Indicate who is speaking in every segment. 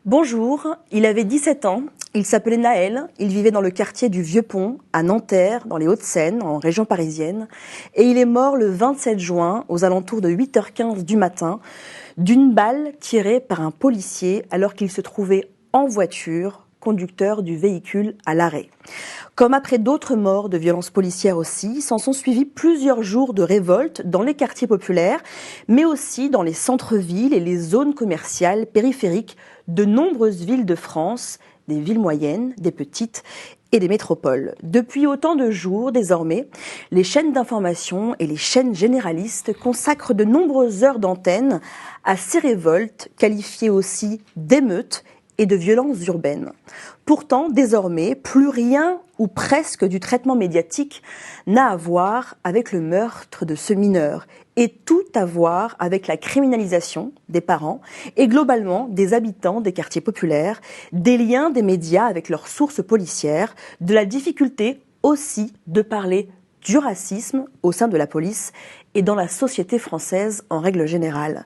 Speaker 1: Bonjour, il avait 17 ans, il s'appelait Naël, il vivait dans le quartier du Vieux-Pont, à Nanterre, dans les Hauts-de-Seine, en région parisienne, et il est mort le 27 juin, aux alentours de 8h15 du matin, d'une balle tirée par un policier alors qu'il se trouvait en voiture, conducteur du véhicule à l'arrêt. Comme après d'autres morts de violences policières aussi, s'en sont suivis plusieurs jours de révolte dans les quartiers populaires, mais aussi dans les centres-villes et les zones commerciales périphériques de nombreuses villes de France, des villes moyennes, des petites et des métropoles. Depuis autant de jours, désormais, les chaînes d'information et les chaînes généralistes consacrent de nombreuses heures d'antenne à ces révoltes, qualifiées aussi d'émeutes et de violences urbaines. Pourtant, désormais, plus rien ou presque du traitement médiatique n'a à voir avec le meurtre de ce mineur et tout à voir avec la criminalisation des parents et globalement des habitants des quartiers populaires, des liens des médias avec leurs sources policières, de la difficulté aussi de parler du racisme au sein de la police et dans la société française en règle générale.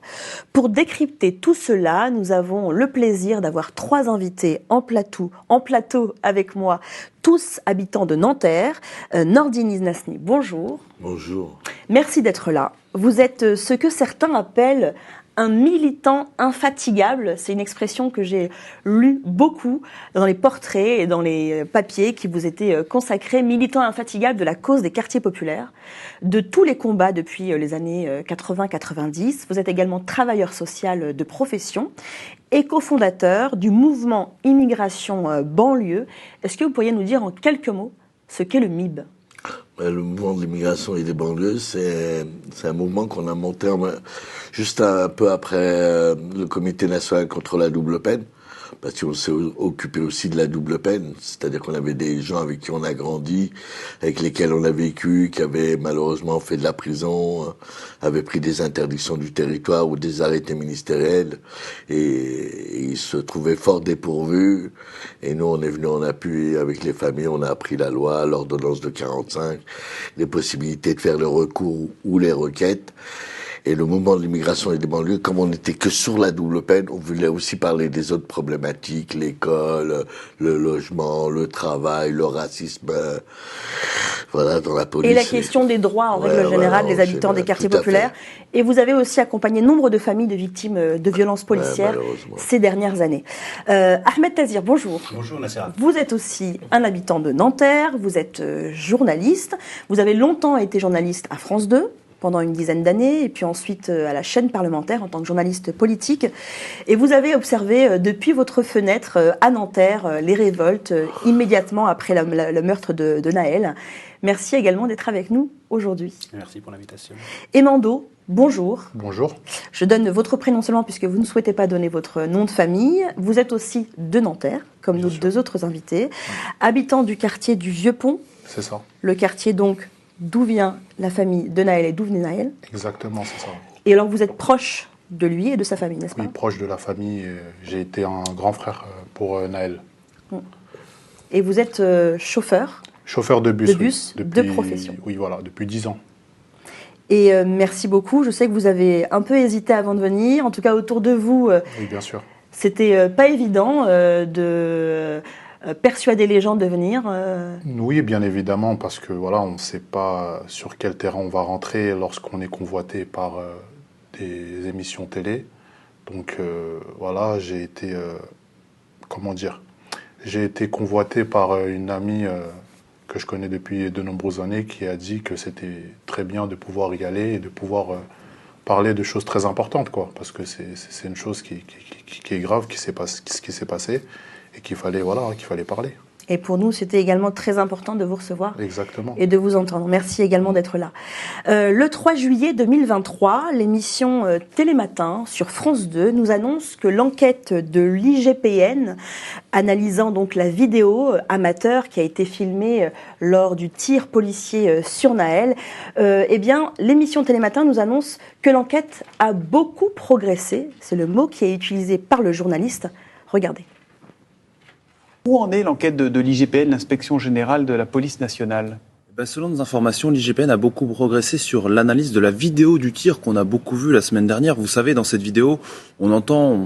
Speaker 1: Pour décrypter tout cela, nous avons le plaisir d'avoir 3 invités en plateau avec moi, tous habitants de Nanterre. Nordine Iznasni, bonjour.
Speaker 2: Bonjour.
Speaker 1: Merci d'être là. Vous êtes ce que certains appellent un militant infatigable. C'est une expression que j'ai lue beaucoup dans les portraits et dans les papiers qui vous étaient consacrés. Militant infatigable de la cause des quartiers populaires, de tous les combats depuis les années 80-90. Vous êtes également travailleur social de profession et cofondateur du mouvement Immigration Banlieue. Est-ce que vous pourriez nous dire en quelques mots ce qu'est le MIB ?
Speaker 2: Le mouvement de l'immigration et des banlieues, c'est un mouvement qu'on a monté juste un peu après le Comité national contre la double peine, parce qu'on s'est occupé aussi de la double peine, c'est-à-dire qu'on avait des gens avec qui on a grandi, avec lesquels on a vécu, qui avaient malheureusement fait de la prison, avaient pris des interdictions du territoire ou des arrêtés ministériels, et ils se trouvaient fort dépourvus. Et nous, on est venu en appui avec les familles, on a appris la loi, l'ordonnance de 45, les possibilités de faire le recours ou les requêtes. Et le mouvement de l'immigration et des banlieues, comme on n'était que sur la double peine, on voulait aussi parler des autres problématiques, l'école, le logement, le travail, le racisme, voilà, dans la police.
Speaker 1: Et la question des droits en règle générale des habitants des quartiers populaires. Et vous avez aussi accompagné nombre de familles de victimes de violences policières ces dernières années. Ahmed Tazir, bonjour.
Speaker 3: Bonjour Nassera.
Speaker 1: Vous êtes aussi un habitant de Nanterre, vous êtes journaliste, vous avez longtemps été journaliste à France 2, pendant une dizaine d'années, et puis ensuite à la chaîne parlementaire en tant que journaliste politique. Et vous avez observé depuis votre fenêtre à Nanterre les révoltes immédiatement après le meurtre de Naël. Merci également d'être avec nous aujourd'hui.
Speaker 3: Merci pour l'invitation.
Speaker 1: Emando, bonjour.
Speaker 4: Bonjour.
Speaker 1: Je donne votre prénom seulement puisque vous ne souhaitez pas donner votre nom de famille. Vous êtes aussi de Nanterre, comme nos 2 autres invités, habitant du quartier du Vieux-Pont.
Speaker 4: C'est ça.
Speaker 1: Le quartier donc d'où vient la famille de Naël et d'où venait Naël.
Speaker 4: Exactement, c'est ça.
Speaker 1: Et alors vous êtes proche de lui et de sa famille, n'est-ce pas ?
Speaker 4: Oui, proche de la famille. J'ai été un grand frère pour Naël.
Speaker 1: Et vous êtes chauffeur ?
Speaker 4: Chauffeur de bus.
Speaker 1: De profession.
Speaker 4: Oui, voilà, depuis 10 ans.
Speaker 1: Et merci beaucoup. Je sais que vous avez un peu hésité avant de venir. En tout cas, autour de vous,
Speaker 4: oui, bien sûr.
Speaker 1: C'était pas évident de persuader les gens de venir.
Speaker 4: Oui, bien évidemment, parce que voilà, on ne sait pas sur quel terrain on va rentrer lorsqu'on est convoité par des émissions télé. Donc voilà, j'ai été, j'ai été convoité par une amie que je connais depuis de nombreuses années qui a dit que c'était très bien de pouvoir y aller et de pouvoir parler de choses très importantes, quoi, parce que c'est une chose qui est grave, qui s'est passé et qu'il fallait parler.
Speaker 1: Et pour nous, c'était également très important de vous recevoir.
Speaker 4: Exactement.
Speaker 1: Et de vous entendre. Merci également d'être là. Le 3 juillet 2023, l'émission Télématin sur France 2 nous annonce que l'enquête de l'IGPN, analysant donc la vidéo amateur qui a été filmée lors du tir policier sur Nahel, eh bien, l'émission Télématin nous annonce que l'enquête a beaucoup progressé. C'est le mot qui est utilisé par le journaliste. Regardez.
Speaker 3: Où en est l'enquête de l'IGPN, l'Inspection Générale de la Police Nationale ?
Speaker 5: Selon nos informations, l'IGPN a beaucoup progressé sur l'analyse de la vidéo du tir qu'on a beaucoup vu la semaine dernière. Vous savez, dans cette vidéo, on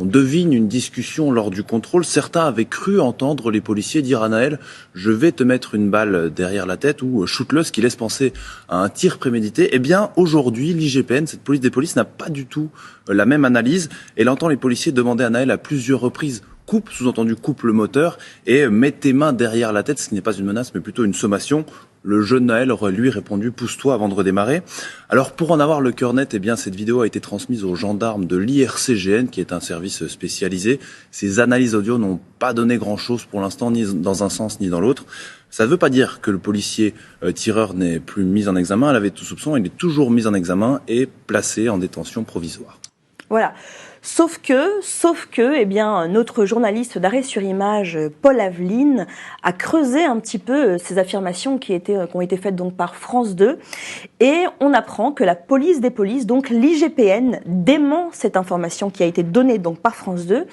Speaker 5: devine une discussion lors du contrôle. Certains avaient cru entendre les policiers dire à Nahel « Je vais te mettre une balle derrière la tête » ou « Shoot-le », ce qui laisse penser à un tir prémédité. Eh bien, aujourd'hui, l'IGPN, cette police des polices, n'a pas du tout la même analyse. Elle entend les policiers demander à Nahel à plusieurs reprises « Coupe », sous-entendu « coupe le moteur » et « mets tes mains derrière la tête », ce qui n'est pas une menace mais plutôt une sommation. Le jeune Nahel aurait lui répondu « pousse-toi avant de redémarrer ». Alors pour en avoir le cœur net, eh bien cette vidéo a été transmise aux gendarmes de l'IRCGN, qui est un service spécialisé. Ces analyses audio n'ont pas donné grand-chose pour l'instant, ni dans un sens ni dans l'autre. Ça ne veut pas dire que le policier tireur n'est plus mis en examen. Elle avait tout soupçon, il est toujours mis en examen et placé en détention provisoire.
Speaker 1: Voilà. Sauf que, eh bien, notre journaliste d'Arrêt sur Image, Paul Aveline, a creusé un petit peu ces affirmations qui ont été faites donc par France 2, et on apprend que la police des polices, donc l'IGPN, dément cette information qui a été donnée donc par France 2,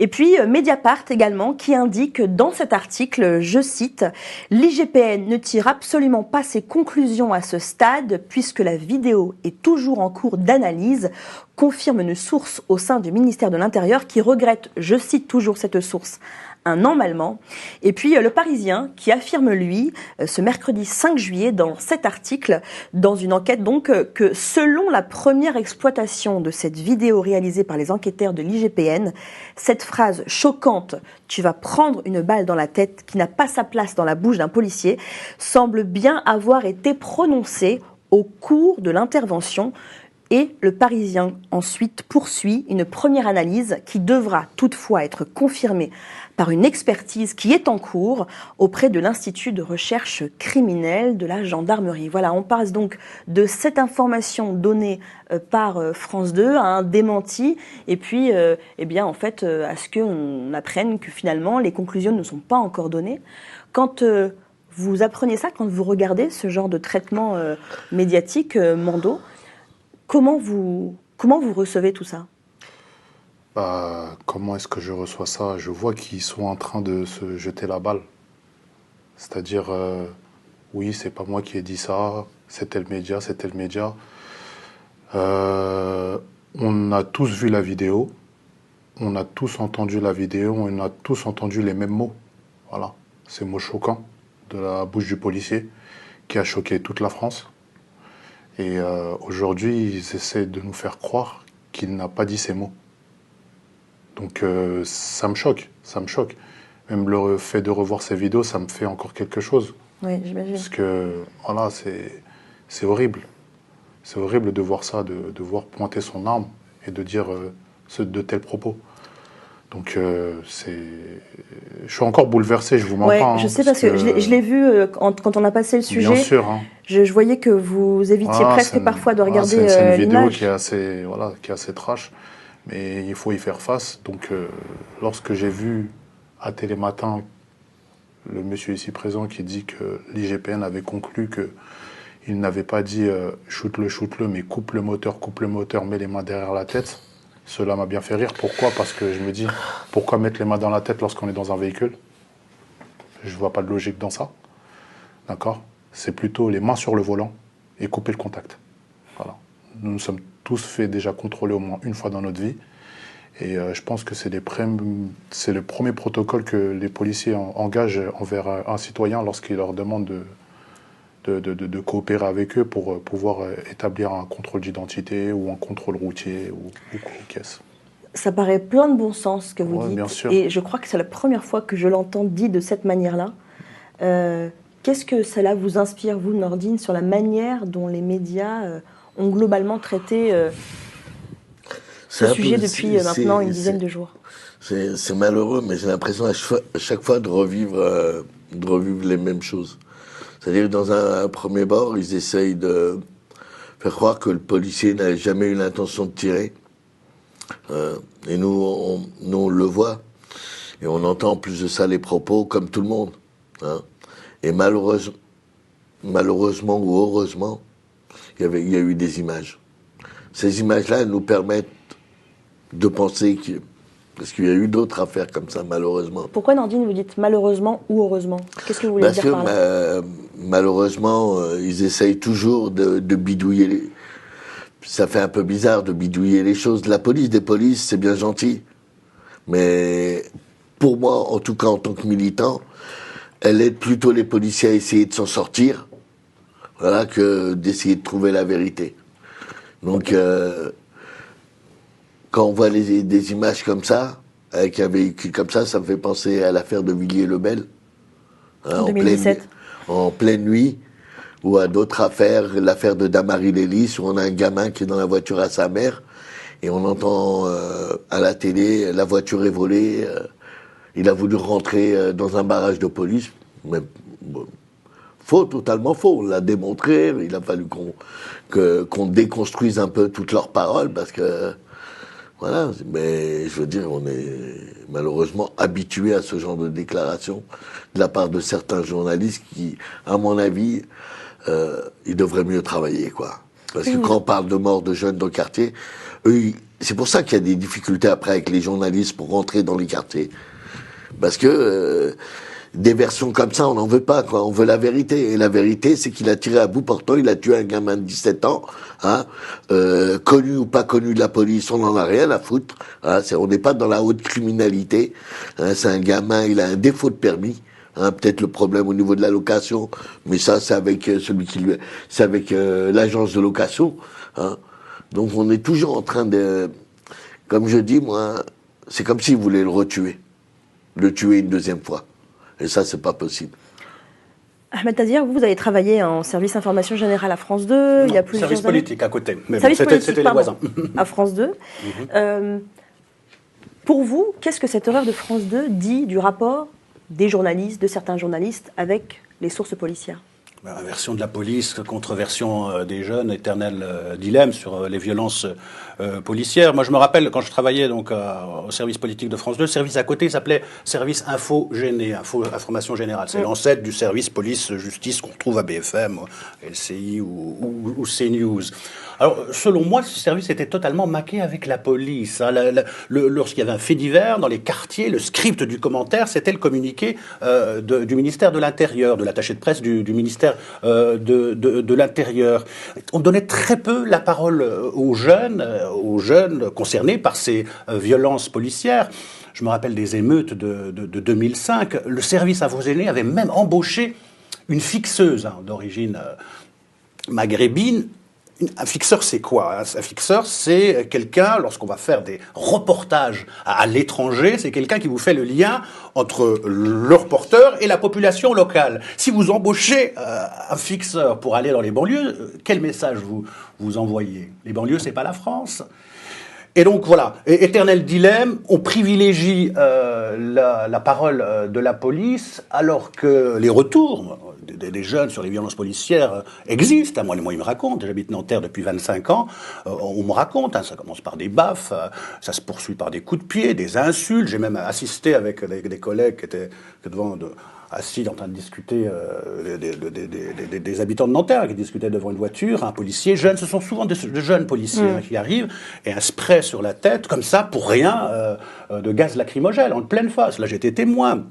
Speaker 1: et puis Mediapart également, qui indique dans cet article, je cite, l'IGPN ne tire absolument pas ses conclusions à ce stade, puisque la vidéo est toujours en cours d'analyse, confirme une source au sein du ministère de l'Intérieur qui regrette, je cite toujours cette source, un emballement. Et puis Le Parisien qui affirme, lui, ce mercredi 5 juillet, dans cet article, dans une enquête donc, que selon la première exploitation de cette vidéo réalisée par les enquêteurs de l'IGPN, cette phrase choquante « tu vas prendre une balle dans la tête » qui n'a pas sa place dans la bouche d'un policier, semble bien avoir été prononcée au cours de l'intervention. Et Le Parisien ensuite poursuit une première analyse qui devra toutefois être confirmée par une expertise qui est en cours auprès de l'Institut de recherche criminelle de la gendarmerie. Voilà, on passe donc de cette information donnée par France 2 à un démenti et puis eh bien, en fait, à ce qu'on apprenne que finalement les conclusions ne sont pas encore données. Quand vous apprenez ça, quand vous regardez ce genre de traitement médiatique, Mando, comment vous recevez tout ça ?
Speaker 4: Comment est-ce que je reçois ça ? Je vois qu'ils sont en train de se jeter la balle. C'est-à-dire, oui, c'est pas moi qui ai dit ça, c'était le média, c'était le média. On a tous vu la vidéo, on a tous entendu la vidéo, on a tous entendu les mêmes mots. Voilà, ces mots choquants de la bouche du policier qui a choqué toute la France. Et aujourd'hui, ils essaient de nous faire croire qu'il n'a pas dit ces mots. Donc ça me choque. Même le fait de revoir ces vidéos, ça me fait encore quelque chose.
Speaker 1: Oui, j'imagine.
Speaker 4: Parce que, voilà, c'est horrible. C'est horrible de voir ça, de voir pointer son arme et de dire de tels propos. Donc je suis encore bouleversé, je vous mens pas.
Speaker 1: Je sais parce que je l'ai vu quand on a passé le sujet.
Speaker 4: Bien sûr. Hein.
Speaker 1: Je voyais que vous évitiez presque parfois de regarder l'image.
Speaker 4: C'est une vidéo qui est assez trash, mais il faut y faire face. Donc lorsque j'ai vu à Télématin le monsieur ici présent qui dit que l'IGPN avait conclu qu'il n'avait pas dit shoot-le, mais coupe le moteur, mets les mains derrière la tête. Cela m'a bien fait rire. Pourquoi ? Parce que je me dis, pourquoi mettre les mains dans la tête lorsqu'on est dans un véhicule ? Je ne vois pas de logique dans ça. D'accord ? C'est plutôt les mains sur le volant et couper le contact. Voilà. Nous nous sommes tous fait déjà contrôler au moins une fois dans notre vie. Et je pense que c'est le premier protocole que les policiers engagent envers un citoyen lorsqu'il leur demande de coopérer avec eux pour pouvoir établir un contrôle d'identité ou un contrôle routier ou caisse.
Speaker 1: Ça paraît plein de bon sens ce que vous dites.
Speaker 4: Bien sûr.
Speaker 1: Et je crois que c'est la première fois que je l'entends dit de cette manière-là. Qu'est-ce que cela vous inspire, vous, Nordine, sur la manière dont les médias ont globalement traité ce sujet depuis maintenant une dizaine de jours ?
Speaker 2: C'est malheureux, mais j'ai l'impression à chaque fois de revivre revivre les mêmes choses. C'est-à-dire, dans un premier bord, ils essayent de faire croire que le policier n'a jamais eu l'intention de tirer. Et nous, on le voit. Et on entend en plus de ça les propos comme tout le monde. Hein. Et malheureusement ou heureusement, il y a eu des images. Ces images-là, elles nous permettent de penser parce qu'il y a eu d'autres affaires comme ça, malheureusement.
Speaker 1: Pourquoi, Nordine, vous dites malheureusement ou heureusement? Qu'est-ce que vous voulez dire par là?
Speaker 2: Malheureusement, ils essayent toujours de bidouiller. Ça fait un peu bizarre de bidouiller les choses. La police des polices, c'est bien gentil. Mais pour moi, en tout cas en tant que militant, elle aide plutôt les policiers à essayer de s'en sortir, voilà, que d'essayer de trouver la vérité. Donc, quand on voit des images comme ça, avec un véhicule comme ça me fait penser à l'affaire de Villiers-le-Bel. Hein,
Speaker 1: en 2017.
Speaker 2: En pleine nuit, ou à d'autres affaires, l'affaire de Damary Lélis, où on a un gamin qui est dans la voiture à sa mère, et on entend à la télé, la voiture est volée, il a voulu rentrer dans un barrage de police, mais faux, totalement faux, on l'a démontré, il a fallu qu'on déconstruise un peu toutes leurs paroles, parce que, voilà, mais je veux dire, on est malheureusement habitué à ce genre de déclaration de la part de certains journalistes qui, à mon avis, ils devraient mieux travailler, quoi. Parce que quand on parle de mort de jeunes dans le quartier, eux, c'est pour ça qu'il y a des difficultés après avec les journalistes pour rentrer dans les quartiers. Parce que des versions comme ça, on n'en veut pas, quoi. On veut la vérité. Et la vérité, c'est qu'il a tiré à bout portant, il a tué un gamin de 17 ans, hein, connu ou pas connu de la police, on n'en a rien à foutre. Hein, on n'est pas dans la haute criminalité. Hein, c'est un gamin, il a un défaut de permis. Hein, peut-être le problème au niveau de la location, mais ça, c'est avec c'est avec l'agence de location. Hein. Donc, on est toujours en train de, comme je dis, moi, c'est comme s'ils voulaient le tuer une deuxième fois. Et ça, c'est pas possible.
Speaker 1: Ahmed Tazir, vous avez travaillé en service information générale à France 2, il y a plusieurs
Speaker 6: service politique à côté. Mais
Speaker 1: service
Speaker 6: bon, c'était les voisins.
Speaker 1: À France 2. Pour vous, qu'est-ce que cette horreur de France 2 dit du rapport des journalistes, de certains journalistes, avec les sources policières?
Speaker 6: Version de la police contre version des jeunes, éternel dilemme sur les violences policières. Moi, je me rappelle quand je travaillais donc au service politique de France 2, le service à côté s'appelait service information générale. C'est l'ancêtre du service police-justice qu'on retrouve à BFM, LCI ou CNews. Alors, selon moi, ce service était totalement maqué avec la police. Hein. Lorsqu'il y avait un fait divers dans les quartiers, le script du commentaire, c'était le communiqué du ministère de l'Intérieur, de l'attaché de presse du ministère de l'Intérieur. On donnait très peu la parole aux jeunes concernés par ces violences policières. Je me rappelle des émeutes de 2005. Le service à vos aînés avait même embauché une fixeuse d'origine maghrébine. Un fixeur, c'est quoi? Un fixeur, c'est quelqu'un, lorsqu'on va faire des reportages à l'étranger, c'est quelqu'un qui vous fait le lien entre le reporter et la population locale. Si vous embauchez un fixeur pour aller dans les banlieues, quel message vous envoyez? Les banlieues, c'est pas la France. Et donc voilà, éternel dilemme, on privilégie la parole de la police alors que les retours des jeunes sur les violences policières existent. Moi, ils me racontent, j'habite Nanterre depuis 25 ans, on me raconte, ça commence par des baffes, ça se poursuit par des coups de pied, des insultes. J'ai même assisté avec des collègues qui étaient assis en train de discuter, des habitants de Nanterre qui discutaient devant une voiture, un policier jeune, ce sont souvent de jeunes policiers qui arrivent, et un spray sur la tête, comme ça, pour rien, de gaz lacrymogène, en pleine face. Là, j'étais témoin.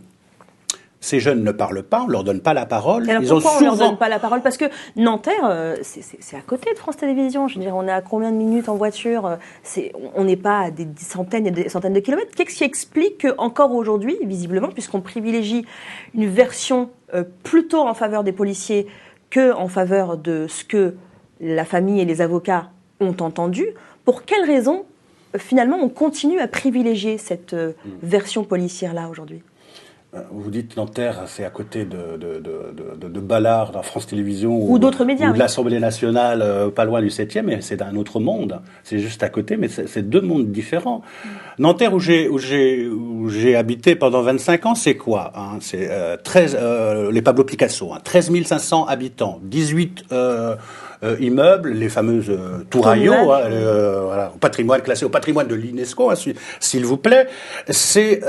Speaker 6: Ces jeunes ne parlent pas, on ne leur donne pas la parole.
Speaker 1: Alors pourquoi on ne leur donne pas la parole? Parce que Nanterre, c'est à côté de France Télévisions. Je veux dire, on est à combien de minutes en voiture? On n'est pas à des centaines et des centaines de kilomètres. Qu'est-ce qui explique qu'encore aujourd'hui, visiblement, puisqu'on privilégie une version plutôt en faveur des policiers qu'en faveur de ce que la famille et les avocats ont entendu, pour quelles raisons, finalement, on continue à privilégier cette version policière-là aujourd'hui?
Speaker 6: Vous dites Nanterre, c'est à côté de Ballard, dans France Télévisions
Speaker 1: ou d'autres médias,
Speaker 6: ou de l'Assemblée nationale, pas loin du 7e, mais c'est d'un autre monde. C'est juste à côté, mais c'est deux mondes différents. Nanterre, où j'ai habité pendant 25 ans, c'est quoi, hein? C'est les Pablo Picasso, hein, 13 500 habitants, 18 immeubles, les fameuses touraillots, hein, voilà, classé au patrimoine de l'UNESCO, hein, s'il vous plaît. C'est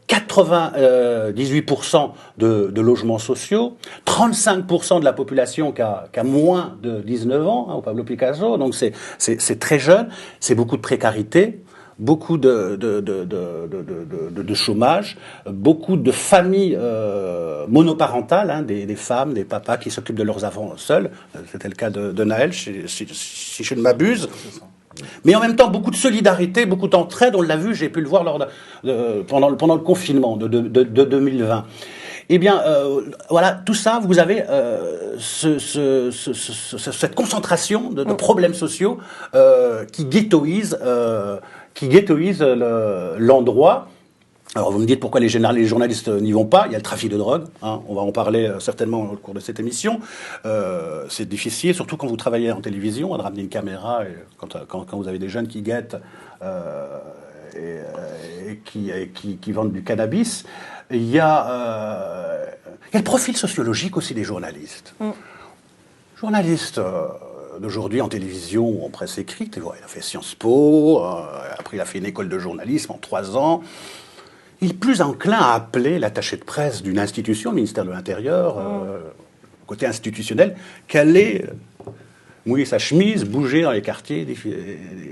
Speaker 6: 98% de logements sociaux, 35% de la population qui a moins de 19 ans, hein, au Pablo Picasso, donc c'est très jeune, c'est beaucoup de précarité, beaucoup de chômage, beaucoup de familles monoparentales, hein, des femmes, des papas qui s'occupent de leurs enfants seuls. C'était le cas de Naël, si je ne m'abuse. Mais en même temps, beaucoup de solidarité, beaucoup d'entraide. On l'a vu, j'ai pu le voir pendant le confinement de 2020. Eh bien, voilà, tout ça, vous avez cette concentration de problèmes sociaux qui ghettoise l'endroit. Alors vous me dites pourquoi les journalistes n'y vont pas. Il y a le trafic de drogue, hein, on va en parler certainement au cours de cette émission. C'est difficile, surtout quand vous travaillez en télévision, de ramener une caméra, et quand vous avez des jeunes qui guettent et qui vendent du cannabis. Il y a le profil sociologique aussi des journalistes. Journalistes d'aujourd'hui en télévision ou en presse écrite, il a fait Sciences Po, après il a fait une école de journalisme en 3 ans. Il est plus enclin à appeler l'attaché de presse d'une institution, le ministère de l'Intérieur, côté institutionnel, qu'aller mouiller sa chemise, bouger dans les quartiers,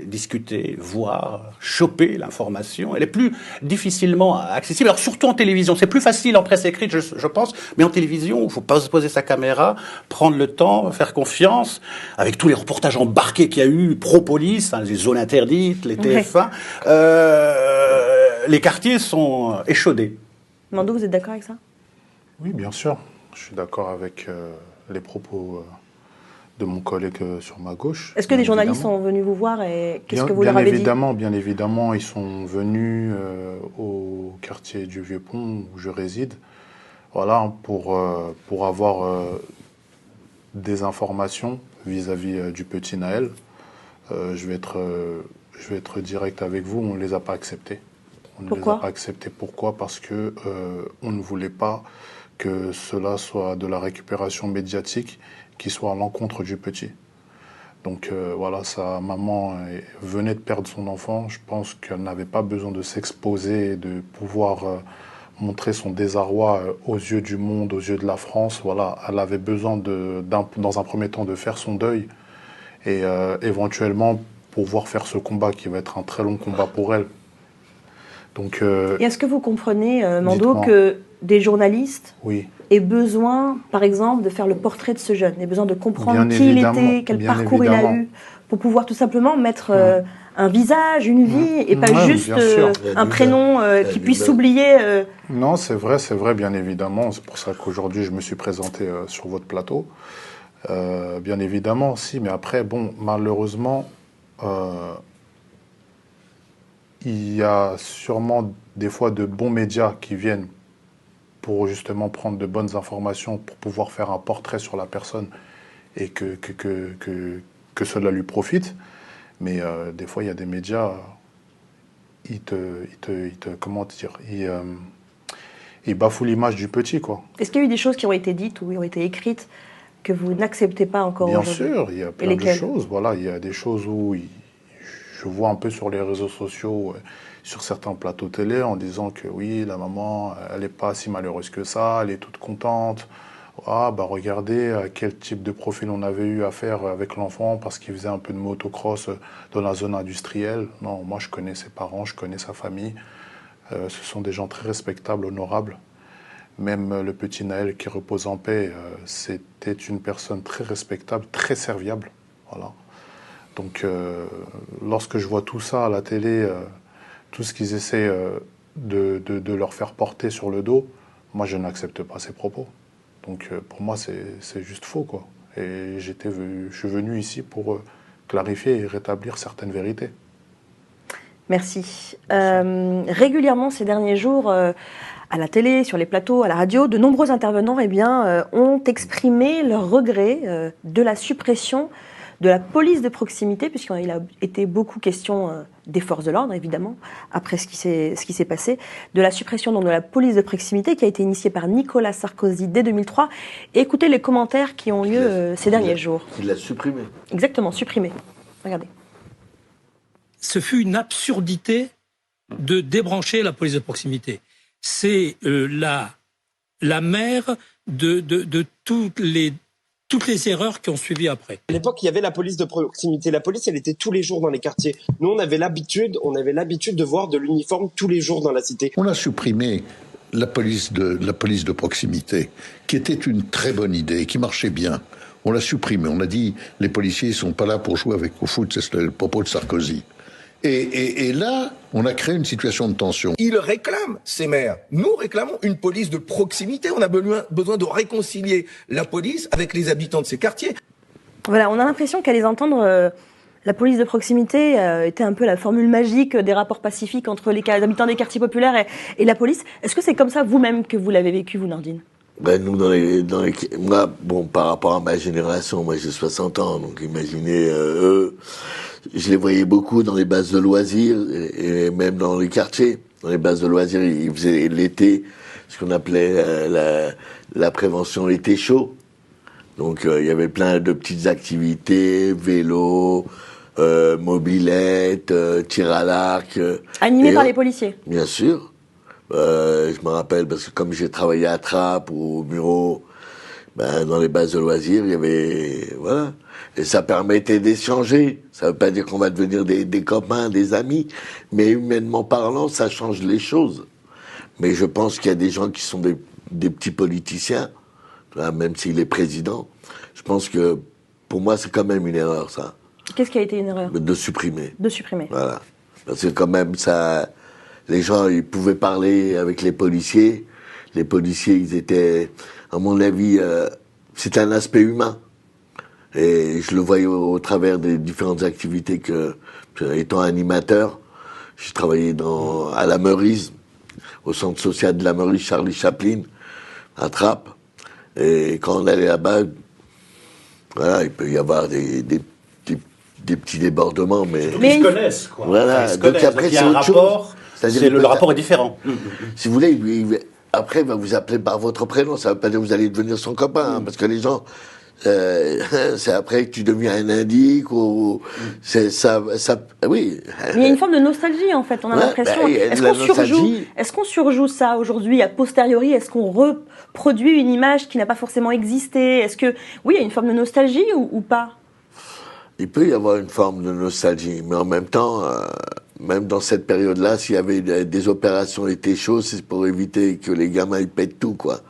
Speaker 6: discuter, voir, choper l'information. Elle est plus difficilement accessible. Alors surtout en télévision, c'est plus facile en presse écrite, je pense, mais en télévision, il faut pas se poser sa caméra, prendre le temps, faire confiance, avec tous les reportages embarqués qu'il y a eu, pro-police, hein, les zones interdites, les TF1, les quartiers sont échaudés.
Speaker 1: Mando, vous êtes d'accord avec ça?
Speaker 4: Oui, bien sûr. Je suis d'accord avec les propos de mon collègue sur ma gauche.
Speaker 1: Est-ce que des journalistes sont venus vous voir et qu'est-ce que vous leur avez dit?
Speaker 4: Bien évidemment, ils sont venus au quartier du Vieux-Pont où je réside, voilà, pour avoir des informations vis-à-vis du petit Naël. Je vais être direct avec vous, on ne les a pas acceptés.
Speaker 1: Pourquoi?
Speaker 4: Les a pas acceptés. Pourquoi? Parce que on ne voulait pas que cela soit de la récupération médiatique qui soit à l'encontre du petit. Donc voilà, sa maman venait de perdre son enfant. Je pense qu'elle n'avait pas besoin de s'exposer et de pouvoir montrer son désarroi aux yeux du monde, aux yeux de la France. Voilà, elle avait besoin dans un premier temps de faire son deuil et éventuellement pouvoir faire ce combat qui va être un très long combat pour elle. Donc,
Speaker 1: et est-ce que vous comprenez, Mando, que des journalistes aient besoin, par exemple, de faire le portrait de ce jeune, aient besoin de comprendre qui il était, quel parcours il a eu, pour pouvoir tout simplement mettre un visage, une vie, et pas juste un prénom qui puisse s'oublier.
Speaker 4: Non, c'est vrai, bien évidemment. C'est pour ça qu'aujourd'hui, je me suis présenté sur votre plateau. Bien évidemment, si, mais après, bon, malheureusement, il y a sûrement des fois de bons médias qui viennent pour justement prendre de bonnes informations, pour pouvoir faire un portrait sur la personne et que cela lui profite. Mais des fois, il y a des médias, comment dire, ils bafouent l'image du petit, quoi.
Speaker 1: Est-ce qu'il y a eu des choses qui ont été dites ou qui ont été écrites que vous n'acceptez pas encore aujourd'hui?
Speaker 4: Bien sûr, il y a plein de choses. Voilà, il y a des choses où je vois un peu sur les réseaux sociaux, sur certains plateaux télé, en disant que oui, la maman, elle n'est pas si malheureuse que ça, elle est toute contente. Ah, bah regardez à quel type de profil on avait eu à faire avec l'enfant parce qu'il faisait un peu de motocross dans la zone industrielle. Non, moi je connais ses parents, je connais sa famille. Ce sont des gens très respectables, honorables. Même le petit Naël qui repose en paix, c'était une personne très respectable, très serviable. Voilà. Donc, lorsque je vois tout ça à la télé, tout ce qu'ils essaient de leur faire porter sur le dos, moi, je n'accepte pas ces propos. Donc, pour moi, c'est juste faux, quoi. Et je suis venu ici pour clarifier et rétablir certaines vérités.
Speaker 1: Merci. Régulièrement, ces derniers jours, à la télé, sur les plateaux, à la radio, de nombreux intervenants ont exprimé leur regret de la suppression de la police de proximité, puisqu'il a été beaucoup question des forces de l'ordre, évidemment, après ce qui s'est passé, de la suppression donc, de la police de proximité qui a été initiée par Nicolas Sarkozy dès 2003. Et écoutez les commentaires qui ont lieu ces derniers jours.
Speaker 2: Il l'a supprimé.
Speaker 1: Exactement, supprimé. Regardez.
Speaker 7: Ce fut une absurdité de débrancher la police de proximité. C'est la mère de toutes les erreurs qui ont suivi après.
Speaker 8: À l'époque, il y avait la police de proximité. La police, elle était tous les jours dans les quartiers. Nous, on avait l'habitude de voir de l'uniforme tous les jours dans la cité.
Speaker 9: On a supprimé la police de proximité, qui était une très bonne idée, qui marchait bien. On l'a supprimée. On a dit, les policiers ne sont pas là pour jouer au foot, c'est le propos de Sarkozy. Et là, on a créé une situation de tension.
Speaker 10: Ils réclament, ces maires. Nous réclamons une police de proximité. On a besoin de réconcilier la police avec les habitants de ces quartiers.
Speaker 1: Voilà, on a l'impression qu'à les entendre, la police de proximité était un peu la formule magique des rapports pacifiques entre les habitants des quartiers populaires et la police. Est-ce que c'est comme ça vous-même que vous l'avez vécu, vous, Nordine ?
Speaker 2: Ben, nous, moi, bon, par rapport à ma génération, moi j'ai 60 ans, donc imaginez, eux, je les voyais beaucoup dans les bases de loisirs et même dans les quartiers. Dans les bases de loisirs, ils faisaient l'été, ce qu'on appelait la prévention été chaud. Donc il y avait plein de petites activités, vélo, mobilette, tir à l'arc.
Speaker 1: Animés par les policiers.
Speaker 2: Bien sûr. Je me rappelle parce que comme j'ai travaillé à Trappes ou au bureau, dans les bases de loisirs, il y avait, voilà. Et ça permettait d'échanger. Ça veut pas dire qu'on va devenir des copains, des amis, mais humainement parlant, ça change les choses. Mais je pense qu'il y a des gens qui sont des petits politiciens, même s'il est président. Je pense que, pour moi, c'est quand même une erreur, ça.
Speaker 1: Qu'est-ce qui a été une erreur ?
Speaker 2: De supprimer.
Speaker 1: De supprimer.
Speaker 2: Voilà. Parce que quand même, ça, les gens, ils pouvaient parler avec les policiers. Les policiers, ils étaient, à mon avis, c'était un aspect humain. Et je le voyais au travers des différentes activités étant animateur, j'ai travaillé à la Meurize, au centre social de la Meurize, Charlie Chaplin, à Trappes. Et quand on allait là-bas, voilà, il peut y avoir des petits débordements, mais
Speaker 6: ils se connaissent, quoi.
Speaker 2: Voilà.
Speaker 6: Enfin, ils se connaissent.
Speaker 2: Donc après,
Speaker 6: il y a un rapport. Le rapport est différent.
Speaker 2: Si vous voulez, après, il va vous appeler par votre prénom. Ça ne veut pas dire que vous allez devenir son copain, parce que les gens, c'est après que tu deviens un indique ou c'est ça, oui.
Speaker 1: Il y a une forme de nostalgie en fait. On a l'impression. Est-ce qu'on surjoue ça aujourd'hui a posteriori? Est-ce qu'on reproduit une image qui n'a pas forcément existé? Est-ce que oui, il y a une forme de nostalgie ou pas?
Speaker 2: Il peut y avoir une forme de nostalgie, mais en même temps, même dans cette période-là, s'il y avait des opérations été chaudes, c'est pour éviter que les gamins ils pètent tout, quoi.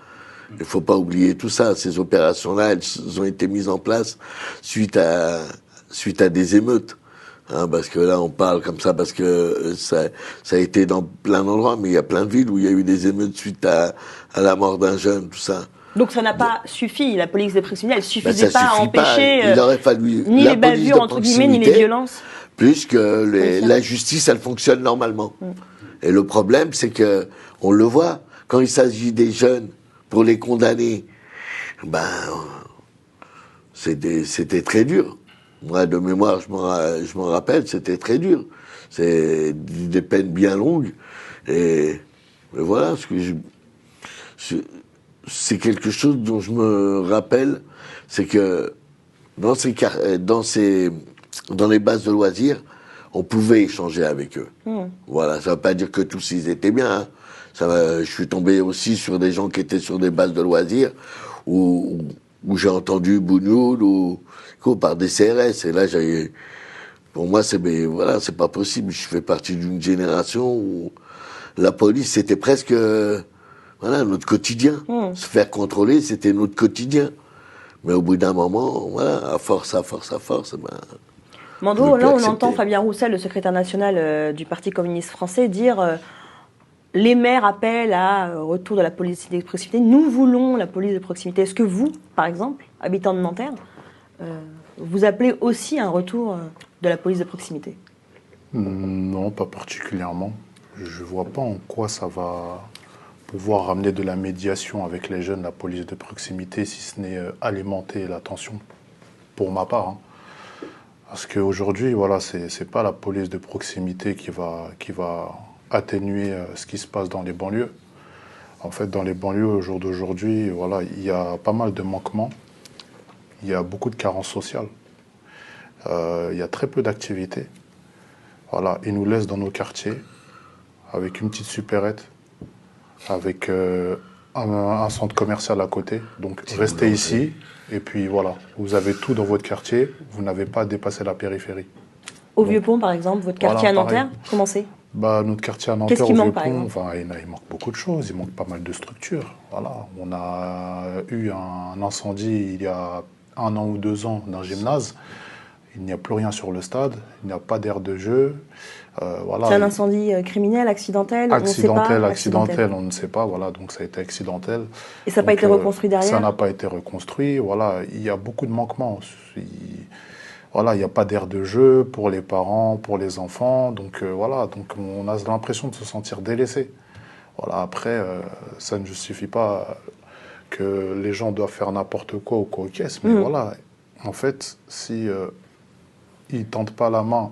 Speaker 2: Il faut pas oublier tout ça. Ces opérations-là, elles ont été mises en place suite à des émeutes. Hein, parce que là, on parle comme ça parce que ça a été dans plein d'endroits, mais il y a plein de villes où il y a eu des émeutes suite à la mort d'un jeune, tout ça.
Speaker 1: Donc ça n'a pas suffi, la police de proximité, elle suffisait pas à empêcher
Speaker 2: il aurait fallu
Speaker 1: ni les bavures, entre guillemets, ni les violences.
Speaker 2: Plus que la justice, elle fonctionne normalement. Et le problème, c'est que, on le voit, quand il s'agit des jeunes, pour les condamner, c'était très dur. Moi, de mémoire, je m'en rappelle, c'était très dur. C'est des peines bien longues. Et voilà, c'est quelque chose dont je me rappelle, c'est que dans les bases de loisirs, on pouvait échanger avec eux. Voilà, ça veut pas dire que tous ils étaient bien. Hein. Je suis tombé aussi sur des gens qui étaient sur des bases de loisirs où j'ai entendu Bougnoul ou par des CRS. Et là, pour moi, c'est pas possible. Je fais partie d'une génération où la police, c'était presque, notre quotidien. Se faire contrôler, c'était notre quotidien. Mais au bout d'un moment, voilà, à force.
Speaker 1: Mando, là, on entend Fabien Roussel, le secrétaire national du Parti communiste français, dire les maires appellent à retour de la police de proximité. Nous voulons la police de proximité. Est-ce que vous, par exemple, habitant de Nanterre, vous appelez aussi un retour de la police de proximité?
Speaker 4: Non, pas particulièrement. Je vois pas en quoi ça va pouvoir ramener de la médiation avec les jeunes, la police de proximité, si ce n'est alimenter la tension, pour ma part. Hein. Parce qu'aujourd'hui, voilà, c'est pas la police de proximité qui va atténuer ce qui se passe dans les banlieues. En fait, dans les banlieues, au jour d'aujourd'hui, voilà, il y a pas mal de manquements. Il y a beaucoup de carences sociales. Il y a très peu d'activités. Voilà, ils nous laissent dans nos quartiers avec une petite supérette, avec un centre commercial à côté. Donc restez ici et puis voilà, vous avez tout dans votre quartier, vous n'avez pas dépassé la périphérie.
Speaker 1: Au Vieux-Pont, par exemple, votre quartier
Speaker 4: voilà,
Speaker 1: à Nanterre, comment c'est?
Speaker 4: Notre quartier à Nanterre,
Speaker 1: Qu'est-ce qui
Speaker 4: au
Speaker 1: manque, par
Speaker 4: Vieux-Pont,
Speaker 1: exemple?
Speaker 4: il manque beaucoup de choses, il manque pas mal de structures. Voilà, on a eu un incendie il y a 1 an ou 2 ans d'un gymnase. Il n'y a plus rien sur le stade, il n'y a pas d'aire de jeu. Voilà.
Speaker 1: C'est un incendie criminel, accidentel,
Speaker 4: accidentel, on ne sait pas, voilà, donc ça a été accidentel.
Speaker 1: Et ça n'a pas été reconstruit derrière?
Speaker 4: Ça n'a pas été reconstruit, voilà, il y a beaucoup de manquements. Voilà, il n'y a pas d'aire de jeu pour les parents, pour les enfants, donc voilà, donc on a l'impression de se sentir délaissé. Voilà, après, ça ne justifie pas que les gens doivent faire n'importe quoi ou quoi au caisse, mais voilà, en fait, si ils tentent pas la main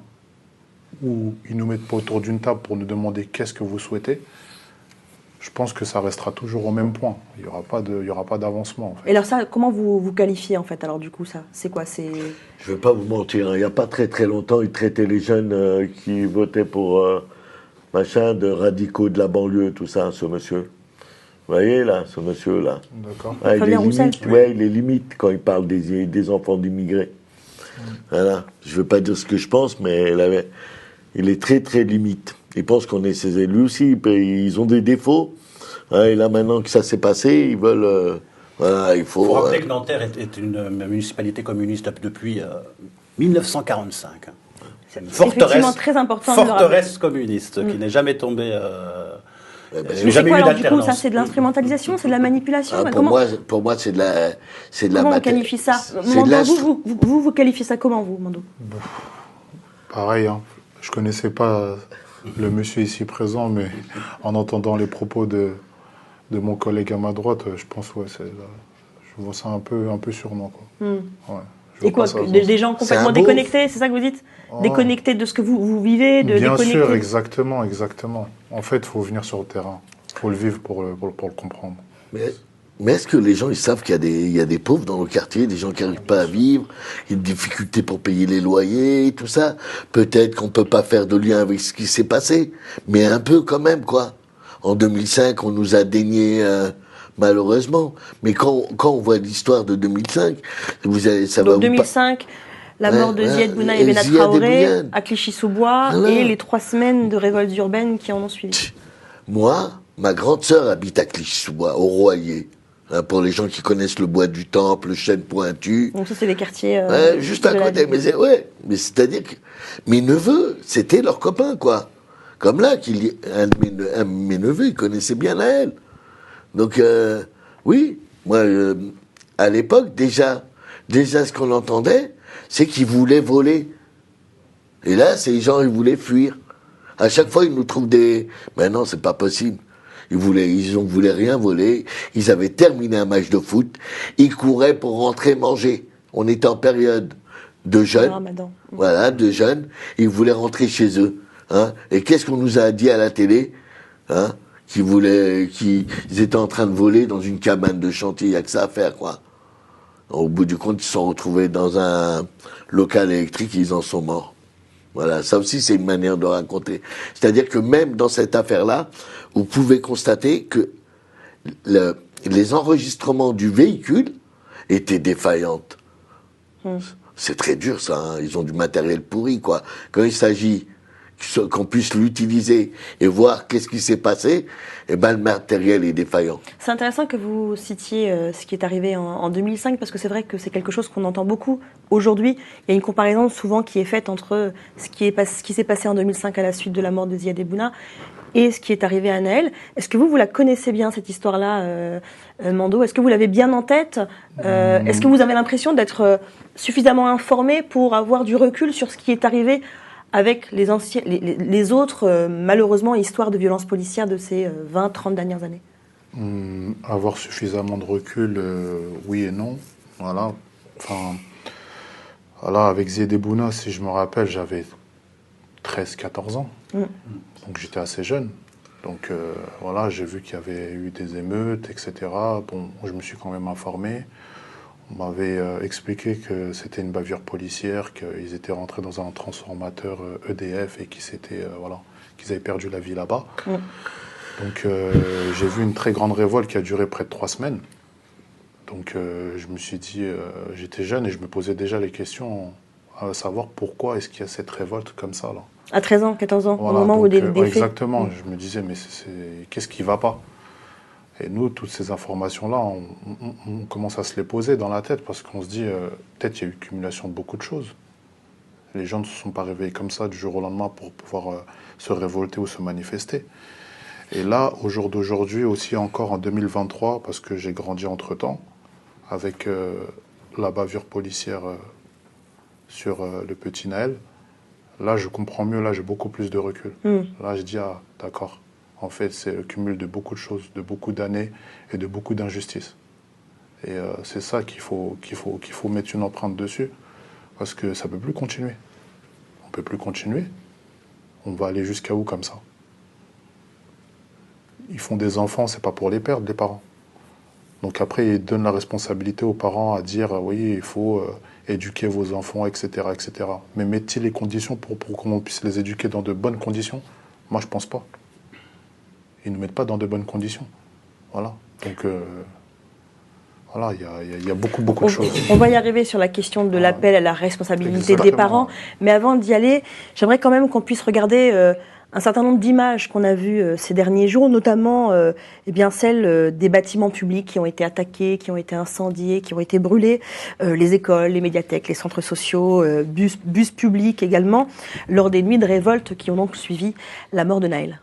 Speaker 4: ou ils nous mettent pas autour d'une table pour nous demander qu'est-ce que vous souhaitez, je pense que ça restera toujours au même point. Il y aura pas d'avancement. En fait.
Speaker 1: Et alors ça, comment vous qualifiez en fait? Alors du coup, ça, c'est quoi?
Speaker 2: Je ne vais pas vous mentir. Il n'y a pas très très longtemps, ils traitaient les jeunes qui votaient pour de radicaux de la banlieue, tout ça, ce monsieur. Vous voyez là, ce monsieur là.
Speaker 4: D'accord.
Speaker 2: Ah, il est limite quand il parle des enfants d'immigrés. Voilà. Je ne veux pas dire ce que je pense, mais il est très très limite. Il pense qu'on est ses élus aussi, ils ont des défauts. Hein, et là maintenant que ça s'est passé, ils veulent... voilà, il faut...
Speaker 6: Il faut rappeler que Nanterre est une municipalité communiste depuis 1945. C'est une forteresse,
Speaker 1: très important
Speaker 6: forteresse communiste qui n'est jamais tombée...
Speaker 1: Mais c'est quoi alors du coup? Ça, c'est de l'instrumentalisation, c'est de la manipulation?
Speaker 2: Pour moi, c'est de la
Speaker 1: comment on qualifie ça? Mando, vous qualifiez ça comment, vous, Mando?
Speaker 4: Pareil, hein. Je connaissais pas le monsieur ici présent, mais en entendant les propos de mon collègue à ma droite, je pense je vois ça un peu sûrement, quoi. Ouais,
Speaker 1: et quoi, des gens complètement déconnectés, c'est ça que vous dites? Déconnectés de ce que vous vivez,
Speaker 4: Bien sûr, exactement. En fait, il faut venir sur le terrain. Il faut le vivre pour le comprendre.
Speaker 2: Mais est-ce que les gens, ils savent qu'il y a des pauvres dans nos quartiers, des gens qui n'arrivent pas à vivre, il y a des difficultés pour payer les loyers, tout ça? Peut-être qu'on ne peut pas faire de lien avec ce qui s'est passé, mais un peu quand même, quoi. En 2005, on nous a dénié... malheureusement. Mais quand on voit l'histoire de 2005,
Speaker 1: Donc 2005, la mort de Ziad Bouna et Benat Traoré à Clichy-sous-Bois et les 3 semaines de révoltes urbaines qui en ont suivi.
Speaker 2: Moi, ma grande sœur habite à Clichy-sous-Bois, au Royer. Hein, pour les gens qui connaissent le bois du Temple, le chêne pointu.
Speaker 1: Donc ça, c'est des quartiers...
Speaker 2: juste à côté. Mais c'est-à-dire que mes neveux, c'était leurs copains, quoi. Comme là, un de mes neveux, il connaissait bien Naël. Donc, oui, moi, à l'époque, déjà, ce qu'on entendait, c'est qu'ils voulaient voler. Et là, ces gens, ils voulaient fuir. À chaque fois, ils nous trouvent des... Mais non, c'est pas possible. Ils voulaient rien voler. Ils avaient terminé un match de foot. Ils couraient pour rentrer manger. On était en période de jeûne. Voilà, de jeûne. Ils voulaient rentrer chez eux. Hein. Et qu'est-ce qu'on nous a dit à la télé? Hein, qu'ils étaient en train de voler dans une cabane de chantier, il n'y a que ça à faire, quoi. Au bout du compte, ils se sont retrouvés dans un local électrique, ils en sont morts. Voilà, ça aussi c'est une manière de raconter. C'est-à-dire que même dans cette affaire-là, vous pouvez constater que les enregistrements du véhicule étaient défaillantes. C'est très dur ça, hein. Ils ont du matériel pourri, quoi. Quand il s'agit qu'on puisse l'utiliser et voir qu'est-ce qui s'est passé, eh ben le matériel est défaillant.
Speaker 1: C'est intéressant que vous citiez ce qui est arrivé en 2005, parce que c'est vrai que c'est quelque chose qu'on entend beaucoup aujourd'hui. Il y a une comparaison souvent qui est faite entre ce qui s'est passé en 2005 à la suite de la mort de Ziad Bouna et ce qui est arrivé à Naël. Est-ce que vous la connaissez bien, cette histoire-là, Mando? Est-ce que vous l'avez bien en tête? Est-ce que vous avez l'impression d'être suffisamment informé pour avoir du recul sur ce qui est arrivé avec les autres, malheureusement, histoires de violences policières de ces 20-30 dernières années?
Speaker 4: Avoir suffisamment de recul, oui et non. Voilà. Enfin, voilà, avec Ziedebouna, si je me rappelle, j'avais 13-14 ans. Donc j'étais assez jeune. Donc voilà, j'ai vu qu'il y avait eu des émeutes, etc. Bon, je me suis quand même informé. On m'avait expliqué que c'était une bavure policière, qu'ils étaient rentrés dans un transformateur EDF et qu'ils avaient perdu la vie là-bas. Donc j'ai vu une très grande révolte qui a duré près de 3 semaines. Donc je me suis dit, j'étais jeune et je me posais déjà les questions à savoir pourquoi est-ce qu'il y a cette révolte comme ça là.
Speaker 1: À 13 ans, 14 ans,
Speaker 4: Voilà,
Speaker 1: au moment
Speaker 4: donc,
Speaker 1: où des faits.
Speaker 4: Exactement, je me disais, mais qu'est-ce qui ne va pas? Et nous, toutes ces informations-là, on commence à se les poser dans la tête parce qu'on se dit, peut-être il y a eu cumulation de beaucoup de choses. Les gens ne se sont pas réveillés comme ça du jour au lendemain pour pouvoir se révolter ou se manifester. Et là, au jour d'aujourd'hui, aussi encore en 2023, parce que j'ai grandi entre-temps, avec la bavure policière sur le petit Naël, là, je comprends mieux, là, j'ai beaucoup plus de recul. Là, je dis, ah, d'accord. En fait, c'est le cumul de beaucoup de choses, de beaucoup d'années et de beaucoup d'injustices. Et c'est ça qu'il faut mettre une empreinte dessus, parce que ça ne peut plus continuer. On ne peut plus continuer. On va aller jusqu'à où comme ça? Ils font des enfants, c'est pas pour les perdre, les parents. Donc après, ils donnent la responsabilité aux parents à dire, oui, il faut éduquer vos enfants, etc., etc. Mais mettent-ils les conditions pour qu'on puisse les éduquer dans de bonnes conditions? Moi, je pense pas. Ils ne nous mettent pas dans de bonnes conditions. Voilà. Donc, voilà, il y a beaucoup de choses.
Speaker 1: On va y arriver sur la question de l'appel à la responsabilité des parents. Mais avant d'y aller, j'aimerais quand même qu'on puisse regarder un certain nombre d'images qu'on a vues ces derniers jours, notamment celles des bâtiments publics qui ont été attaqués, qui ont été incendiés, qui ont été brûlés, les écoles, les médiathèques, les centres sociaux, bus publics également, lors des nuits de révolte qui ont donc suivi la mort de Naël.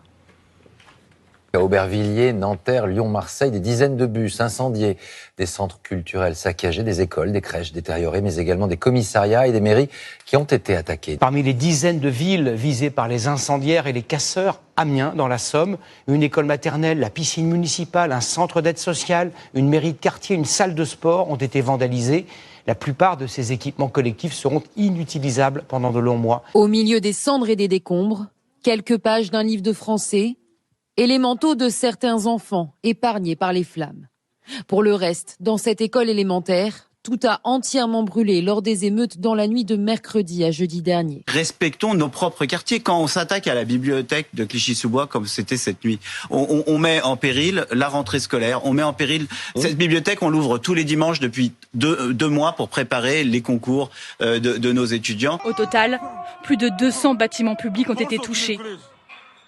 Speaker 11: À Aubervilliers, Nanterre, Lyon, Marseille, des dizaines de bus incendiés, des centres culturels saccagés, des écoles, des crèches détériorées, mais également des commissariats et des mairies qui ont été attaqués.
Speaker 12: Parmi les dizaines de villes visées par les incendiaires et les casseurs, Amiens, dans la Somme, une école maternelle, la piscine municipale, un centre d'aide sociale, une mairie de quartier, une salle de sport ont été vandalisés. La plupart de ces équipements collectifs seront inutilisables pendant de longs mois.
Speaker 13: Au milieu des cendres et des décombres, quelques pages d'un livre de français et les manteaux de certains enfants épargnés par les flammes. Pour le reste, dans cette école élémentaire, tout a entièrement brûlé lors des émeutes dans la nuit de mercredi à jeudi dernier.
Speaker 14: Respectons nos propres quartiers. Quand on s'attaque à la bibliothèque de Clichy-sous-Bois, comme c'était cette nuit, on met en péril la rentrée scolaire, on met en péril... Cette bibliothèque, on l'ouvre tous les dimanches depuis deux mois pour préparer les concours de nos étudiants.
Speaker 15: Au total, plus de 200 bâtiments publics ont été touchés.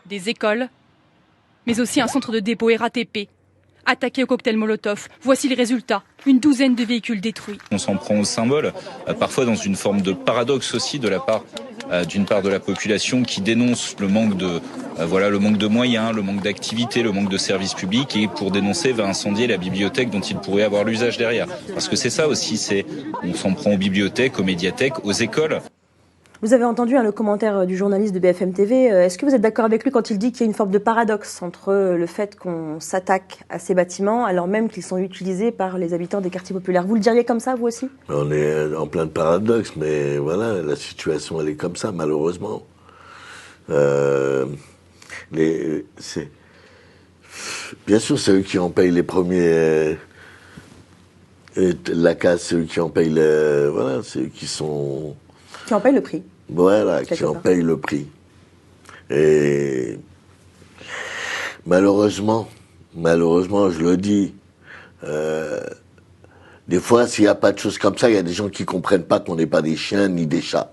Speaker 15: Des écoles, mais aussi un centre de dépôt RATP, attaqué au cocktail Molotov. Voici les résultats, une douzaine de véhicules détruits.
Speaker 16: On s'en prend au symbole, parfois dans une forme de paradoxe aussi de la part d'une part de la population qui dénonce le manque de moyens, le manque d'activité, le manque de services publics, et pour dénoncer va incendier la bibliothèque dont il pourrait avoir l'usage derrière. Parce que c'est ça aussi, on s'en prend aux bibliothèques, aux médiathèques, aux écoles.
Speaker 1: Vous avez entendu le commentaire du journaliste de BFM TV. Est-ce que vous êtes d'accord avec lui quand il dit qu'il y a une forme de paradoxe entre le fait qu'on s'attaque à ces bâtiments alors même qu'ils sont utilisés par les habitants des quartiers populaires? Vous le diriez comme ça, vous aussi?
Speaker 2: On est en plein de paradoxes, mais voilà, la situation, elle est comme ça, malheureusement. Bien sûr, c'est eux qui en payent les premiers... la casse, c'est eux qui en payent c'est eux qui sont...
Speaker 1: Qui en payent le prix.
Speaker 2: Voilà, qui en payent le prix. Et malheureusement, je le dis, des fois, s'il n'y a pas de choses comme ça, il y a des gens qui ne comprennent pas qu'on n'est pas des chiens ni des chats.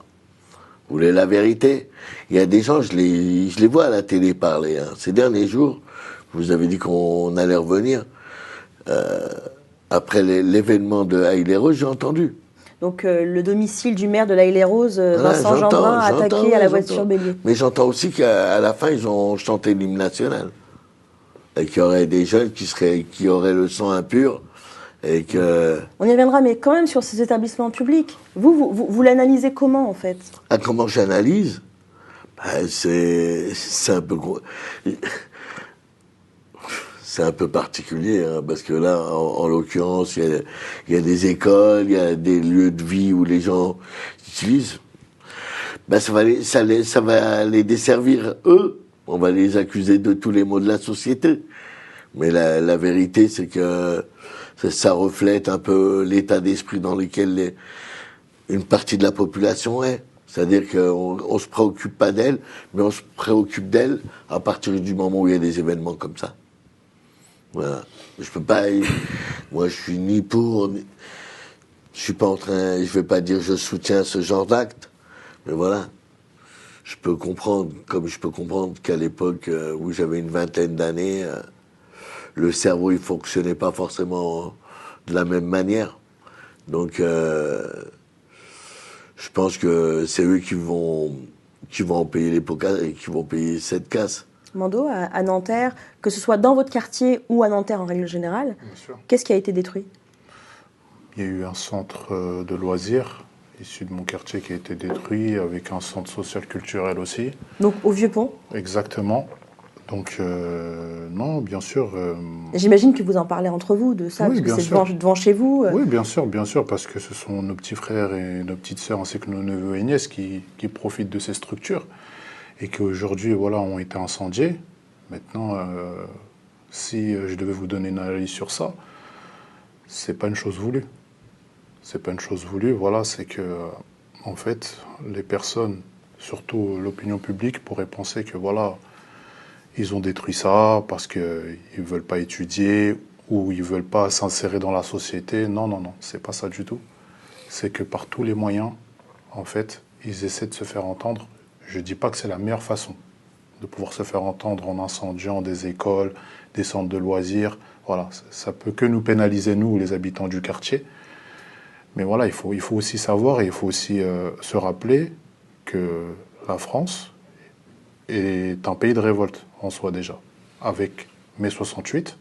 Speaker 2: Vous voulez la vérité? Il y a des gens, je les vois à la télé parler. Ces derniers jours, je vous avais dit qu'on allait revenir. Après l'événement de Haït-les-Roses, j'ai entendu.
Speaker 1: Donc le domicile du maire de l'Haït-les-Roses, Vincent Jeanbrun, attaqué à la voiture bélier.
Speaker 2: Mais j'entends aussi qu'à la fin, ils ont chanté l'hymne national. Et qu'il y aurait des jeunes qui auraient le sang impur. Et que... On
Speaker 1: y reviendra, mais quand même sur ces établissements publics. Vous l'analysez comment, en fait?
Speaker 2: Comment j'analyse? c'est un peu particulier, hein, parce que là, en l'occurrence, il y a des écoles, il y a des lieux de vie où les gens utilisent. Ben, ça va les desservir eux. On va les accuser de tous les maux de la société. Mais la vérité, c'est que ça reflète un peu l'état d'esprit dans lequel une partie de la population est. C'est-à-dire qu'on se préoccupe pas d'elle, mais on se préoccupe d'elle à partir du moment où il y a des événements comme ça. Voilà. Je peux pas, moi je suis ni pour, je suis pas en train, je vais pas dire je soutiens ce genre d'acte, mais voilà. Je peux comprendre, comme je peux comprendre qu'à l'époque où j'avais une vingtaine d'années, le cerveau il fonctionnait pas forcément de la même manière. Donc, je pense que c'est eux qui vont en payer les pots et qui vont payer cette casse.
Speaker 1: Mando, à Nanterre, que ce soit dans votre quartier ou à Nanterre en règle générale, qu'est-ce qui a été détruit?
Speaker 4: Il y a eu un centre de loisirs issu de mon quartier qui a été détruit, avec un centre social-culturel aussi.
Speaker 1: Donc au Vieux-Pont?
Speaker 4: Exactement. Donc, non, bien sûr.
Speaker 1: J'imagine que vous en parlez entre vous de ça,
Speaker 4: oui,
Speaker 1: parce que c'est devant chez vous.
Speaker 4: Oui, bien sûr, parce que ce sont nos petits frères et nos petites sœurs, ainsi que nos neveux et nièces qui profitent de ces structures et qui aujourd'hui, voilà, ont été incendiés. Maintenant, si je devais vous donner une analyse sur ça, c'est pas une chose voulue. C'est pas une chose voulue, voilà, c'est que, en fait, les personnes, surtout l'opinion publique, pourraient penser que, voilà, ils ont détruit ça parce qu'ils ne veulent pas étudier ou ils ne veulent pas s'insérer dans la société. Non, c'est pas ça du tout. C'est que par tous les moyens, en fait, ils essaient de se faire entendre. Je ne dis pas que c'est la meilleure façon de pouvoir se faire entendre en incendiant des écoles, des centres de loisirs. Voilà, ça peut que nous pénaliser, nous, les habitants du quartier. Mais voilà, il faut aussi savoir et il faut aussi se rappeler que la France est un pays de révolte en soi déjà, avec mai 68,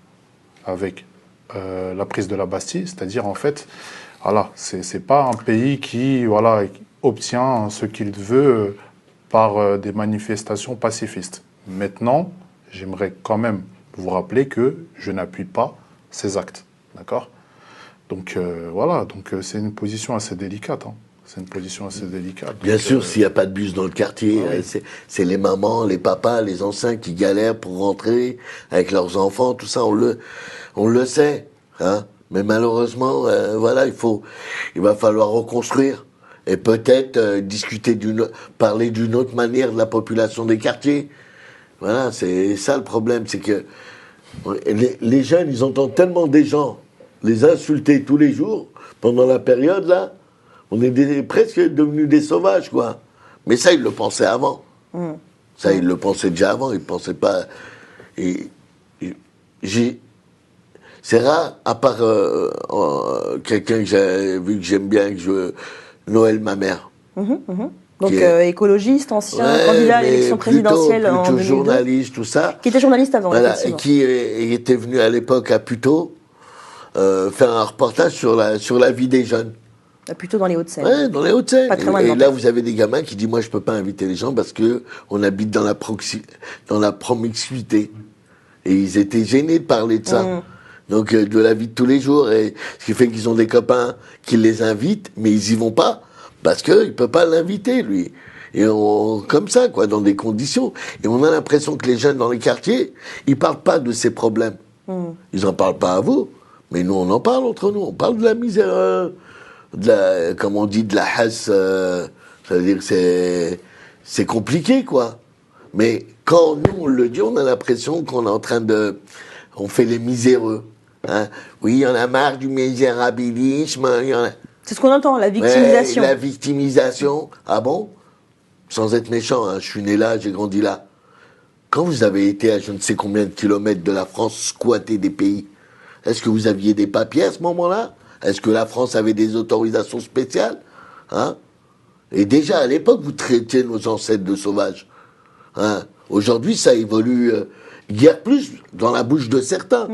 Speaker 4: avec la prise de la Bastille, c'est-à-dire en fait, voilà, c'est pas un pays qui voilà obtient ce qu'il veut par des manifestations pacifistes. Maintenant, j'aimerais quand même vous rappeler que je n'appuie pas ces actes, d'accord? Donc voilà, donc c'est une position assez délicate. Hein. C'est une position assez délicate.
Speaker 2: Bien sûr, s'il n'y a pas de bus dans le quartier, c'est les mamans, les papas, les anciens qui galèrent pour rentrer avec leurs enfants, tout ça, on le sait. Hein. Mais malheureusement, voilà, il va falloir reconstruire et peut-être parler d'une autre manière de la population des quartiers. Voilà, c'est ça le problème, c'est que les jeunes, ils entendent tellement des gens les insulter tous les jours pendant la période là. On est presque devenus des sauvages, quoi. Mais ça, ils le pensaient avant. Ça, ils le pensaient déjà avant. Ils pensaient pas. C'est rare, à part quelqu'un que j'ai vu que j'aime bien, Noël, ma mère.
Speaker 1: Donc écologiste, ancien candidat à l'élection présidentielle en 2002.
Speaker 2: Journaliste, tout ça.
Speaker 1: Qui était journaliste avant,
Speaker 2: voilà, et qui était venu à l'époque à Puteaux faire un reportage sur la vie des jeunes.
Speaker 1: Plutôt dans les Hauts-de-Seine.
Speaker 2: Ouais, dans les Hauts-de-Seine.
Speaker 1: Pas très loin
Speaker 2: et là, vous avez des gamins qui disent, moi, je peux pas inviter les gens parce que on habite dans la promiscuité. Et ils étaient gênés de parler de ça. Donc, de la vie de tous les jours. Et ce qui fait qu'ils ont des copains qui les invitent, mais ils y vont pas parce qu'il peut pas l'inviter, lui. Et comme ça, quoi, dans des conditions. Et on a l'impression que les jeunes dans les quartiers, ils parlent pas de ces problèmes. Ils en parlent pas à vous. Mais nous, on en parle entre nous. On parle de la misère, comme on dit, de la hasse. Ça veut dire que c'est compliqué, quoi. Mais quand nous, on le dit, on a l'impression qu'on est en train on fait les miséreux. Hein. Oui, il y en a marre du misérabilisme.
Speaker 1: C'est ce qu'on entend, la victimisation.
Speaker 2: Ouais, la victimisation. Ah bon? Sans être méchant, hein, je suis né là, j'ai grandi là. Quand vous avez été à je ne sais combien de kilomètres de la France squatter des pays, est-ce que vous aviez des papiers à ce moment-là? Est-ce que la France avait des autorisations spéciales? Hein? Et déjà, à l'époque, vous traitiez nos ancêtres de sauvages. Hein? Aujourd'hui, ça évolue guère plus dans la bouche de certains.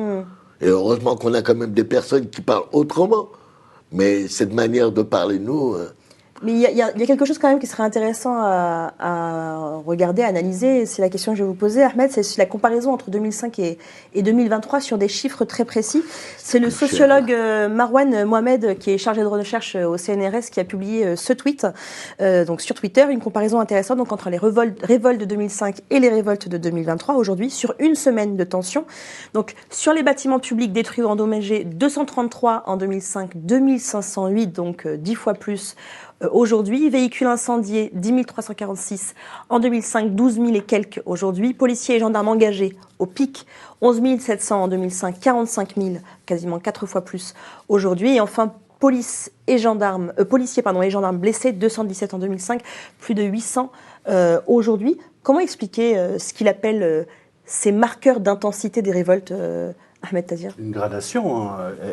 Speaker 2: Et heureusement qu'on a quand même des personnes qui parlent autrement. Mais cette manière de parler de nous...
Speaker 1: Mais il y a quelque chose quand même qui serait intéressant à regarder, à analyser. C'est la question que je vais vous poser, Ahmed. C'est la comparaison entre 2005 et 2023 sur des chiffres très précis. C'est le sociologue Marwan Mohamed, qui est chargé de recherche au CNRS, qui a publié ce tweet donc sur Twitter. Une comparaison intéressante donc, entre les révoltes de 2005 et les révoltes de 2023 aujourd'hui, sur une semaine de tension. Donc sur les bâtiments publics détruits ou endommagés, 233 en 2005, 2508, donc 10 fois plus aujourd'hui. Véhicules incendiés, 10 346 en 2005, 12 000 et quelques aujourd'hui. Policiers et gendarmes engagés au pic, 11 700 en 2005, 45 000, quasiment 4 fois plus aujourd'hui. Et enfin, policiers et gendarmes blessés, 217 en 2005, plus de 800 aujourd'hui. Comment expliquer ce qu'il appelle ces marqueurs d'intensité des révoltes, Ahmed Tazir?
Speaker 6: Une gradation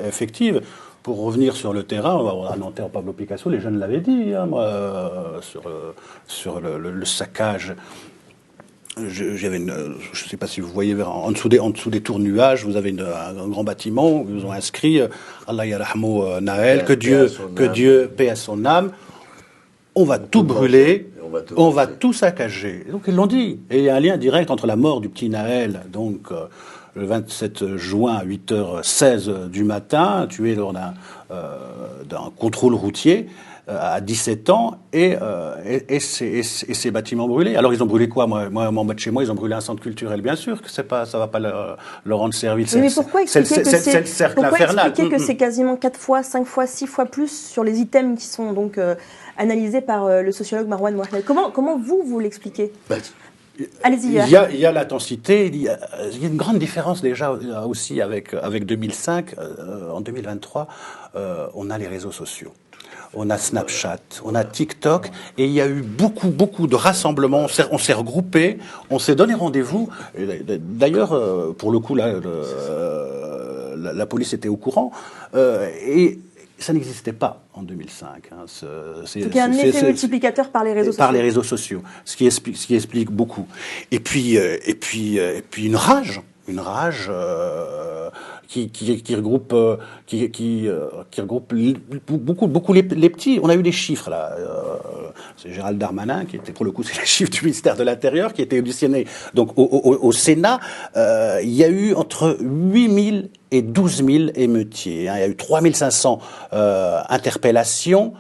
Speaker 6: effective. Pour revenir sur le terrain, à Nanterre, Pablo Picasso, les jeunes l'avaient dit, sur le saccage. J'avais je ne sais pas si vous voyez, en dessous des tours nuages, vous avez un grand bâtiment où ils ont inscrit Allah yarhamou Naël, que Dieu paie à son âme. On va tout brûler, on va tout saccager. Donc ils l'ont dit. Et il y a un lien direct entre la mort du petit Naël, donc le 27 juin à 8h16 du matin, tué lors d'un contrôle routier à 17 ans, et ces bâtiments brûlés. Alors ils ont brûlé quoi? Moi, en bas de chez moi, ils ont brûlé un centre culturel. Bien sûr que ça va pas leur rendre service.
Speaker 1: Mais pourquoi expliquer que c'est quasiment 4 fois, 5 fois, 6 fois plus sur les items qui sont donc analysés par le sociologue Marwan Mohamed? Comment vous l'expliquez? Allez-y.
Speaker 6: Il y a l'intensité, il y a une grande différence déjà aussi avec 2005. En 2023, on a les réseaux sociaux. On a Snapchat, on a TikTok, et il y a eu beaucoup de rassemblements. On s'est regroupés, on s'est donné rendez-vous. D'ailleurs, pour le coup, la police était au courant. Et ça n'existait pas en 2005.
Speaker 1: Donc il y a un effet multiplicateur par les réseaux sociaux.
Speaker 6: Par les réseaux sociaux, ce qui explique beaucoup. Et puis une rage qui regroupe beaucoup les petits. On a eu des chiffres là. C'est Gérald Darmanin qui était, pour le coup, c'est les chiffres du ministère de l'Intérieur, qui était auditionné donc au Sénat. Il y a eu entre 8 000 et 12 000 émeutiers. Il y a eu 3 500 interpellations.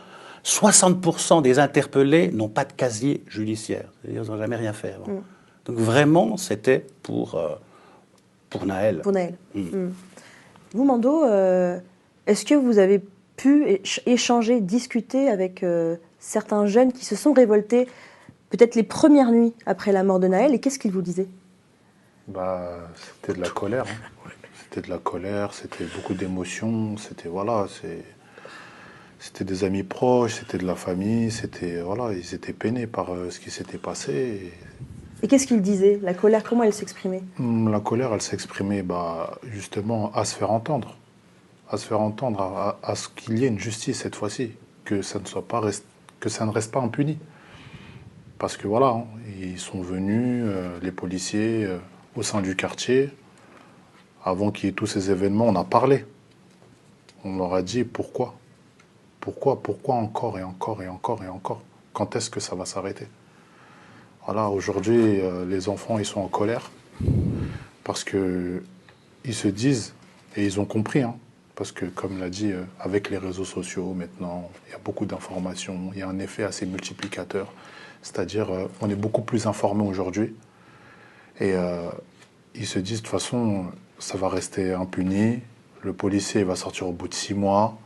Speaker 6: 60% des interpellés n'ont pas de casier judiciaire. C'est-à-dire, ils n'ont jamais rien fait avant. Donc vraiment, c'était pour Naël.
Speaker 1: Pour Naël. Vous, Mando, est-ce que vous avez pu échanger, discuter avec certains jeunes qui se sont révoltés peut-être les premières nuits après la mort de Naël, et qu'est-ce qu'ils vous disaient?
Speaker 4: C'était de la colère. C'était de la colère, c'était beaucoup d'émotions, c'était des amis proches, c'était de la famille, ils étaient peinés par ce qui s'était passé.
Speaker 1: Et qu'est-ce qu'ils disaient? La colère, comment elle s'exprimait?
Speaker 4: La colère, elle s'exprimait justement à se faire entendre. À se faire entendre, à ce qu'il y ait une justice cette fois-ci, que ça ne reste pas impuni. Parce que ils sont venus, les policiers, au sein du quartier. Avant qu'il y ait tous ces événements, on a parlé. On leur a dit pourquoi. Pourquoi encore et encore et encore et encore? Quand est-ce que ça va s'arrêter? Voilà, aujourd'hui, les enfants, ils sont en colère parce que ils se disent, et ils ont compris, parce que, comme l'a dit, avec les réseaux sociaux, maintenant, il y a beaucoup d'informations, il y a un effet assez multiplicateur. C'est-à-dire, on est beaucoup plus informés aujourd'hui. Et ils se disent, de toute façon, ça va rester impuni. Le policier va sortir au bout de 6 mois.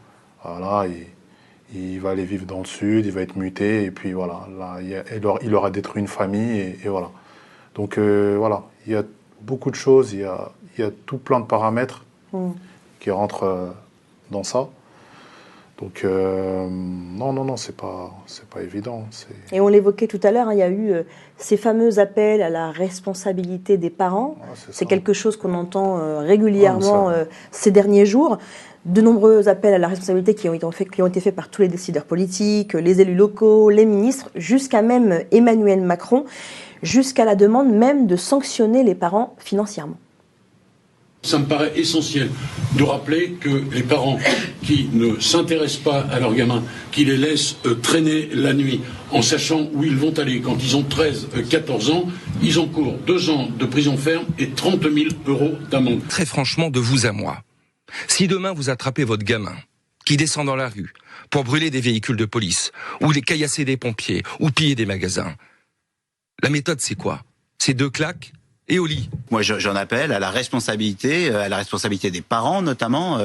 Speaker 4: Voilà, il va aller vivre dans le sud, il va être muté, et puis voilà, là, il aura détruit une famille, et voilà. Donc voilà, il y a beaucoup de choses, il y a tout plein de paramètres qui rentrent dans ça. Donc non, c'est pas évident.
Speaker 1: Et on l'évoquait tout à l'heure, il y a eu ces fameux appels à la responsabilité des parents. C'est quelque chose qu'on entend régulièrement ces derniers jours. De nombreux appels à la responsabilité qui ont été faits par tous les décideurs politiques, les élus locaux, les ministres, jusqu'à même Emmanuel Macron, jusqu'à la demande même de sanctionner les parents financièrement.
Speaker 17: Ça me paraît essentiel de rappeler que les parents qui ne s'intéressent pas à leurs gamins, qui les laissent traîner la nuit en sachant où ils vont aller, quand ils ont 13, 14 ans, ils encourent 2 ans de prison ferme et 30 000 € d'amende.
Speaker 18: Très franchement, de vous à moi, si demain vous attrapez votre gamin qui descend dans la rue pour brûler des véhicules de police, ou les caillasser des pompiers, ou piller des magasins, la méthode c'est quoi? C'est 2 claques et au lit.
Speaker 14: Moi, j'en appelle à la responsabilité des parents notamment,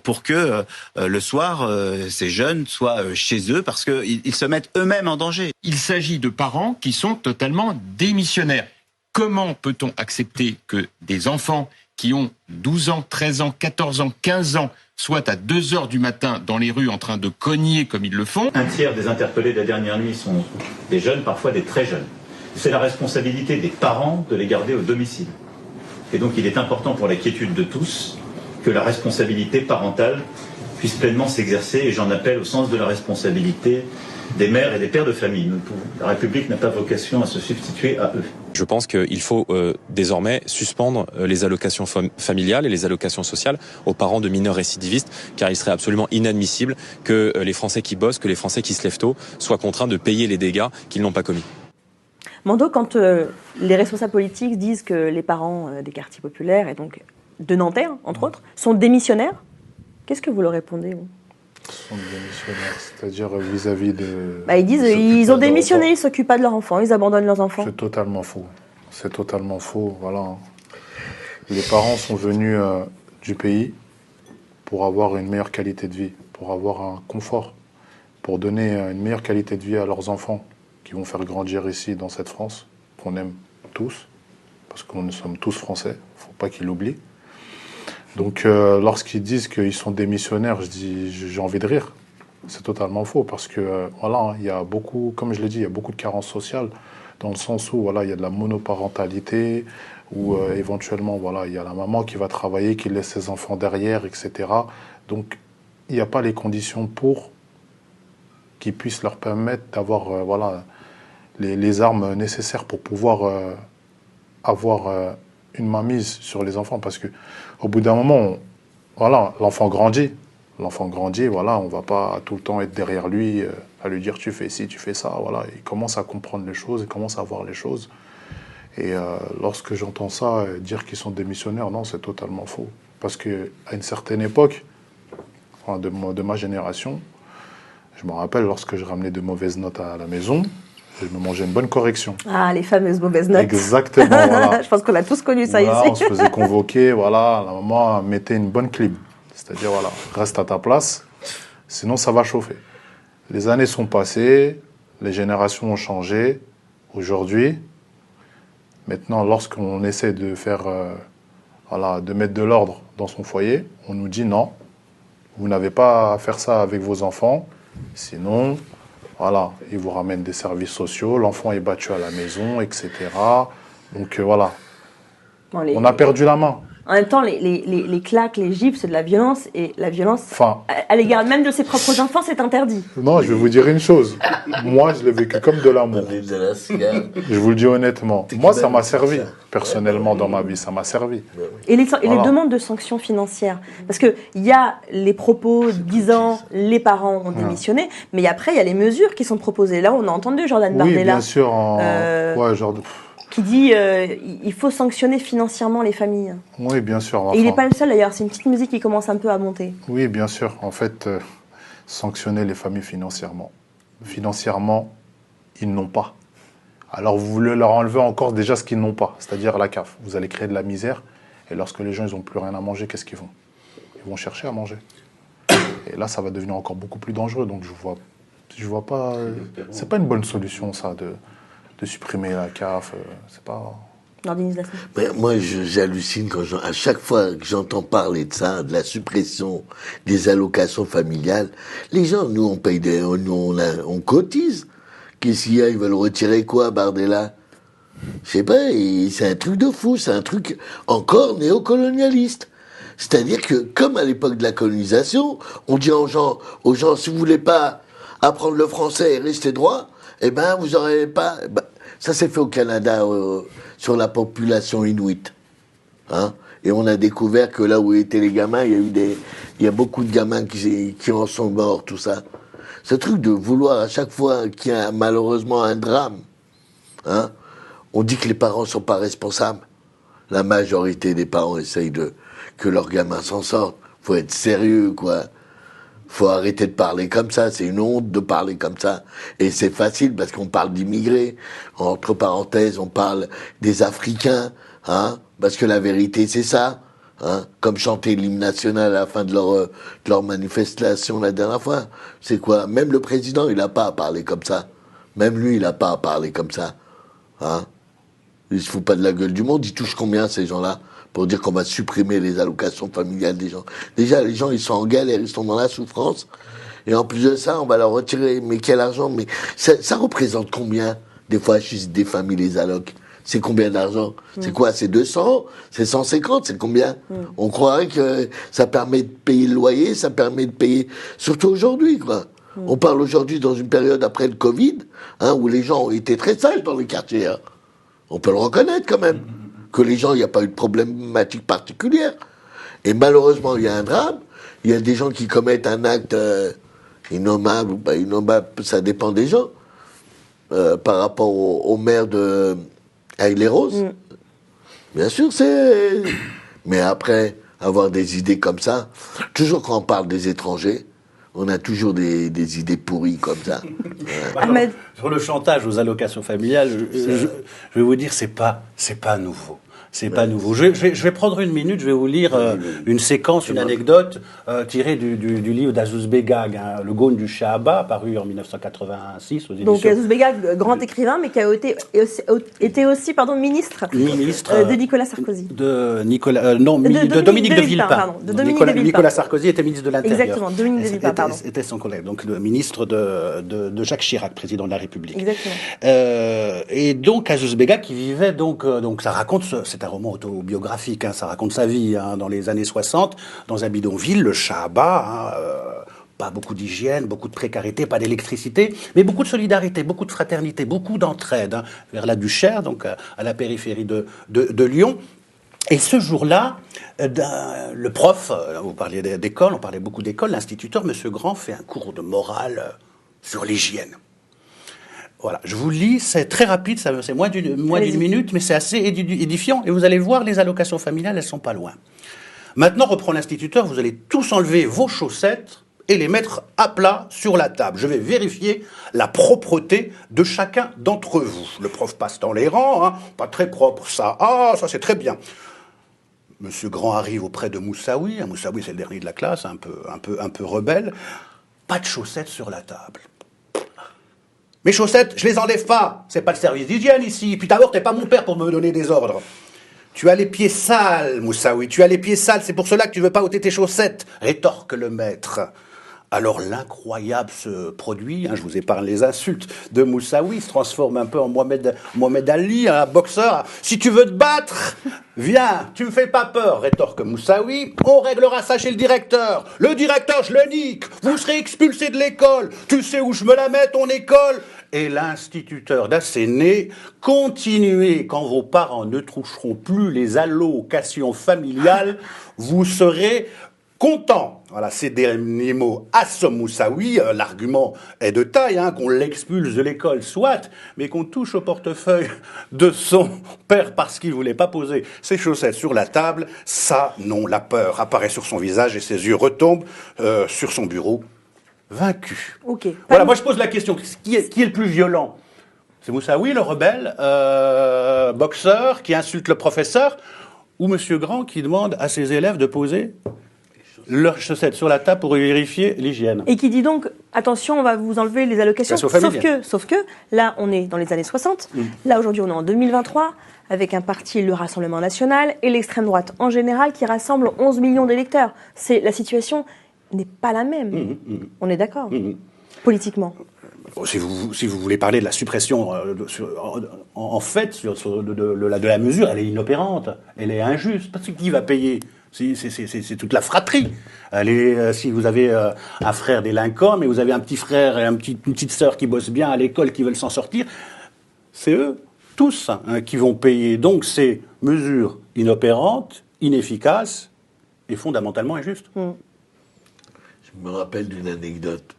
Speaker 14: pour que le soir, ces jeunes soient chez eux parce qu'ils se mettent eux-mêmes en danger.
Speaker 19: Il s'agit de parents qui sont totalement démissionnaires. Comment peut-on accepter que des enfants qui ont 12 ans, 13 ans, 14 ans, 15 ans soient à 2 heures du matin dans les rues en train de cogner comme ils le font?
Speaker 20: Un tiers des interpellés de la dernière nuit sont des jeunes, parfois des très jeunes. C'est la responsabilité des parents de les garder au domicile. Et donc il est important pour la quiétude de tous que la responsabilité parentale puisse pleinement s'exercer, et j'en appelle au sens de la responsabilité des mères et des pères de famille. La République n'a pas vocation à se substituer à eux.
Speaker 21: Je pense qu'il faut désormais suspendre les allocations familiales et les allocations sociales aux parents de mineurs récidivistes, car il serait absolument inadmissible que les Français qui bossent, que les Français qui se lèvent tôt soient contraints de payer les dégâts qu'ils n'ont pas commis.
Speaker 1: Mando, quand les responsables politiques disent que les parents des quartiers populaires, et donc de Nanterre, entre autres, sont démissionnaires, qu'est-ce que vous leur répondez, vous?
Speaker 4: Sont démissionnaires, c'est-à-dire vis-à-vis de...
Speaker 1: Ils disent ils ont démissionné, ils ne s'occupent pas de leurs enfants, ils abandonnent leurs enfants.
Speaker 4: C'est totalement faux. C'est totalement faux, voilà. Les parents sont venus du pays pour avoir une meilleure qualité de vie, pour avoir un confort, pour donner une meilleure qualité de vie à leurs enfants, qui vont faire grandir ici, dans cette France, qu'on aime tous, parce que nous sommes tous Français, il ne faut pas qu'ils l'oublient. Donc, lorsqu'ils disent qu'ils sont démissionnaires, j'ai envie de rire. C'est totalement faux, parce que, voilà, il y a beaucoup, comme je l'ai dit, il y a beaucoup de carences sociales, dans le sens où, voilà, il y a de la monoparentalité, où éventuellement, voilà, il y a la maman qui va travailler, qui laisse ses enfants derrière, etc. Donc, il n'y a pas les conditions pour qu'ils puissent leur permettre d'avoir, voilà, les armes nécessaires pour pouvoir avoir une mainmise sur les enfants, parce que au bout d'un moment, voilà, l'enfant grandit, voilà, on va pas tout le temps être derrière lui à lui dire tu fais ci, tu fais ça, voilà, il commence à comprendre les choses, il commence à voir les choses, et lorsque j'entends ça, dire qu'ils sont démissionnaires, non, c'est totalement faux, parce que à une certaine époque, enfin, de ma génération, je me rappelle lorsque je ramenais de mauvaises notes à la maison, je me mangeais une bonne correction.
Speaker 1: Ah, les fameuses mauvaises notes.
Speaker 4: Exactement, voilà.
Speaker 1: Je pense qu'on a tous connu ça
Speaker 4: voilà,
Speaker 1: ici.
Speaker 4: On se faisait convoquer, voilà, la maman mettait une bonne clim. C'est-à-dire, voilà, reste à ta place, sinon ça va chauffer. Les années sont passées, les générations ont changé. Aujourd'hui, maintenant, lorsqu'on essaie de faire, voilà, de mettre de l'ordre dans son foyer, on nous dit non, vous n'avez pas à faire ça avec vos enfants, sinon... Voilà, ils vous ramènent des services sociaux, l'enfant est battu à la maison, etc. Donc voilà, bon, on a perdu la main.
Speaker 1: En même temps, les claques, les gifles, c'est de la violence, et la violence à l'égard même de ses propres enfants, c'est interdit.
Speaker 4: Non, je vais vous dire une chose. Moi, je l'ai vécu comme de l'amour. Je vous le dis honnêtement. Moi, ça m'a servi. Personnellement, dans ma vie, ça m'a servi.
Speaker 1: Et les demandes de sanctions financières. Parce qu'il y a les propos disant les parents ont démissionné, mais après, il y a les mesures qui sont proposées. Là, on a entendu Jordan Bardella.
Speaker 4: Oui, bien sûr. Ouais, genre...
Speaker 1: qui dit il faut sanctionner financièrement les familles.
Speaker 4: Oui, bien sûr. Enfin,
Speaker 1: et il n'est pas le seul d'ailleurs, c'est une petite musique qui commence un peu à monter.
Speaker 4: Oui, bien sûr. En fait, sanctionner les familles financièrement. Financièrement, ils n'ont pas. Alors vous voulez leur enlever encore déjà ce qu'ils n'ont pas, c'est-à-dire la CAF. Vous allez créer de la misère, et lorsque les gens n'ont plus rien à manger, qu'est-ce qu'ils font? Ils vont chercher à manger. Et là, ça va devenir encore beaucoup plus dangereux. Donc je vois pas... C'est pas une bonne solution, ça, de supprimer la CAF, c'est pas...
Speaker 2: Mais moi, j'hallucine à chaque fois que j'entends parler de ça, de la suppression des allocations familiales. Les gens, nous, on paye on cotise. Qu'est-ce qu'il y a? Ils veulent retirer quoi, Bardella? Je sais pas, c'est un truc de fou, c'est un truc encore néocolonialiste. C'est-à-dire que, comme à l'époque de la colonisation, on dit aux gens, si vous voulez pas apprendre le français et rester droit, eh ben, vous aurez pas... ça s'est fait au Canada, sur la population inuit. Hein? Et on a découvert que là où étaient les gamins, il y a beaucoup de gamins qui en sont morts, tout ça. Ce truc de vouloir à chaque fois qu'il y a malheureusement un drame, hein, on dit que les parents sont pas responsables. La majorité des parents essayent que leurs gamins s'en sortent. Faut être sérieux, quoi. Faut arrêter de parler comme ça. C'est une honte de parler comme ça. Et c'est facile parce qu'on parle d'immigrés. Entre parenthèses, on parle des Africains, hein. Parce que la vérité, c'est ça. Hein, comme chanter l'hymne national à la fin de leur manifestation la dernière fois. C'est quoi? Même le président, il n'a pas à parler comme ça. Même lui, il n'a pas à parler comme ça. Hein? Il se fout pas de la gueule du monde. Ils touchent combien, ces gens-là, pour dire qu'on va supprimer les allocations familiales des gens? Déjà, les gens, ils sont en galère, ils sont dans la souffrance. Et en plus de ça, on va leur retirer. Mais quel argent? Mais ça représente combien, des fois, des familles, les allocs? C'est combien d'argent? C'est quoi? C'est 200? C'est 150? C'est combien? On croirait que ça permet de payer le loyer, ça permet de payer... Surtout aujourd'hui, quoi. On parle aujourd'hui dans une période après le Covid, hein, où les gens ont été très sages dans les quartiers. Hein. On peut le reconnaître quand même. Que les gens, il n'y a pas eu de problématique particulière. Et malheureusement, il y a un drame. Il y a des gens qui commettent un acte innommable ou pas innommable, ça dépend des gens. Par rapport au maire de... Avec les roses. Bien sûr, c'est... Mais après, avoir des idées comme ça, toujours quand on parle des étrangers, on a toujours des idées pourries comme ça.
Speaker 6: Ahmed. Sur le chantage aux allocations familiales, je vais vous dire, c'est pas nouveau. C'est pas nouveau. Je vais prendre une minute, je vais vous lire une séquence, une anecdote tirée du livre d'Azouz Begag, hein, Le Gaune du Shahaba, paru en 1986 aux éditions.
Speaker 1: Donc Azouz Begag, grand écrivain, mais qui a été aussi ministre de Nicolas Sarkozy.
Speaker 6: De Dominique de Villepin. Nicolas Sarkozy était ministre de l'Intérieur.
Speaker 1: Exactement, Dominique de Villepin, pardon.
Speaker 6: Était son collègue, donc le ministre de Jacques Chirac, président de la République.
Speaker 1: Exactement.
Speaker 6: Et donc Azouz Begag qui vivait donc ça raconte c'est un roman autobiographique, hein, ça raconte sa vie hein, dans les années 60, dans un bidonville, le Shahaba, pas beaucoup d'hygiène, beaucoup de précarité, pas d'électricité, mais beaucoup de solidarité, beaucoup de fraternité, beaucoup d'entraide, hein, vers la Duchère, donc à la périphérie de Lyon. Et ce jour-là, le prof, vous parliez d'école, on parlait beaucoup d'école, l'instituteur, M. Grand, fait un cours de morale sur l'hygiène. Voilà, je vous lis, c'est très rapide, c'est moins d'une minute, mais c'est assez édifiant. Et vous allez voir, les allocations familiales, elles sont pas loin. Maintenant, reprend l'instituteur, vous allez tous enlever vos chaussettes et les mettre à plat sur la table. Je vais vérifier la propreté de chacun d'entre vous. Le prof passe dans les rangs, hein, pas très propre ça. Ah, ça c'est très bien. Monsieur Grand arrive auprès de Moussaoui. Moussaoui, c'est le dernier de la classe, un peu rebelle. Pas de chaussettes sur la table. Mes chaussettes, je les enlève pas. C'est pas le service d'hygiène ici. Puis d'abord, t'es pas mon père pour me donner des ordres. Tu as les pieds sales, Moussaoui. Tu as les pieds sales. C'est pour cela que tu veux pas ôter tes chaussettes. Rétorque le maître. Alors l'incroyable se produit, hein, je vous épargne les insultes de Moussaoui, se transforme un peu en Mohamed Ali, un boxeur. Si tu veux te battre, viens, tu me fais pas peur, rétorque Moussaoui. On réglera ça chez le directeur. Le directeur, je le nique. Vous serez expulsé de l'école. Tu sais où je me la mets, ton école? Et l'instituteur d'Asséné, continuez quand vos parents ne toucheront plus les allocations familiales, vous serez content. Voilà, ces derniers mots assomment Moussaoui. L'argument est de taille, hein, qu'on l'expulse de l'école, soit, mais qu'on touche au portefeuille de son père parce qu'il voulait pas poser ses chaussettes sur la table. Ça, non, la peur apparaît sur son visage et ses yeux retombent sur son bureau, vaincu.
Speaker 1: Okay.
Speaker 6: Voilà, moi je pose la question, qui est le plus violent? C'est Moussaoui, le rebelle, boxeur, qui insulte le professeur, ou Monsieur Grand qui demande à ses élèves de poser leurs chaussettes sur la table pour vérifier l'hygiène.
Speaker 1: Et qui dit donc, attention, on va vous enlever les allocations. Sauf que, là, on est dans les années 60. Là, aujourd'hui, on est en 2023, avec un parti, le Rassemblement National, et l'extrême droite en général, qui rassemble 11 millions d'électeurs. La situation n'est pas la même. On est d'accord, politiquement.
Speaker 6: Si vous voulez parler de la suppression, en fait, de la mesure, elle est inopérante, elle est injuste, parce que qui va payer? C'est toute la fratrie. Si vous avez un frère délinquant, mais vous avez un petit frère et une petite sœur qui bossent bien à l'école, qui veulent s'en sortir, c'est eux, tous, hein, qui vont payer. Donc, ces mesures inopérantes, inefficace et fondamentalement injuste.
Speaker 2: Je me rappelle d'une anecdote.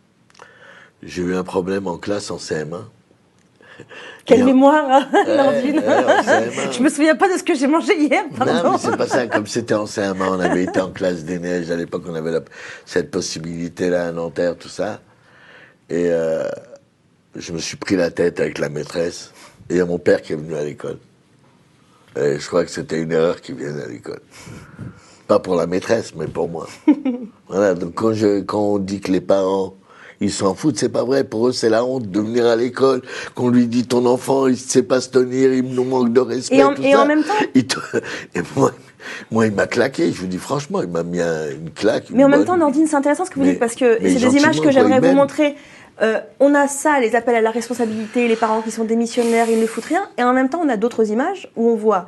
Speaker 2: J'ai eu un problème en classe en CM1.
Speaker 1: Quelle mémoire, Nordine. Je me souviens pas de ce que j'ai mangé hier, pardon.
Speaker 2: Non, mais c'est pas ça. Comme c'était en CM1, on avait été en classe des neiges. À l'époque, on avait cette possibilité-là à Nanterre, tout ça. Et je me suis pris la tête avec la maîtresse. Et il y a mon père qui est venu à l'école. Et je crois que c'était une erreur qu'il vienne à l'école. Pas pour la maîtresse, mais pour moi. Voilà, donc quand on dit que les parents, ils s'en foutent, c'est pas vrai. Pour eux, c'est la honte de venir à l'école, qu'on lui dit ton enfant, il sait pas se tenir, il nous manque de respect, tout ça.
Speaker 1: En même temps...
Speaker 2: Et moi, il m'a claqué. Je vous dis franchement, il m'a mis une claque.
Speaker 1: Mais en même temps, Nordine, c'est intéressant ce que vous dites, parce que c'est des images que j'aimerais vous montrer. On a ça, les appels à la responsabilité, les parents qui sont démissionnaires, ils ne foutent rien. Et en même temps, on a d'autres images où on voit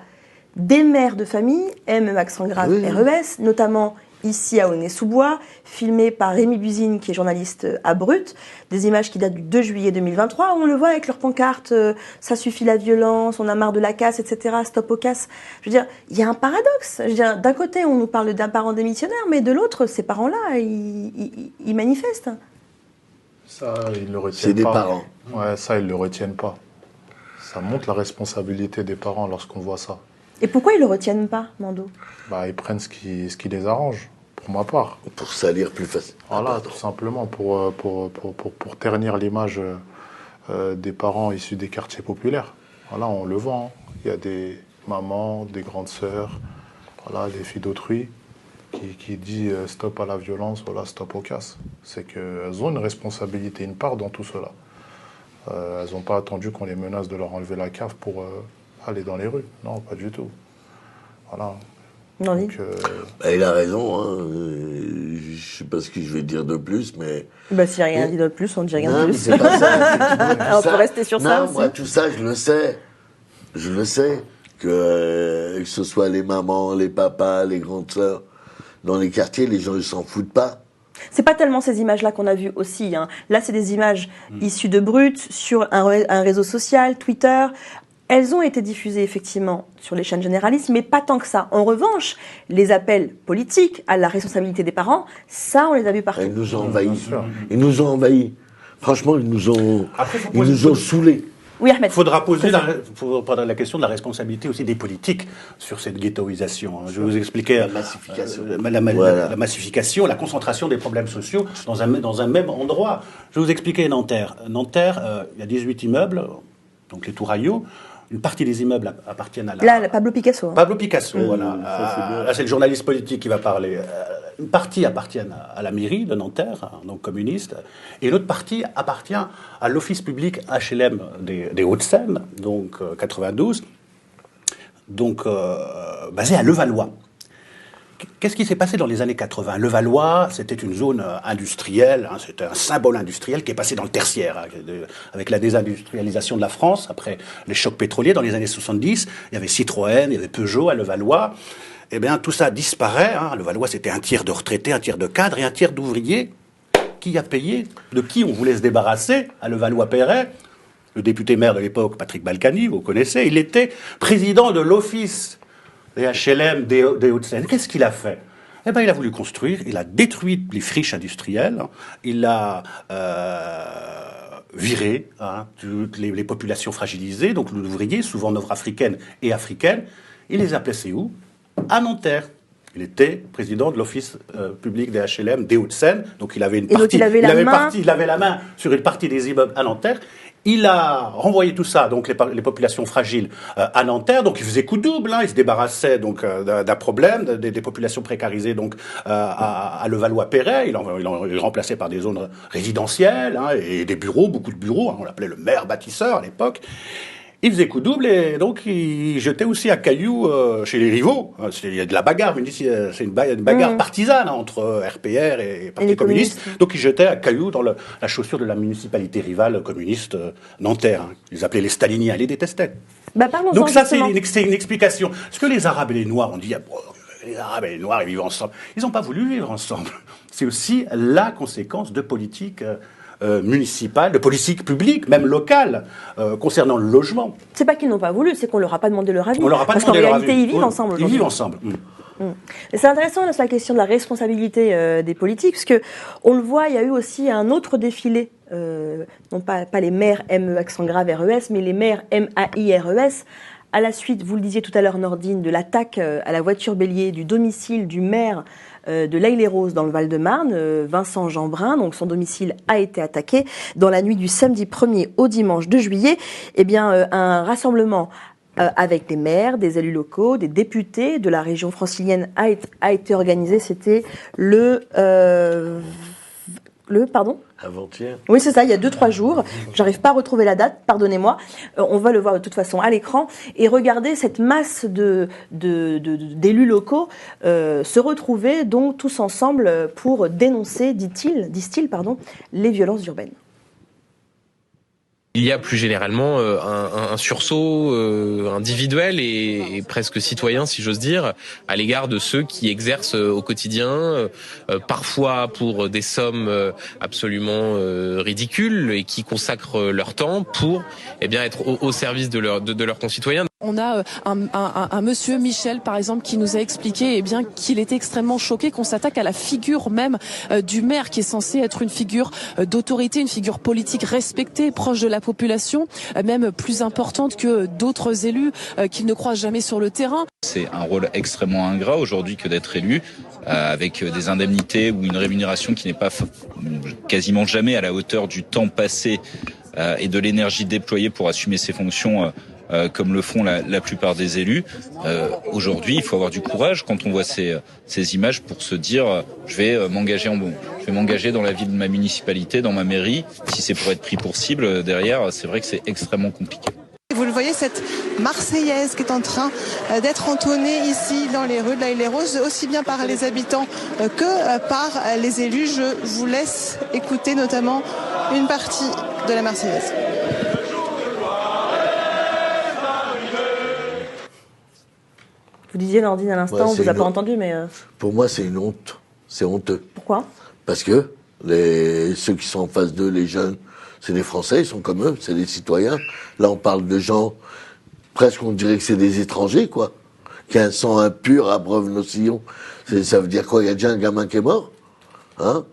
Speaker 1: des mères de famille, M, accent grave, RES, notamment ici à Aulnay-sous-Bois, filmées par Rémi Buzine, qui est journaliste à Brut, des images qui datent du 2 juillet 2023, où on le voit avec leur pancarte ça suffit la violence, on a marre de la casse, etc., stop aux casses. Je veux dire, il y a un paradoxe. Je veux dire, d'un côté, on nous parle d'un parent démissionnaire, mais de l'autre, ces parents-là, ils manifestent.
Speaker 4: Ça, ils le retiennent pas.
Speaker 2: C'est des parents.
Speaker 4: Ouais, ça, ils le retiennent pas. Ça montre la responsabilité des parents lorsqu'on voit ça.
Speaker 1: Et pourquoi ils le retiennent pas, Mando?
Speaker 4: Ils prennent ce qui les arrange, pour ma part.
Speaker 2: Pour salir plus facile.
Speaker 4: Voilà, tout simplement, pour ternir l'image des parents issus des quartiers populaires. Voilà, on le voit. Hein. Il y a des mamans, des grandes sœurs, voilà, des filles d'autrui, qui disent stop à la violence, voilà, stop aux casses. C'est qu'elles ont une responsabilité, une part dans tout cela. Elles n'ont pas attendu qu'on les menace de leur enlever la cave pour aller dans les rues. Non, pas du tout. Voilà. Donc,
Speaker 2: il a raison. Hein. Je ne sais pas ce que je vais dire de plus, mais...
Speaker 1: S'il n'y a rien dit de plus, on ne dit rien de plus.
Speaker 2: C'est pas ça.
Speaker 1: On peut rester sur ça aussi.
Speaker 2: Moi, tout ça, je le sais. Je le sais. Que ce soit les mamans, les papas, les grandes sœurs, dans les quartiers, les gens ne s'en foutent pas.
Speaker 1: C'est pas tellement ces images-là qu'on a vues aussi. Hein. Là, c'est des images issues de Brut, sur un réseau social, Twitter. Elles ont été diffusées effectivement sur les chaînes généralistes, mais pas tant que ça. En revanche, les appels politiques à la responsabilité des parents, ça, on les a vus partout.
Speaker 2: Ils nous ont envahis. Ils nous ont envahis. Franchement, ils nous ont saoulés.
Speaker 1: Oui, Ahmed.
Speaker 6: Il faudra poser la question de la responsabilité aussi des politiques sur cette ghettoisation. Je vais vous expliquer la massification, la massification, la concentration des problèmes sociaux dans un même endroit. Je vais vous expliquer Nanterre. Nanterre, il y a 18 immeubles, donc les Touraillots. Une partie des immeubles appartiennent à
Speaker 1: Là, Pablo Picasso. Hein.
Speaker 6: Pablo Picasso, voilà. Là, c'est le journaliste politique qui va parler. Une partie appartient à la mairie de Nanterre, donc communiste, et une autre partie appartient à l'office public HLM des Hauts-de-Seine, donc 92, donc basé à Levallois. Qu'est-ce qui s'est passé dans les années 80 ? Levallois, c'était une zone industrielle, hein, c'était un symbole industriel qui est passé dans le tertiaire. Avec la désindustrialisation de la France, après les chocs pétroliers dans les années 70, il y avait Citroën, il y avait Peugeot à Levallois. Eh bien, tout ça disparaît. Hein. Levallois, c'était un tiers de retraités, un tiers de cadres et un tiers d'ouvriers. Qui a payé ? De qui on voulait se débarrasser à Levallois-Perret ? Le député maire de l'époque, Patrick Balkany, vous connaissez, il était président de l'office des HLM des Hauts-de-Seine. Qu'est-ce qu'il a fait ? Eh bien, il a voulu construire, il a détruit les friches industrielles, il a viré toutes les populations fragilisées, donc l'ouvrier, souvent nord-africaines et africaines, il les a placés où ? À Nanterre. Il était président de l'office public des HLM des Hauts-de-Seine, donc il avait une partie, il avait la main sur une partie des immeubles à Nanterre. Il a renvoyé tout ça, donc les populations fragiles, à Nanterre. Donc il faisait coup double, hein, il se débarrassait donc d'un problème, des populations précarisées donc à Levallois-Perret. Il les remplaçait par des zones résidentielles hein, et des bureaux, beaucoup de bureaux. Hein, on l'appelait le maire bâtisseur à l'époque. Il faisait coup double et donc il jetait aussi à cailloux chez les rivaux. Il y a de la bagarre, mais c'est une bagarre partisane hein, entre RPR et Parti communiste. Donc il jetait à cailloux dans la chaussure de la municipalité rivale communiste Nanterre. Hein. Ils appelaient les staliniens, ils les détestaient. Donc ça, c'est une explication. Ce que les Arabes et les Noirs ont dit, les Arabes et les Noirs, ils vivent ensemble. Ils n'ont pas voulu vivre ensemble. C'est aussi la conséquence de politiques municipales, de politiques publiques, même locales, concernant le logement.
Speaker 1: C'est pas qu'ils n'ont pas voulu, c'est qu'on leur a pas demandé leur avis.
Speaker 6: On leur a pas
Speaker 1: Parce
Speaker 6: demandé
Speaker 1: qu'en
Speaker 6: leur
Speaker 1: réalité,
Speaker 6: avis.
Speaker 1: ils vivent ensemble aujourd'hui.
Speaker 6: Ils vivent ensemble.
Speaker 1: Et c'est intéressant là, sur la question de la responsabilité des politiques, parce que on le voit, il y a eu aussi un autre défilé, non pas les maires ME accent grave RES, mais les maires MAI-RES, à la suite, vous le disiez tout à l'heure Nordine, de l'attaque à la voiture bélier du domicile du maire de l'Aille-les-Roses dans le Val-de-Marne, Vincent Jeanbrun. Donc son domicile a été attaqué dans la nuit du samedi 1er au dimanche 2 juillet. Eh bien, un rassemblement avec des maires, des élus locaux, des députés de la région francilienne a été organisé. C'était pardon ?
Speaker 2: Avant-hier.
Speaker 1: Oui, c'est ça, il y a 2-3 jours. J'arrive pas à retrouver la date, pardonnez-moi. On va le voir de toute façon à l'écran. Et regardez cette masse d'élus locaux se retrouver donc tous ensemble pour dénoncer, disent-ils, les violences urbaines.
Speaker 3: Il y a plus généralement un sursaut individuel et presque citoyen, si j'ose dire, à l'égard de ceux qui exercent au quotidien, parfois pour des sommes absolument ridicules et qui consacrent leur temps pour être au service de leurs concitoyens.
Speaker 22: On a un monsieur Michel, par exemple, qui nous a expliqué qu'il était extrêmement choqué qu'on s'attaque à la figure même du maire, qui est censé être une figure d'autorité, une figure politique respectée, proche de la population, même plus importante que d'autres élus qu'il ne croise jamais sur le terrain.
Speaker 16: C'est un rôle extrêmement ingrat aujourd'hui que d'être élu, avec des indemnités ou une rémunération qui n'est pas quasiment jamais à la hauteur du temps passé et de l'énergie déployée pour assumer ses fonctions comme le font la plupart des élus. Aujourd'hui, il faut avoir du courage quand on voit ces images pour se dire je vais m'engager dans la vie de ma municipalité, dans ma mairie. Si c'est pour être pris pour cible derrière, c'est vrai que c'est extrêmement compliqué.
Speaker 23: Vous le voyez, cette Marseillaise qui est en train d'être entonnée ici dans les rues de l'Aille-les-Roses, aussi bien par les habitants que par les élus. Je vous laisse écouter notamment une partie de la Marseillaise.
Speaker 1: Vous disiez, Nordine, à l'instant, on vous a pas entendu, mais...
Speaker 2: Pour moi, c'est une honte. C'est honteux.
Speaker 1: Pourquoi ?
Speaker 2: Parce que ceux qui sont en face d'eux, les jeunes, c'est des Français, ils sont comme eux, c'est des citoyens. Là, on parle de gens, presque on dirait que c'est des étrangers, quoi. Qui a un sang impur, abreuve nos sillons. Ça veut dire quoi ? Il y a déjà un gamin qui est mort, hein ?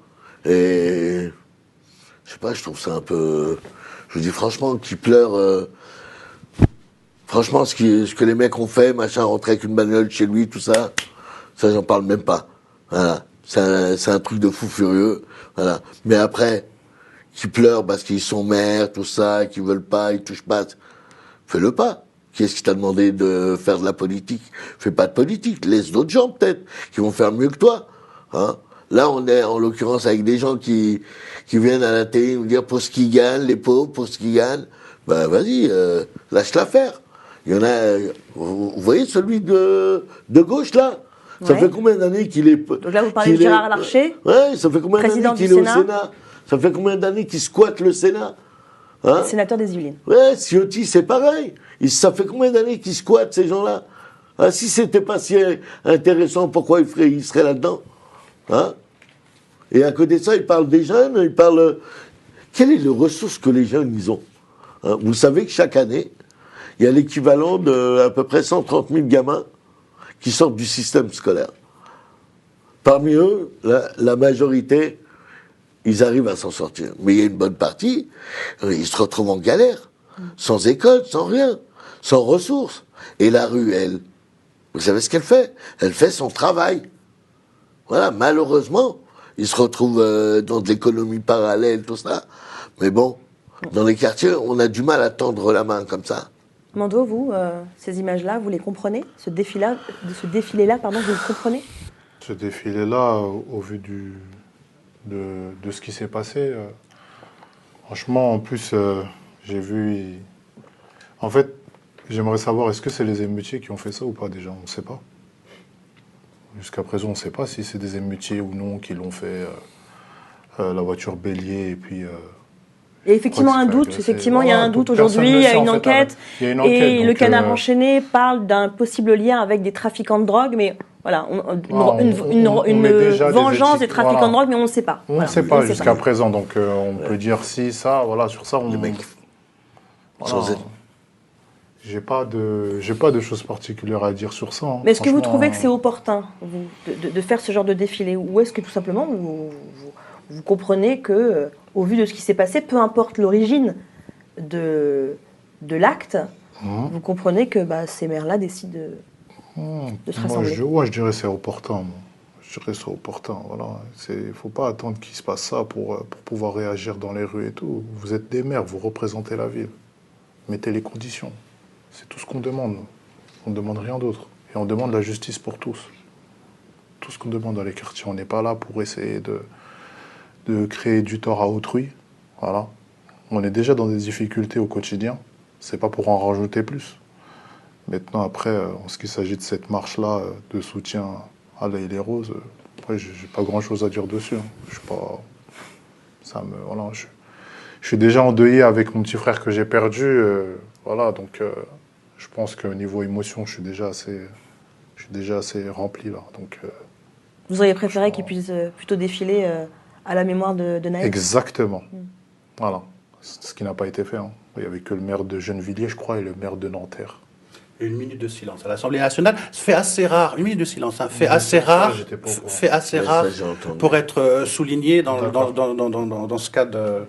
Speaker 2: Et... je sais pas, je trouve ça un peu... Je vous dis franchement, qui pleure... Franchement, ce que les mecs ont fait, rentrer avec une bagnole chez lui, tout ça, j'en parle même pas. Voilà. C'est un truc de fou furieux. Voilà. Mais après, qui pleurent parce qu'ils sont maires, tout ça, qu'ils veulent pas, ils touchent pas, fais-le pas. Qui est-ce qui t'a demandé de faire de la politique ? Fais pas de politique. Laisse d'autres gens, peut-être, qui vont faire mieux que toi. Hein ? Là, on est, en l'occurrence, avec des gens qui viennent à la télé nous dire pour ce qu'ils gagnent, les pauvres, pour ce qu'ils gagnent. Ben, vas-y, lâche l'affaire. Il y en a, vous voyez celui de gauche là ? Ça fait combien d'années qu'il est...
Speaker 1: Donc là, vous parlez de Gérard Larcher ?
Speaker 2: Ouais, ça fait combien d'années qu'il est au Sénat ? Ça fait combien d'années qu'il squatte le Sénat ? Hein ?
Speaker 1: Sénateur des Yvelines.
Speaker 2: Ouais, Ciotti, c'est pareil. Ça fait combien d'années qu'ils squattent ces gens-là ? Ah, si c'était pas si intéressant, pourquoi il serait là-dedans ? Hein ? Et à côté de ça, il parle des jeunes, il parle... Quelle est les ressources que les jeunes, ils ont ? Hein ? Vous savez que chaque année, il y a l'équivalent de à peu près 130 000 gamins qui sortent du système scolaire. Parmi eux, la majorité, ils arrivent à s'en sortir. Mais il y a une bonne partie, ils se retrouvent en galère, sans école, sans rien, sans ressources. Et la rue, elle, vous savez ce qu'elle fait ? Elle fait son travail. Voilà, malheureusement, ils se retrouvent dans de l'économie parallèle, tout ça. Mais bon, dans les quartiers, on a du mal à tendre la main comme ça.
Speaker 1: Mando, vous, ces images-là, vous les comprenez ? Ce défilé-là, vous le comprenez ?
Speaker 4: Ce défilé-là, au vu de ce qui s'est passé, franchement, en plus, j'ai vu... En fait, j'aimerais savoir, est-ce que c'est les émeutiers qui ont fait ça ou pas déjà ? On ne sait pas. Jusqu'à présent, on ne sait pas si c'est des émeutiers ou non qui l'ont fait, la voiture bélier et puis...
Speaker 1: Il y a effectivement un doute. Effectivement, il y a un doute aujourd'hui. Il y a une enquête. Et le Canard enchaîné parle d'un possible lien avec des trafiquants de drogue, mais voilà, une vengeance des trafiquants de drogue, mais on ne sait pas.
Speaker 4: On ne sait pas jusqu'à présent, donc on peut dire si ça, voilà, sur ça, on...
Speaker 2: Les mecs,
Speaker 4: J'ai pas de choses particulières à dire sur ça.
Speaker 1: Mais est-ce que vous trouvez que c'est opportun de faire ce genre de défilé, ou est-ce que tout simplement vous comprenez que, au vu de ce qui s'est passé, peu importe l'origine de l'acte, vous comprenez que ces maires-là décident de se rassembler?
Speaker 4: Moi, je dirais que c'est opportun. Je dirais que c'est opportun. Voilà. Il ne faut pas attendre qu'il se passe ça pour pouvoir réagir dans les rues et tout. Vous êtes des maires, vous représentez la ville. Mettez les conditions. C'est tout ce qu'on demande. On ne demande rien d'autre. Et on demande la justice pour tous. Tout ce qu'on demande dans les quartiers. On n'est pas là pour essayer de créer du tort à autrui. Voilà. On est déjà dans des difficultés au quotidien. C'est pas pour en rajouter plus. Maintenant, après, en ce qui s'agit de cette marche-là de soutien à la Les Roses, après, j'ai pas grand-chose à dire dessus. Je suis pas... Voilà, je suis déjà endeuillé avec mon petit frère que j'ai perdu. Voilà, donc je pense qu'au niveau émotion, je suis déjà assez rempli là. Donc,
Speaker 1: vous auriez préféré qu'il puisse plutôt défiler à la mémoire de Naël?
Speaker 4: Exactement. Voilà. Ce qui n'a pas été fait. Hein. Il n'y avait que le maire de Gennevilliers, je crois, et le maire de Nanterre.
Speaker 6: Une minute de silence à l'Assemblée nationale, fait assez rare. Une minute de silence, hein, fait assez rare pour être souligné dans ce cas de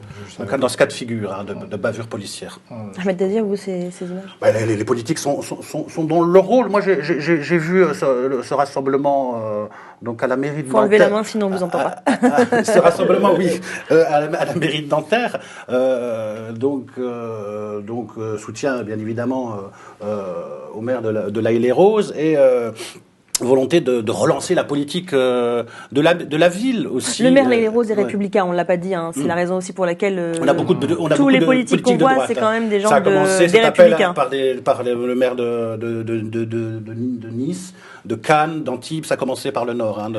Speaker 6: figure, hein, de bavure policière.
Speaker 1: Ahmed Dazir, vous, ces images?
Speaker 6: Les politiques sont dans leur rôle. Moi, j'ai vu ce rassemblement donc à la mairie de Nanterre.
Speaker 1: Il faut enlever la main, sinon on ne vous entend pas.
Speaker 6: Ce rassemblement, oui, à la mairie de Nanterre. Donc, soutien, bien évidemment, au maire de la Les Roses et volonté de relancer la politique de la ville aussi.
Speaker 1: Le maire Les Roses est républicain, on ne l'a pas dit. Hein. C'est la raison aussi pour laquelle tous les politiques qu'on voit, c'est quand même des gens des républicains.
Speaker 6: Par le maire de Nice, de Cannes, d'Antibes. Ça a commencé par le nord. Hein,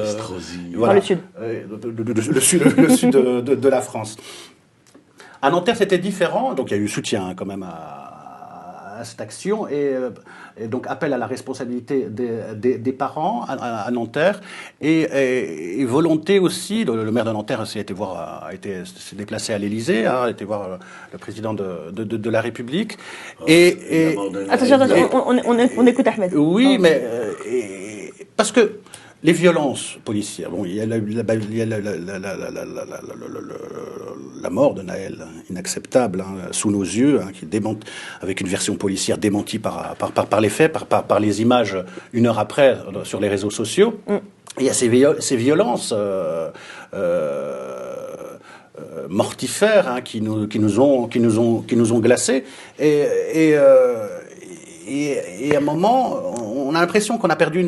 Speaker 1: par le sud.
Speaker 6: Le sud de la France. À Nanterre, c'était différent. Donc il y a eu soutien quand même à cette action et donc appel à la responsabilité des parents à Nanterre et volonté aussi. Le maire de Nanterre s'est déplacé à l'Élysée, a été voir le président de la République.
Speaker 1: Attention, on écoute Ahmed.
Speaker 6: Oui, mais parce que les violences policières, il y a la mort de Naël, inacceptable, hein, sous nos yeux, hein, qui démente, avec une version policière démentie par les faits, par les images une heure après sur les réseaux sociaux. Il y a ces violences mortifères, hein, qui nous ont glacés et à un moment, on a l'impression qu'on a perdu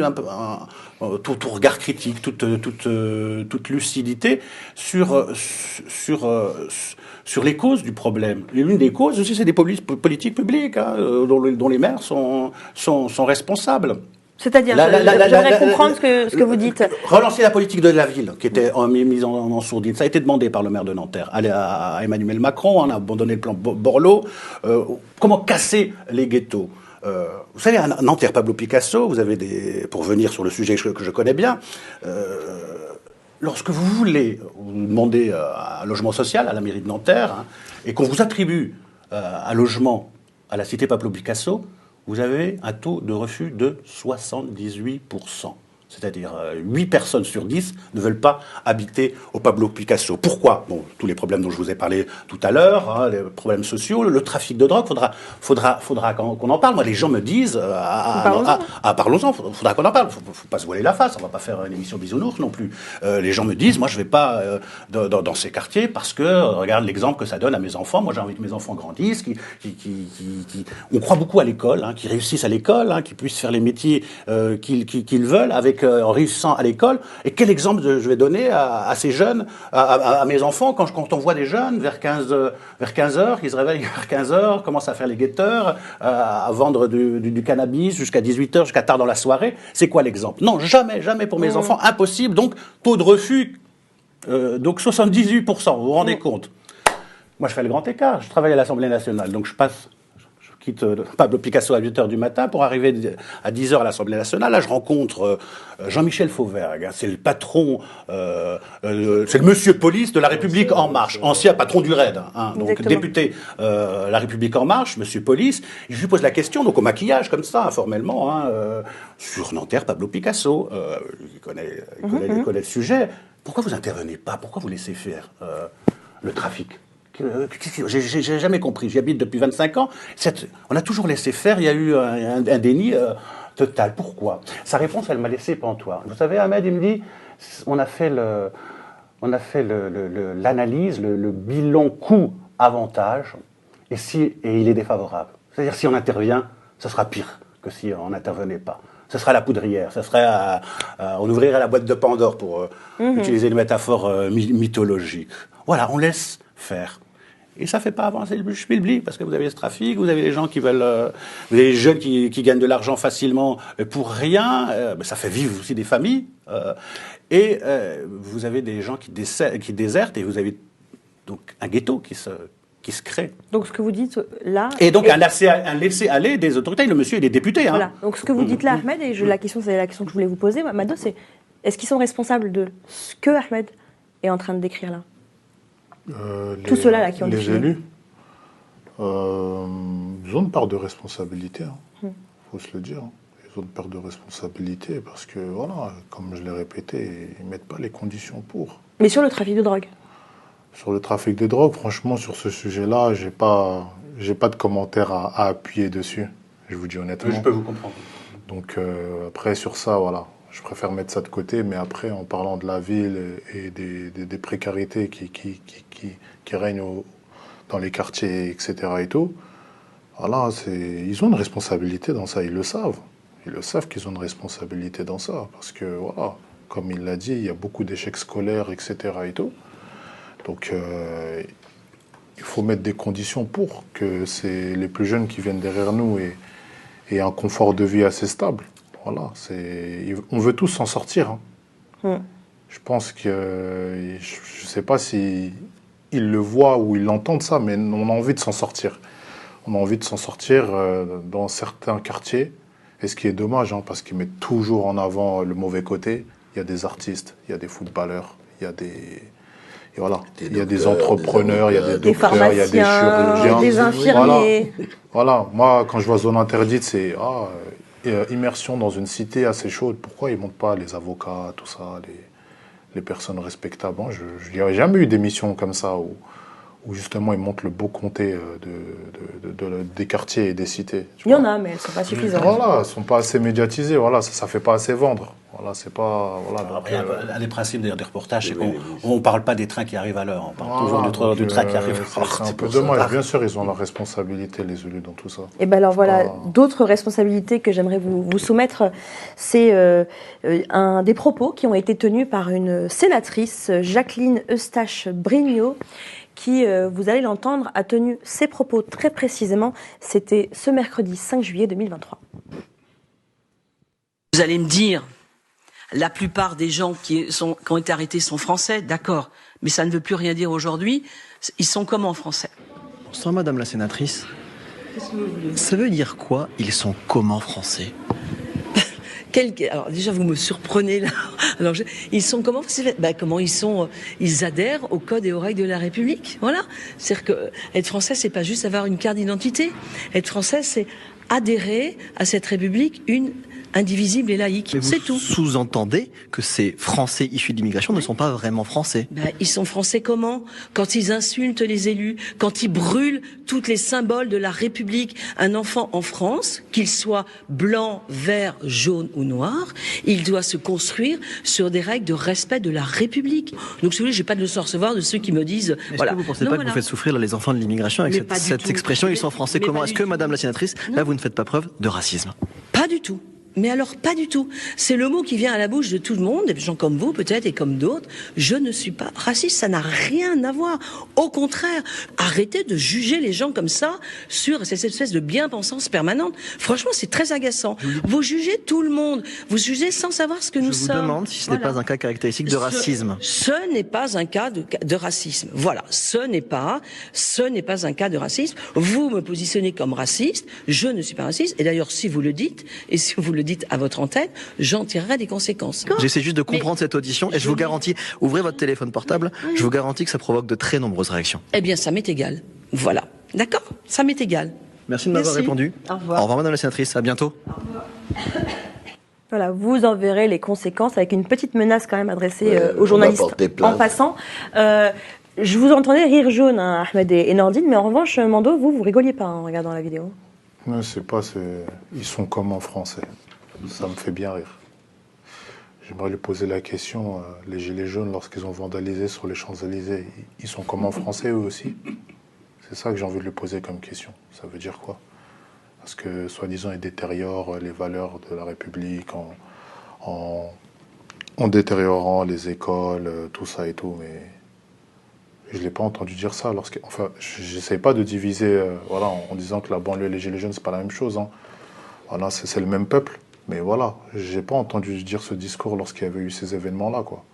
Speaker 6: tout regard critique, toute lucidité sur les causes du problème. L'une des causes aussi, c'est des politiques publiques, hein, dont les maires sont responsables.
Speaker 1: C'est-à-dire, j'aimerais comprendre ce que vous dites.
Speaker 6: Relancer la politique de la ville, qui était mise en sourdine. Ça a été demandé par le maire de Nanterre à Emmanuel Macron. On a abandonné le plan Borloo. Comment casser les ghettos? Vous savez, à Nanterre, Pablo Picasso, vous avez pour venir sur le sujet que je connais bien, lorsque vous demandez un logement social à la mairie de Nanterre, hein, et qu'on vous attribue un logement à la cité Pablo Picasso, vous avez un taux de refus de 78%. C'est-à-dire 8 personnes sur 10 ne veulent pas habiter au Pablo Picasso. Pourquoi? Bon, tous les problèmes dont je vous ai parlé tout à l'heure, hein, les problèmes sociaux, le trafic de drogue, faudra qu'on en parle. Moi, les gens me disent, parlons-en, faudra qu'on en parle. Faut pas se voiler la face, on va pas faire une émission bisounours non plus. Les gens me disent, moi, je vais pas dans ces quartiers parce que, regarde l'exemple que ça donne à mes enfants. Moi, j'ai envie que mes enfants grandissent, on croit beaucoup à l'école, hein, qu'ils réussissent à l'école, hein, qu'ils puissent faire les métiers qu'ils veulent en réussissant à l'école. Et quel exemple je vais donner à ces jeunes, à mes enfants, quand on voit des jeunes vers 15 heures, qui se réveillent vers 15 heures, commencent à faire les guetteurs, à vendre du cannabis jusqu'à 18 heures, jusqu'à tard dans la soirée. C'est quoi l'exemple? Non, jamais pour mes enfants, impossible. Donc, taux de refus, donc 78%, vous vous rendez compte? Moi, je fais le grand écart. Je travaille à l'Assemblée nationale, donc je passe... quitte Pablo Picasso à 8h du matin pour arriver à 10h à l'Assemblée nationale. Là, je rencontre Jean-Michel Fauvergue. C'est le patron, c'est le monsieur police de La République En Marche, ancien patron du RAID, hein, donc
Speaker 1: Exactement.
Speaker 6: député La République En Marche, monsieur police. Je lui pose la question, donc au maquillage, comme ça, informellement, hein, sur Nanterre, Pablo Picasso. Il connaît le sujet. Pourquoi vous intervenez pas? Pourquoi vous laissez faire le trafic? J'ai jamais compris. J'y habite depuis 25 ans. On a toujours laissé faire. Il y a eu un déni total. Pourquoi? Sa réponse, elle m'a laissé pantois. Vous savez, Ahmed, il me dit, on a fait l'analyse, le bilan coût-avantage, et il est défavorable. C'est-à-dire, si on intervient, ce sera pire que si on n'intervenait pas. Ce sera la poudrière. Ce serait on ouvrirait la boîte de Pandore pour utiliser une métaphore mythologique. Voilà, on laisse faire. Et ça ne fait pas avancer le schmilblick, parce que vous avez ce trafic, vous avez les gens qui veulent... vous avez les jeunes qui gagnent de l'argent facilement pour rien. Ça fait vivre aussi des familles. Et vous avez des gens qui désertent, et vous avez donc un ghetto qui se crée.
Speaker 1: Donc ce que vous dites là...
Speaker 6: Et donc un laisser-aller des autorités. Le monsieur, il est député. Hein.
Speaker 1: Voilà. Donc ce que vous dites là, Ahmed, et c'est la question que je voulais vous poser, Mado, c'est est-ce qu'ils sont responsables de ce que Ahmed est en train de décrire là? Tous ceux-là là, qui ont
Speaker 4: les
Speaker 1: défilé.
Speaker 4: élus, ils ont une part de responsabilité. Faut se le dire. Ils ont une part de responsabilité parce que, voilà, comme je l'ai répété, ils ne mettent pas les conditions pour.
Speaker 1: Mais sur le trafic de drogue?
Speaker 4: Sur le trafic de drogue, franchement, sur ce sujet-là, j'ai pas de commentaire à appuyer dessus. Je vous dis honnêtement.
Speaker 6: Je peux vous comprendre.
Speaker 4: Donc après, sur ça, voilà. Je préfère mettre ça de côté, mais après, en parlant de la ville et des précarités qui règnent dans les quartiers, etc. et tout, voilà, ils ont une responsabilité dans ça, ils le savent. Ils le savent qu'ils ont une responsabilité dans ça, parce que, voilà, comme il l'a dit, il y a beaucoup d'échecs scolaires, etc. et tout. Donc, il faut mettre des conditions pour que c'est les plus jeunes qui viennent derrière nous aient un confort de vie assez stable. Voilà, on veut tous s'en sortir. Hein. Je pense que, je ne sais pas si ils le voient ou ils l'entendent ça, mais on a envie de s'en sortir. On a envie de s'en sortir dans certains quartiers. Et ce qui est dommage, hein, parce qu'ils mettent toujours en avant le mauvais côté. Il y a des artistes, il y a des footballeurs, il y a des... Et voilà, il y a des entrepreneurs, il y a des docteurs, il y a des chirurgiens.
Speaker 1: Des infirmiers.
Speaker 4: Voilà, moi, quand je vois zone interdite, c'est... immersion dans une cité assez chaude. Pourquoi ils ne montent pas les avocats, tout ça, les personnes respectables? Je n'ai jamais eu d'émission comme ça où justement ils montrent le beau comté des quartiers et des cités.
Speaker 1: Il y en a, mais elles ne sont pas suffisantes.
Speaker 4: Voilà, elles ne sont pas assez médiatisées. Voilà, ça ne fait pas assez vendre. Voilà, c'est pas... Voilà,
Speaker 6: donc, un des principes des reportages, c'est qu'on ne parle pas des trains qui arrivent à l'heure. On parle toujours du train qui arrive à l'heure.
Speaker 4: C'est un peu dommage. Bien sûr, ils ont leur responsabilité, les élus, dans tout ça.
Speaker 1: Et bien alors voilà, d'autres responsabilités que j'aimerais vous soumettre, c'est un des propos qui ont été tenus par une sénatrice, Jacqueline Eustache-Brignot, qui, vous allez l'entendre, a tenu ses propos très précisément. C'était ce mercredi 5 juillet 2023.
Speaker 5: Vous allez me dire, la plupart des gens qui ont été arrêtés sont français, d'accord, mais ça ne veut plus rien dire aujourd'hui. Ils sont comment français?
Speaker 7: Bonsoir Madame la sénatrice. Ça veut dire quoi, ils sont comment français?
Speaker 5: Alors déjà, vous me surprenez là. Alors, ils sont comment? Comment ils sont? Ils adhèrent au code et aux règles de la République. Voilà. C'est-à-dire que être français, c'est pas juste avoir une carte d'identité. Être français, c'est adhérer à cette République indivisible et laïque. C'est tout.
Speaker 7: Sous-entendez que ces Français issus de l'immigration ne sont pas vraiment français?
Speaker 5: Ils sont français comment? Quand ils insultent les élus, quand ils brûlent tous les symboles de la République. Un enfant en France, qu'il soit blanc, vert, jaune ou noir, il doit se construire sur des règles de respect de la République. Donc si vous voulez, j'ai pas de leçon à recevoir de ceux qui me disent...
Speaker 7: Est-ce que vous ne pensez pas que vous faites souffrir les enfants de l'immigration avec cette expression, ils sont français comment? Est-ce que, Madame la sénatrice, là vous ne faites pas preuve de racisme?
Speaker 5: Pas du tout. Mais alors, pas du tout. C'est le mot qui vient à la bouche de tout le monde, des gens comme vous peut-être et comme d'autres. Je ne suis pas raciste, ça n'a rien à voir. Au contraire, arrêtez de juger les gens comme ça sur cette espèce de bien-pensance permanente. Franchement, c'est très agaçant. Vous jugez tout le monde. Vous jugez sans savoir ce que nous sommes.
Speaker 7: Je vous demande si ce n'est pas un cas caractéristique de racisme.
Speaker 5: Ce n'est pas un cas de racisme. Voilà, ce n'est pas un cas de racisme. Vous me positionnez comme raciste, je ne suis pas raciste. Et d'ailleurs, si vous le dites, et si vous le dites à votre antenne, j'en tirerai des conséquences.
Speaker 7: J'essaie juste de comprendre cette audition et je vous garantis, ouvrez votre téléphone portable, je vous garantis que ça provoque de très nombreuses réactions.
Speaker 5: Eh bien, ça m'est égal. Voilà. D'accord? Ça m'est égal.
Speaker 7: Merci de m'avoir répondu.
Speaker 5: Au revoir.
Speaker 7: Au revoir, madame la sénatrice. À bientôt.
Speaker 1: Voilà, vous en verrez les conséquences avec une petite menace quand même adressée aux journalistes en passant. Je vous entendais rire jaune, hein, Ahmed et Nordine, mais en revanche, Mando, vous rigoliez pas en regardant la vidéo.
Speaker 4: Non, ils sont comme en français. Ça me fait bien rire. J'aimerais lui poser la question, les gilets jaunes, lorsqu'ils ont vandalisé sur les Champs-Élysées, ils sont comme en français eux aussi? C'est ça que j'ai envie de lui poser comme question. Ça veut dire quoi? Parce que, soi-disant, ils détériorent les valeurs de la République en détériorant les écoles, tout ça et tout, mais je ne l'ai pas entendu dire ça. Enfin, j'essaie pas de diviser voilà, en disant que la banlieue et les gilets jaunes, c'est pas la même chose. Hein. Voilà, c'est le même peuple. Mais voilà, j'ai pas entendu dire ce discours lorsqu'il y avait eu ces événements-là, quoi.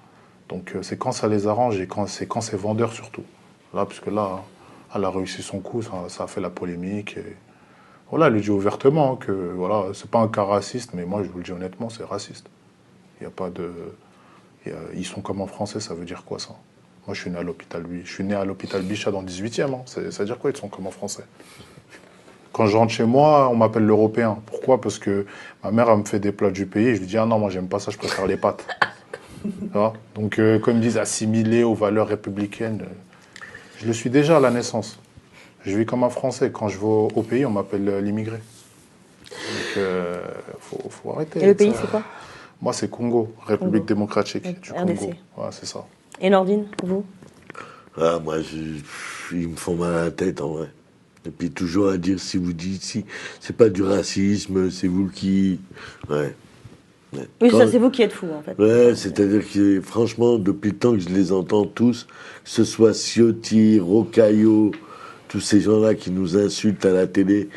Speaker 4: Donc c'est quand ça les arrange et quand c'est vendeur surtout. Là, puisque là, elle a réussi son coup, ça a fait la polémique. Et voilà, elle le dit ouvertement que voilà, c'est pas un cas raciste, mais moi je vous le dis honnêtement, c'est raciste. Il y a pas de, ils sont comme en français, ça veut dire quoi ça? Moi je suis né à l'hôpital Bichat dans le 18e. Hein. Ça veut dire quoi ils sont comme en français? Quand je rentre chez moi, on m'appelle l'Européen. Pourquoi? Parce que ma mère, elle me fait des plats du pays et je lui dis « Ah non, moi, j'aime pas ça, je préfère les pâtes. » Donc, quand ils me disent « assimilé aux valeurs républicaines », je le suis déjà à la naissance. Je vis comme un Français. Quand je vais au pays, on m'appelle l'immigré. Donc, faut arrêter.
Speaker 1: Et le pays, c'est quoi?
Speaker 4: Moi, c'est Congo, République démocratique du
Speaker 1: RDC.
Speaker 4: Congo. Ouais, c'est ça.
Speaker 1: Et Nordine, vous?
Speaker 2: Ah, moi, ils me font mal à la tête, en vrai. Et puis toujours à dire, si vous dites, si c'est pas du racisme, c'est vous qui... Ouais.
Speaker 1: Oui, ça, c'est vous qui êtes fou, en fait.
Speaker 2: Ouais, c'est-à-dire que, franchement, depuis le temps que je les entends tous, que ce soit Ciotti, Rocaillot, tous ces gens-là qui nous insultent à la télé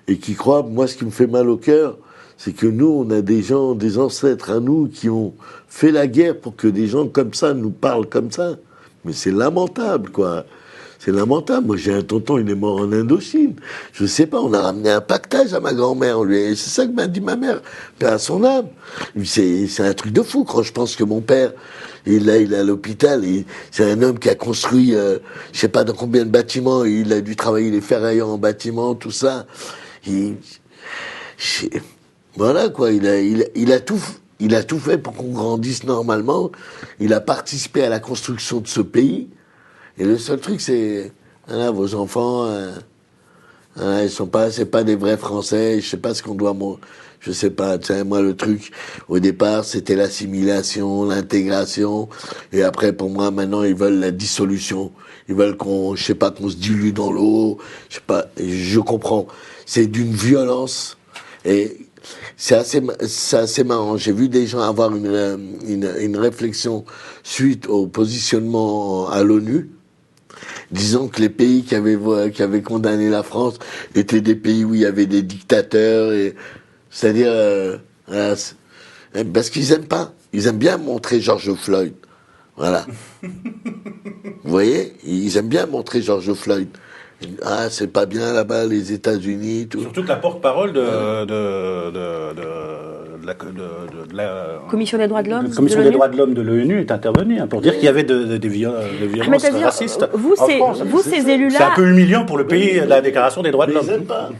Speaker 2: et qui croient, moi, ce qui me fait mal au cœur, c'est que nous, on a des gens, des ancêtres à nous qui ont fait la guerre pour que des gens comme ça nous parlent comme ça. Mais c'est lamentable, quoi. C'est lamentable. Moi, j'ai un tonton, il est mort en Indochine. Je sais pas, on a ramené un pactage à ma grand-mère. C'est ça que m'a dit ma mère. Paix à son âme. C'est un truc de fou. Quand je pense que mon père, il est à l'hôpital, c'est un homme qui a construit, je sais pas dans combien de bâtiments, il a dû travailler les ferrailleurs en bâtiment, tout ça. Voilà, quoi. Il a tout fait pour qu'on grandisse normalement. Il a participé à la construction de ce pays. Et le seul truc, c'est, voilà, vos enfants, voilà, c'est pas des vrais Français, je sais pas ce qu'on doit, je sais pas, tiens, moi, le truc, au départ, c'était l'assimilation, l'intégration, et après, pour moi, maintenant, ils veulent la dissolution. Ils veulent qu'on se dilue dans l'eau, je sais pas, je comprends. C'est d'une violence, et c'est assez marrant. J'ai vu des gens avoir une réflexion suite au positionnement à l'ONU, disant que les pays qui avaient condamné la France étaient des pays où il y avait des dictateurs, c'est-à-dire parce qu'ils aiment pas. Ils aiment bien montrer George Floyd. Voilà. Vous voyez? Ils aiment bien montrer George Floyd. Ah, c'est pas bien là-bas, les États-Unis, tout.
Speaker 6: Surtout que la porte-parole de la
Speaker 1: Commission des droits de l'homme.
Speaker 6: Commission des droits de l'homme de l'ONU est intervenue pour dire qu'il y avait des violences racistes.
Speaker 1: Vous, ces élus-là.
Speaker 6: C'est un peu humiliant pour le pays de la Déclaration des droits de l'homme.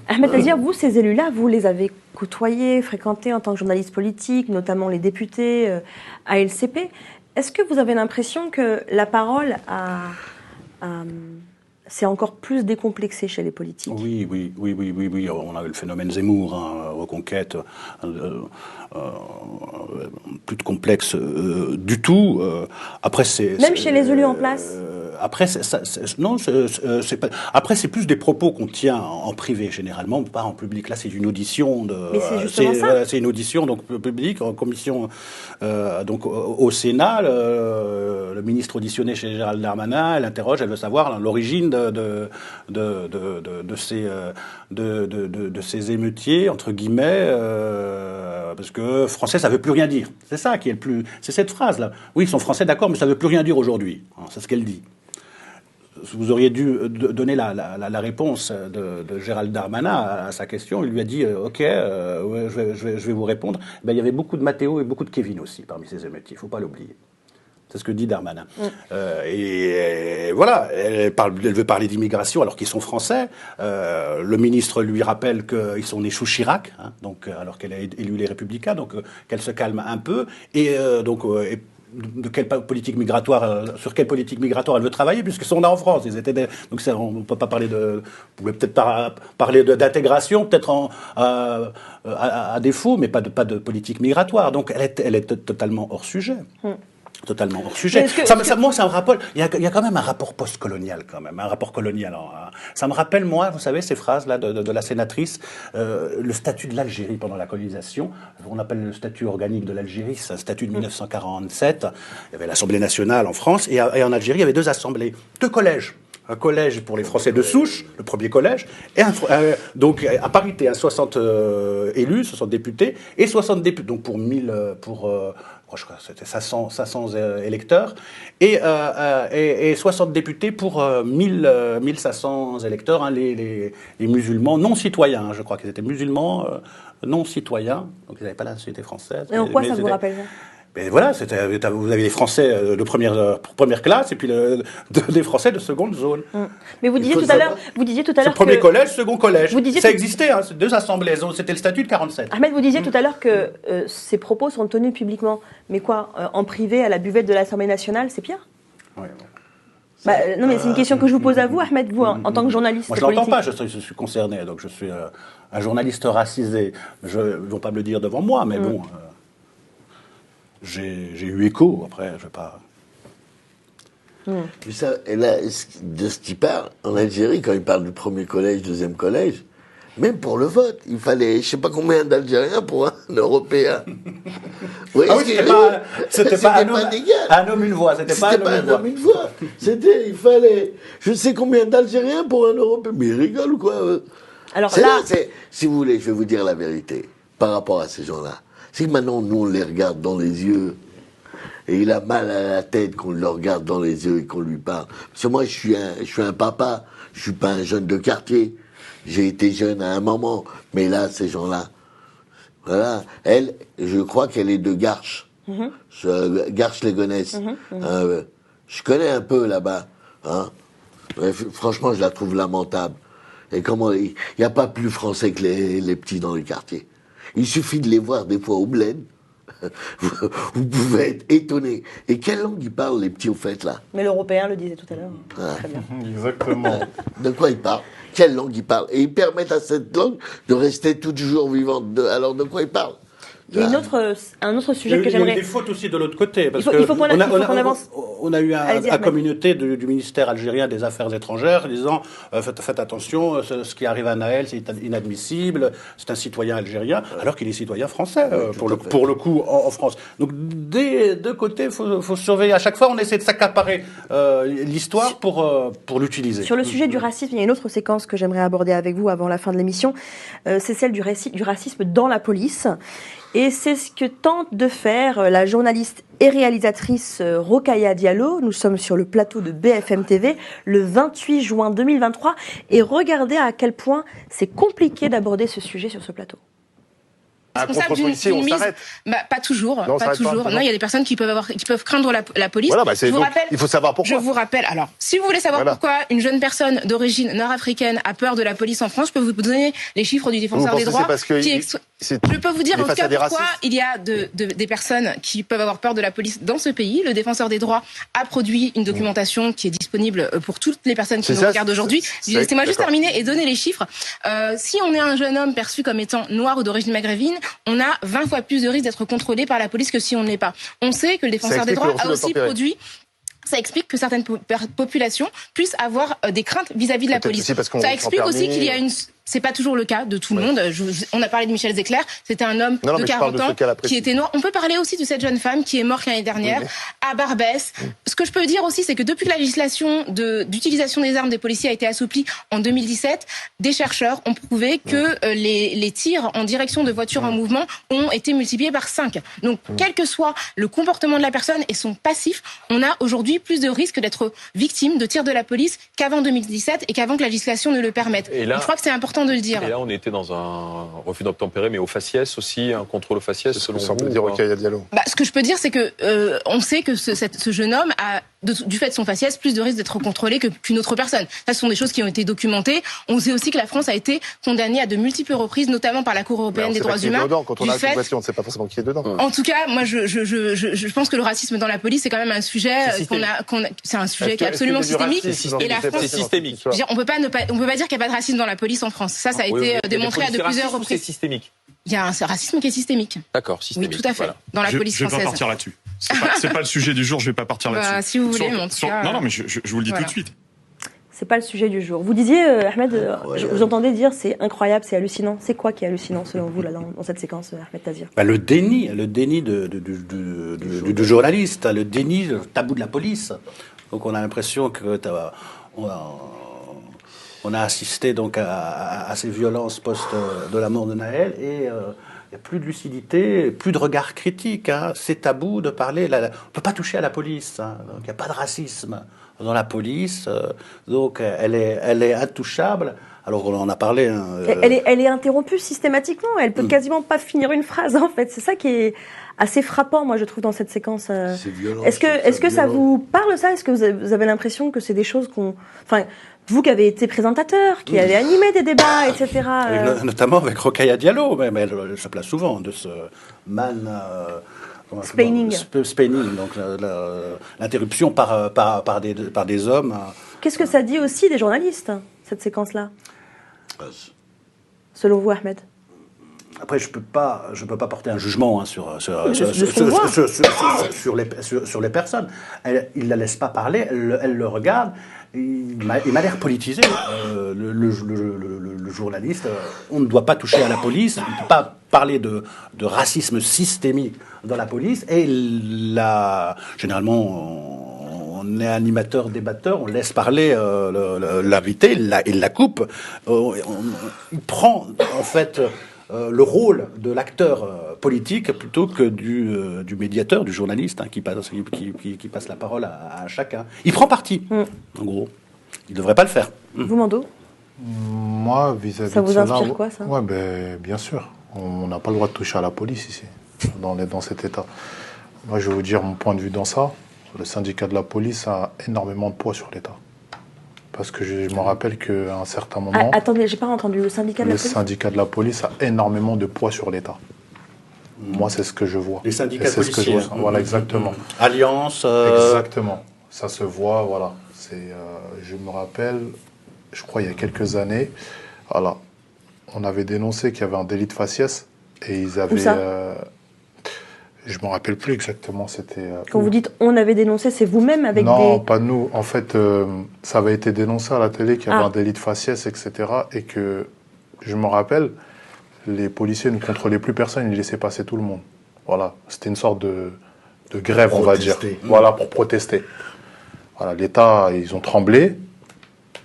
Speaker 1: Ahmed Azir, vous, ces élus-là, vous les avez côtoyés, fréquentés en tant que journaliste politique, notamment les députés à LCP. Est-ce que vous avez l'impression que la parole c'est encore plus décomplexé chez les politiques?
Speaker 6: Oui. On a eu le phénomène Zemmour, Reconquête, plus de complexe du tout. Après,
Speaker 1: même chez les élus en place.
Speaker 6: Après, c'est pas. Après, c'est plus des propos qu'on tient en privé généralement, pas en public. Là, c'est une audition de.
Speaker 1: Mais c'est justement ça.
Speaker 6: Voilà, c'est une audition donc publique en commission donc au Sénat. Le ministre auditionné chez Gérald Darmanin, elle interroge, elle veut savoir l'origine de ces émeutiers entre guillemets, parce que français ça veut plus rien dire. C'est ça qui est le plus. C'est cette phrase là. Oui, ils sont français d'accord, mais ça veut plus rien dire aujourd'hui. C'est ce qu'elle dit. Vous auriez dû donner la réponse de Gérald Darmanin à sa question. Il lui a dit OK, je vais vous répondre. Ben, il y avait beaucoup de Mathéo et beaucoup de Kevin aussi parmi ces émeutiers. Il ne faut pas l'oublier. C'est ce que dit Darmanin. Et voilà, elle veut parler d'immigration alors qu'ils sont français. Le ministre lui rappelle qu'ils sont nés sous Chirac, hein, donc alors qu'elle a élu les Républicains, donc qu'elle se calme un peu. Et de quelle politique migratoire, sur quelle politique migratoire elle veut travailler, puisqu'ils sont là en France. Ils étaient donc on ne peut pas parler de. Vous pouvez peut-être parler d'intégration, peut-être à défaut, mais pas de politique migratoire. Donc elle est totalement hors sujet. Totalement hors sujet. Moi, ça me rappelle. Il y a quand même un rapport post-colonial, quand même, un rapport colonial. Ça me rappelle, moi, vous savez, ces phrases-là de la sénatrice, le statut de l'Algérie pendant la colonisation. On appelle le statut organique de l'Algérie, c'est un statut de 1947. Il y avait l'Assemblée nationale en France et en Algérie, il y avait 2 assemblées, 2 collèges. Un collège pour les Français de souche, le premier collège, et donc à parité, 60 élus, 60 députés, et 60 députés, donc pour 1000, je crois que c'était 500 électeurs, et 60 députés pour 1500 électeurs, hein, les musulmans non citoyens, je crois qu'ils étaient musulmans non citoyens, donc ils n'avaient pas la nationalité française.
Speaker 1: Et en quoi ça vous rappelle ça?
Speaker 6: Mais voilà, vous avez les Français de première classe et puis des Français de seconde zone.
Speaker 1: Mais vous disiez tout à l'heure que
Speaker 6: premier collège, second collège. Ça existait, hein, 2 assemblées. C'était le statut de 47.
Speaker 1: Ahmed, vous disiez tout à l'heure que ces propos sont tenus publiquement. Mais quoi, en privé, à la buvette de l'Assemblée nationale, c'est pire?
Speaker 6: Oui.
Speaker 1: Non, mais c'est une question que je vous pose à vous, Ahmed, vous, en tant que journaliste politique.
Speaker 6: Moi, je ne l'entends pas, je suis concerné, donc je suis un journaliste racisé. Ils ne vont pas me le dire devant moi, mais bon... J'ai eu écho, après, je ne vais pas...
Speaker 2: Mais ça, et là, de ce qu'il parle, en Algérie, quand il parle du premier collège, deuxième collège, même pour le vote, il fallait je ne sais pas combien d'Algériens pour un Européen.
Speaker 6: Oui, c'était pas un homme, une voix. C'était pas un homme, une voix.
Speaker 2: Il fallait je ne sais combien d'Algériens pour un Européen. Mais il rigole ou quoi?
Speaker 1: Alors là,
Speaker 2: si vous voulez, je vais vous dire la vérité, par rapport à ces gens-là. C'est que maintenant, nous, on les regarde dans les yeux, et il a mal à la tête qu'on le regarde dans les yeux et qu'on lui parle. Parce que moi, je suis un papa, je suis pas un jeune de quartier. J'ai été jeune à un moment, mais là, ces gens-là, voilà. Elle, je crois qu'elle est de Garches, Garches-les-Gonesse. Je connais un peu là-bas, hein. Bref, franchement, je la trouve lamentable. Et il n'y a pas plus français que les petits dans les quartiers. Il suffit de les voir des fois au bled. Vous pouvez être étonné. Et quelle langue ils parlent, les petits, au fait, là?
Speaker 1: Mais l'Européen le disait tout à l'heure. Très bien.
Speaker 4: Exactement.
Speaker 2: De quoi ils parlent? Quelle langue ils parlent? Et ils permettent à cette langue de rester toujours vivante. Alors, de quoi ils parlent?
Speaker 1: Il y a un autre sujet que j'aimerais...
Speaker 6: Il y a eu des fautes aussi de l'autre côté. Parce
Speaker 1: il faut qu'on avance.
Speaker 6: On a eu un communiqué du ministère algérien des Affaires étrangères disant faites attention, ce qui arrive à Naël, c'est inadmissible, c'est un citoyen algérien, alors qu'il est citoyen français, pour le coup, en France. Donc, des deux côtés, il faut surveiller. À chaque fois, on essaie de s'accaparer l'histoire pour l'utiliser.
Speaker 1: Sur le sujet du racisme, il y a une autre séquence que j'aimerais aborder avec vous avant la fin de l'émission. C'est celle du racisme dans la police. Et c'est ce que tente de faire la journaliste et réalisatrice Rokhaya Diallo. Nous sommes sur le plateau de BFM TV le 28 juin 2023. Et regardez à quel point c'est compliqué d'aborder ce sujet sur ce plateau.
Speaker 8: Responsable d'une mise, pas toujours, non, pas toujours. Non, il y a des personnes qui peuvent craindre la police.
Speaker 9: Voilà, il faut savoir pourquoi.
Speaker 8: Je vous rappelle. Alors, si vous voulez savoir pourquoi une jeune personne d'origine nord-africaine a peur de la police en France, je peux vous donner les chiffres du défenseur des droits. Je peux vous dire en tout cas pourquoi il y a des personnes qui peuvent avoir peur de la police dans ce pays. Le défenseur des droits a produit une documentation qui est disponible pour toutes les personnes qui nous regardent aujourd'hui. Laissez-moi juste terminer et donner les chiffres. Si on est un jeune homme perçu comme étant noir ou d'origine maghrébine, on a 20 fois plus de risques d'être contrôlé par la police que si on ne l'est pas. On sait que le défenseur des droits a aussi produit ça explique que certaines populations puissent avoir des craintes vis-à-vis de la police. Ça explique aussi qu'il y a une... C'est pas toujours le cas de tout le monde. On a parlé de Michel Zecler, c'était un homme de 40 ans qui était noir. On peut parler aussi de cette jeune femme qui est morte l'année dernière à Barbès. Ce que je peux dire aussi, c'est que depuis que la législation d'utilisation des armes des policiers a été assouplie en 2017, des chercheurs ont prouvé que les tirs en direction de voitures en mouvement ont été multipliés par 5. Donc, quel que soit le comportement de la personne et son passif, on a aujourd'hui plus de risques d'être victime de tirs de la police qu'avant 2017 et qu'avant que la législation ne le permette. Donc, je crois que c'est important de le dire.
Speaker 9: Et là, on était dans un refus d'obtempérer, mais au faciès aussi, un contrôle au faciès, selon vous.
Speaker 10: Semble dire Rokhaya Diallo.
Speaker 8: Ce que je peux dire, c'est que on sait que ce jeune homme a, du fait de son faciès, plus de risques d'être contrôlé qu'une autre personne. Ça, ce sont des choses qui ont été documentées. On sait aussi que la France a été condamnée à de multiples reprises, notamment par la Cour européenne des droits humains.
Speaker 10: Quand on a la question, on ne sait pas forcément qui est dedans.
Speaker 8: En tout cas, moi, je pense que le racisme dans la police, c'est quand même un sujet c'est un sujet qui est absolument systémique. Et la France,
Speaker 9: c'est systémique.
Speaker 8: On peut pas dire qu'il n'y a pas de racisme dans la police en France. Ça a été démontré à de plusieurs reprises.
Speaker 9: C'est systémique.
Speaker 8: Il y a un racisme qui est systémique.
Speaker 9: D'accord, systémique.
Speaker 8: Oui, tout à fait. Voilà. Dans la police française.
Speaker 11: Je vais pas partir là-dessus. C'est pas le sujet du jour. Je vais pas partir là-dessus.
Speaker 8: Si vous voulez, mais en tout cas.
Speaker 11: Non, mais je vous le dis tout de suite.
Speaker 1: C'est pas le sujet du jour. Vous disiez, Ahmed, vous entendez dire c'est incroyable, c'est hallucinant. C'est quoi qui est hallucinant selon vous là dans cette séquence, Ahmed Tazir?
Speaker 6: Le déni du journaliste, le déni, le tabou de la police. Donc on a l'impression que on a assisté donc à ces violences post de la mort de Nahel et il n'y a plus de lucidité, plus de regard critique. C'est tabou de parler. On ne peut pas toucher à la police. Donc il n'y a pas de racisme dans la police. Donc elle est intouchable. Alors on en a parlé.
Speaker 1: Elle est interrompue systématiquement. Elle peut quasiment pas finir une phrase en fait. C'est ça qui est assez frappant, moi je trouve, dans cette séquence.
Speaker 2: C'est violent.
Speaker 1: Est-ce que ça vous parle ça? Est-ce que vous avez l'impression que c'est des choses enfin, vous qui avez été présentateur, qui avez animé des débats, etc.
Speaker 6: Notamment avec Rokhaya Diallo, mais elle se place souvent de ce man.
Speaker 1: Splaining,
Speaker 6: donc l'interruption par des hommes.
Speaker 1: Qu'est-ce que ça dit aussi des journalistes, cette séquence-là, selon vous, Ahmed?
Speaker 6: Après, je peux pas porter un jugement sur les personnes. Il la laisse pas parler, elle le regarde. Il m'a l'air politisé, le journaliste. On ne doit pas toucher à la police, on ne peut pas parler de racisme systémique dans la police. Et généralement, on est animateur, débatteur, on laisse parler l'invité, il la coupe. Il prend, en fait, le rôle de l'acteur politique plutôt que du médiateur, du journaliste qui passe la parole à chacun. Il prend parti, en gros. Il ne devrait pas le faire.
Speaker 1: Vous, Mando?
Speaker 4: Moi, vis-à-vis de
Speaker 1: ça vous inspire quoi, ça?
Speaker 4: Ouais, bien sûr. On n'a pas le droit de toucher à la police ici, dans cet état. Moi, je vais vous dire mon point de vue dans ça. Le syndicat de la police a énormément de poids sur l'État. Parce que je me rappelle qu'à un certain moment...
Speaker 1: attendez, j'ai pas entendu. Le syndicat de la police?
Speaker 4: Le syndicat de la police a énormément de poids sur l'État. Moi, c'est ce que je vois.
Speaker 6: Les syndicats policiers.
Speaker 4: Voilà, exactement.
Speaker 6: Alliance...
Speaker 4: Exactement. Ça se voit, voilà. Je me rappelle, je crois il y a quelques années, voilà, on avait dénoncé qu'il y avait un délit de faciès et ils avaient...
Speaker 1: Où ça
Speaker 4: je me rappelle plus exactement, c'était...
Speaker 1: Quand vous dites on avait dénoncé, c'est vous-même avec
Speaker 4: Non, pas nous. En fait, ça avait été dénoncé à la télé qu'il y avait un délit de faciès, etc. Et que, je me rappelle, les policiers ne contrôlaient plus personne, ils laissaient passer tout le monde. Voilà, c'était une sorte de grève, on va dire. Voilà, pour protester. Voilà, l'État, ils ont tremblé.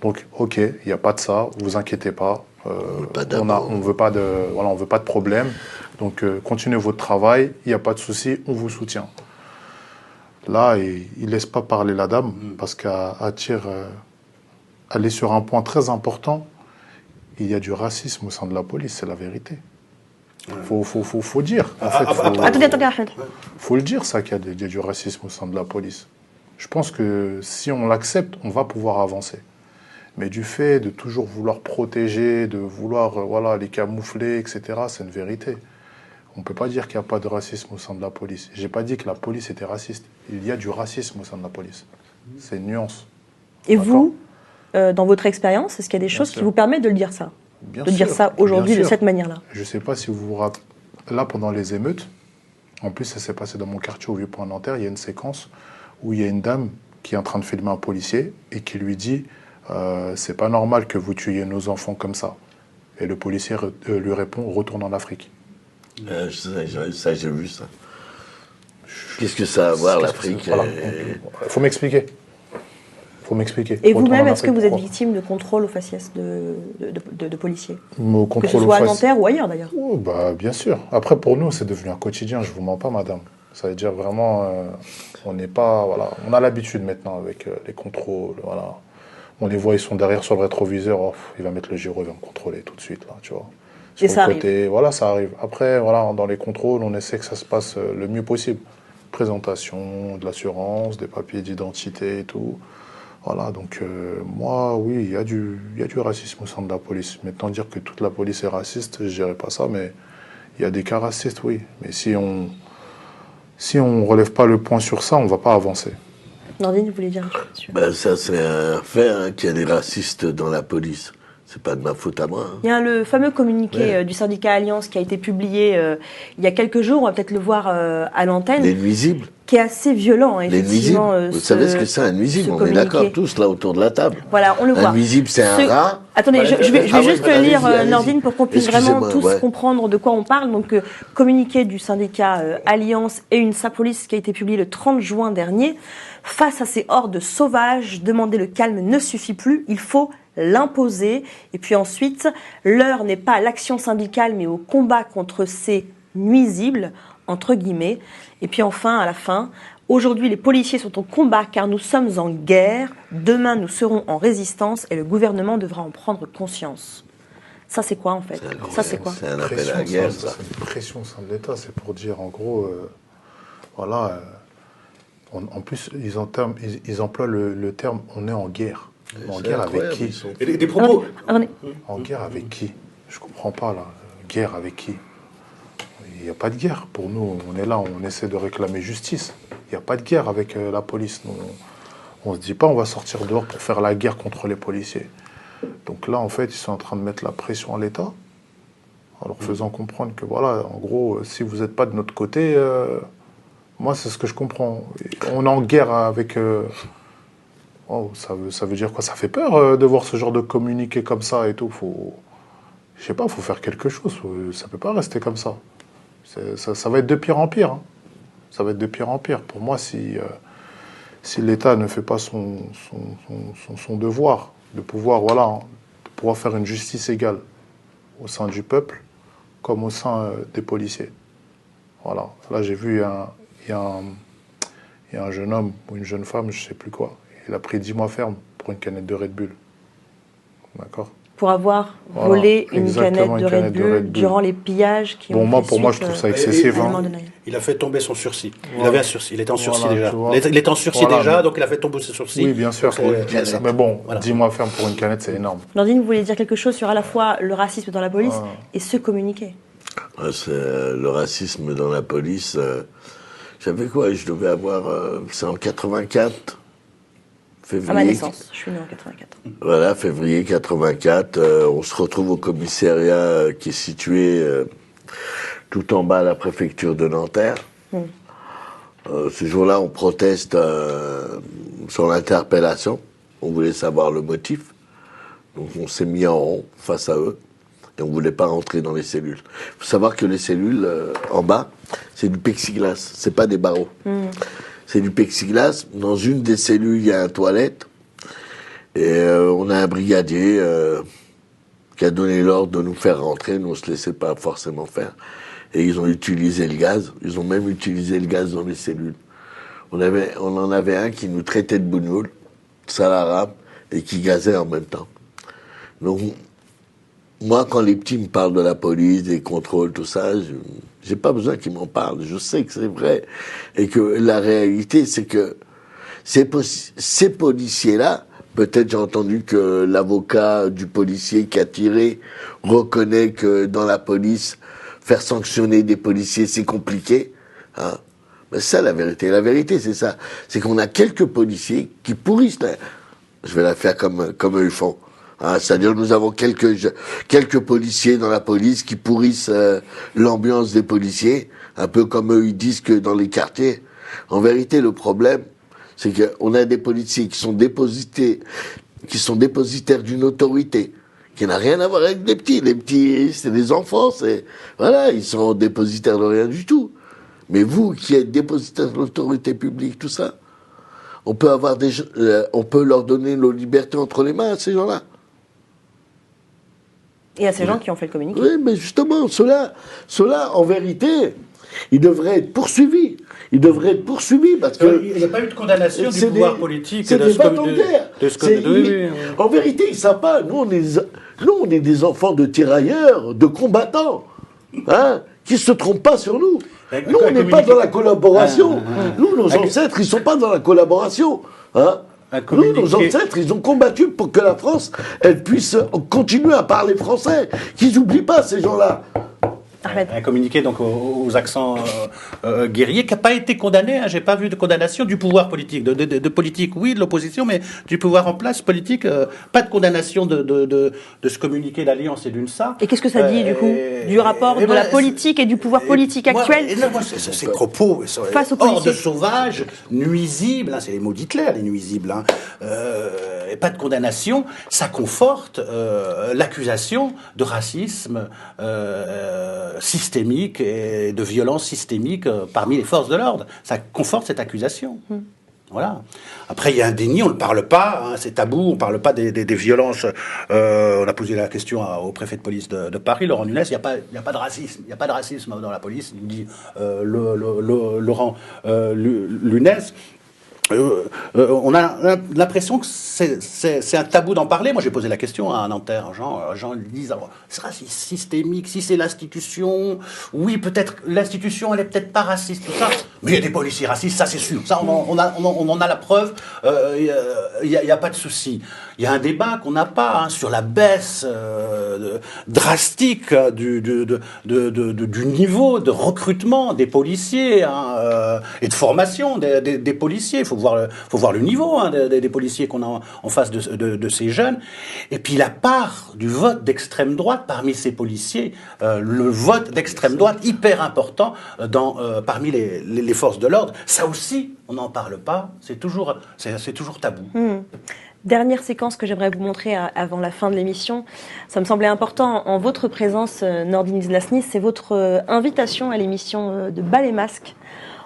Speaker 4: Donc, ok, il n'y a pas de ça, vous inquiétez pas. On veut pas de problème. Donc, continuez votre travail, il n'y a pas de souci, on vous soutient. Là, il ne laisse pas parler la dame, parce elle est sur un point très important. Il y a du racisme au sein de la police, c'est la vérité. Faut dire. En fait,
Speaker 1: attendez, Ahmed.
Speaker 4: Faut le dire, ça, qu'il y a du racisme au sein de la police. Je pense que si on l'accepte, on va pouvoir avancer. Mais du fait de toujours vouloir protéger, de vouloir les camoufler, etc., c'est une vérité. On ne peut pas dire qu'il n'y a pas de racisme au sein de la police. Je n'ai pas dit que la police était raciste. Il y a du racisme au sein de la police. C'est une nuance.
Speaker 1: Et vous, dans votre expérience, est-ce qu'il y a des choses qui vous permettent de le dire ça? Dire ça aujourd'hui de cette manière-là? Je
Speaker 4: ne sais pas si vous vous rappelez. Là, pendant les émeutes, en plus, ça s'est passé dans mon quartier au Vieux-Pont Nanterre, il y a une séquence où il y a une dame qui est en train de filmer un policier et qui lui dit c'est pas normal que vous tuiez nos enfants comme ça. Et le policier lui répond retourne en Afrique.
Speaker 2: Ça, j'ai vu ça. Qu'est-ce que ça a à voir, l'Afrique
Speaker 4: Il faut m'expliquer.
Speaker 1: Et vous-même, est-ce que vous êtes victime de contrôle aux faciès de policiers? Que ce soit à Nanterre ou ailleurs, d'ailleurs.
Speaker 4: Oh, bah, bien sûr. Après, pour nous, c'est devenu un quotidien, je vous mens pas, madame. Ça veut dire vraiment, on n'est pas... Voilà, on a l'habitude maintenant avec les contrôles, voilà. On les voit, ils sont derrière sur le rétroviseur, il va mettre le gyro, il va me contrôler tout de suite, là, tu vois.
Speaker 1: Et ça arrive.
Speaker 4: Voilà, ça arrive. Après, voilà, dans les contrôles, on essaie que ça se passe le mieux possible. Présentation, de l'assurance, des papiers d'identité et tout. Voilà, donc moi, oui, il y a du racisme au sein de la police. Maintenant, dire que toute la police est raciste, je dirais pas ça, mais il y a des cas racistes, oui. Mais si on relève pas le point sur ça, on va pas avancer.
Speaker 1: Nordine, vous voulez dire un truc?
Speaker 2: Ça, c'est un fait, qu'il y a des racistes dans la police. C'est pas de ma faute à moi.
Speaker 1: Il y a le fameux communiqué du syndicat Alliance qui a été publié il y a quelques jours, on va peut-être le voir à l'antenne.
Speaker 2: Les nuisibles.
Speaker 1: Qui est assez violent, effectivement.
Speaker 2: Les nuisibles. Vous savez ce que c'est un nuisible? On est d'accord tous là autour de la table.
Speaker 1: Voilà, on le voit.
Speaker 2: Un nuisible, c'est un rat.
Speaker 1: Attendez, je vais juste le lire, Nordine, pour qu'on puisse vraiment tous comprendre de quoi on parle. Donc, communiqué du syndicat Alliance et une Sapolice qui a été publié le 30 juin dernier. Face à ces hordes sauvages, demander le calme ne suffit plus, il faut l'imposer. Et puis ensuite, l'heure n'est pas à l'action syndicale, mais au combat contre ces nuisibles, entre guillemets. Et puis enfin, à la fin, aujourd'hui, les policiers sont au combat car nous sommes en guerre. Demain, nous serons en résistance et le gouvernement devra en prendre conscience. Ça, c'est quoi, en fait? Ça, c'est quoi?
Speaker 2: C'est un appel à la guerre, ça.
Speaker 4: C'est une pression au sein de l'État. C'est pour dire, en gros, voilà... En plus, ils emploient le terme « on est en guerre ». En guerre avec qui?
Speaker 6: Des propos.
Speaker 4: En guerre avec qui? Je comprends pas, là. Guerre avec qui? Il n'y a pas de guerre. Pour nous, on est là, on essaie de réclamer justice. Il n'y a pas de guerre avec la police. On ne se dit pas on va sortir dehors pour faire la guerre contre les policiers. Donc là, en fait, ils sont en train de mettre la pression à l'État en leur faisant comprendre que, voilà, en gros, si vous n'êtes pas de notre côté... Moi, c'est ce que je comprends. On est en guerre avec... ça veut dire quoi? Ça fait peur de voir ce genre de communiqué comme ça et tout. Je sais pas, faut faire quelque chose. Ça peut pas rester comme ça. Ça va être de pire en pire. Hein. Ça va être de pire en pire. Pour moi, si l'État ne fait pas son devoir de pouvoir, voilà, de pouvoir faire une justice égale au sein du peuple comme au sein des policiers. Voilà. Là, j'ai vu il y a un jeune homme ou une jeune femme, je ne sais plus quoi. Il a pris 10 mois ferme pour une canette de Red Bull. D'accord?
Speaker 1: Pour avoir volé une canette de Red Bull durant les pillages qui ont fait
Speaker 4: pour moi, je trouve ça excessif.
Speaker 6: Il a fait tomber son sursis. Il avait un sursis. Il était en sursis déjà. Il était en sursis déjà, donc il a fait tomber son sursis.
Speaker 4: Oui, bien sûr. Mais bon, 10 mois ferme pour une canette, c'est énorme.
Speaker 1: Nordine, vous voulez dire quelque chose sur à la fois le racisme dans la police et ce communiqué?
Speaker 2: Le racisme dans la police... J'avais quoi? Je devais avoir... c'est en 84, février.
Speaker 1: À ma naissance, je suis né en 84.
Speaker 2: Voilà, février 84. On se retrouve au commissariat qui est situé tout en bas à la préfecture de Nanterre. Ce jour-là, on proteste sur l'interpellation. On voulait savoir le motif. Donc on s'est mis en rond face à eux. Et on ne voulait pas rentrer dans les cellules. Il faut savoir que les cellules, en bas, c'est du plexiglas, c'est pas des barreaux. C'est du plexiglas. Dans une des cellules, il y a une toilette. Et on a un brigadier qui a donné l'ordre de nous faire rentrer. Nous, on ne se laissait pas forcément faire. Et ils ont utilisé le gaz. Ils ont même utilisé le gaz dans les cellules. On en avait un qui nous traitait de bougnoul, sale arabe, et qui gazait en même temps. Donc, moi, quand les petits me parlent de la police, des contrôles, tout ça, j'ai pas besoin qu'ils m'en parlent. Je sais que c'est vrai. Et que la réalité, c'est que ces policiers-là, peut-être j'ai entendu que l'avocat du policier qui a tiré reconnaît que dans la police, faire sanctionner des policiers, c'est compliqué. Hein. Mais c'est ça la vérité. La vérité, c'est ça. C'est qu'on a quelques policiers qui pourrissent. Je vais la faire comme eux le font. Hein, c'est-à-dire nous avons quelques policiers dans la police qui pourrissent l'ambiance des policiers, un peu comme eux ils disent que dans les quartiers. En vérité, le problème, C'est qu'on a des policiers qui sont dépositaires d'une autorité qui n'a rien à voir avec les petits. Les petits, c'est des enfants, voilà, ils sont dépositaires de rien du tout. Mais vous, qui êtes dépositaire de l'autorité publique, tout ça, on peut leur donner nos libertés entre les mains à ces gens-là.
Speaker 1: Et à ces gens qui ont fait le communiqué.
Speaker 2: Oui, mais justement, ceux-là, en vérité, ils devraient être poursuivis. Parce que...
Speaker 6: Il n'y a pas eu de condamnation du pouvoir politique.
Speaker 2: C'est des bâtons de guerre. En vérité, ils ne savent pas. Nous, on est des enfants de tirailleurs, de combattants, qui ne se trompent pas sur nous. Nous, on n'est pas dans la collaboration. Nous, nos ancêtres, ils ne sont pas dans la collaboration. Nous, nos ancêtres, ils ont combattu pour que la France, elle puisse continuer à parler français. Qu'ils n'oublient pas, ces gens-là.
Speaker 6: Un communiqué donc aux accents guerriers qui n'a pas été condamné. J'ai pas vu de condamnation du pouvoir politique, de politique, oui, de l'opposition, mais du pouvoir en place politique, pas de condamnation de ce communiqué d'alliance et d'UNSA.
Speaker 1: Et qu'est-ce que ça dit du coup du rapport de la politique et du pouvoir politique actuel?
Speaker 6: Moi, ces propos
Speaker 1: face aux
Speaker 6: hors de sauvage, nuisibles, c'est les mots d'Hitler, les nuisibles, et pas de condamnation, ça conforte l'accusation de racisme systémique et de violence systémique parmi les forces de l'ordre. Ça conforte cette accusation. Voilà. Après, il y a un déni, on ne parle pas, c'est tabou, on ne parle pas des violences. On a posé la question au préfet de police de Paris, Laurent Nunez, il n'y a pas de racisme. Il n'y a pas de racisme dans la police, il dit Laurent Nunez. On a l'impression que c'est un tabou d'en parler. Moi, j'ai posé la question à un Nanterre. Jean disent c'est raciste systémique. Si c'est l'institution, oui, peut-être l'institution, elle est peut-être pas raciste, tout ça. Mais il y a des policiers racistes, ça c'est sûr. Ça, on en a la preuve. Il y a pas de souci. Il y a un débat qu'on n'a pas sur la baisse drastique du niveau de recrutement des policiers et de formation des policiers. Il faut voir le niveau des policiers qu'on a en face de ces jeunes. Et puis la part du vote d'extrême droite parmi ces policiers, le vote d'extrême droite hyper important parmi les forces de l'ordre. Ça aussi, on n'en parle pas. C'est toujours tabou.
Speaker 1: Dernière séquence que j'aimerais vous montrer avant la fin de l'émission. Ça me semblait important en votre présence, Nordine Izlasny, c'est votre invitation à l'émission de Bal et Masques.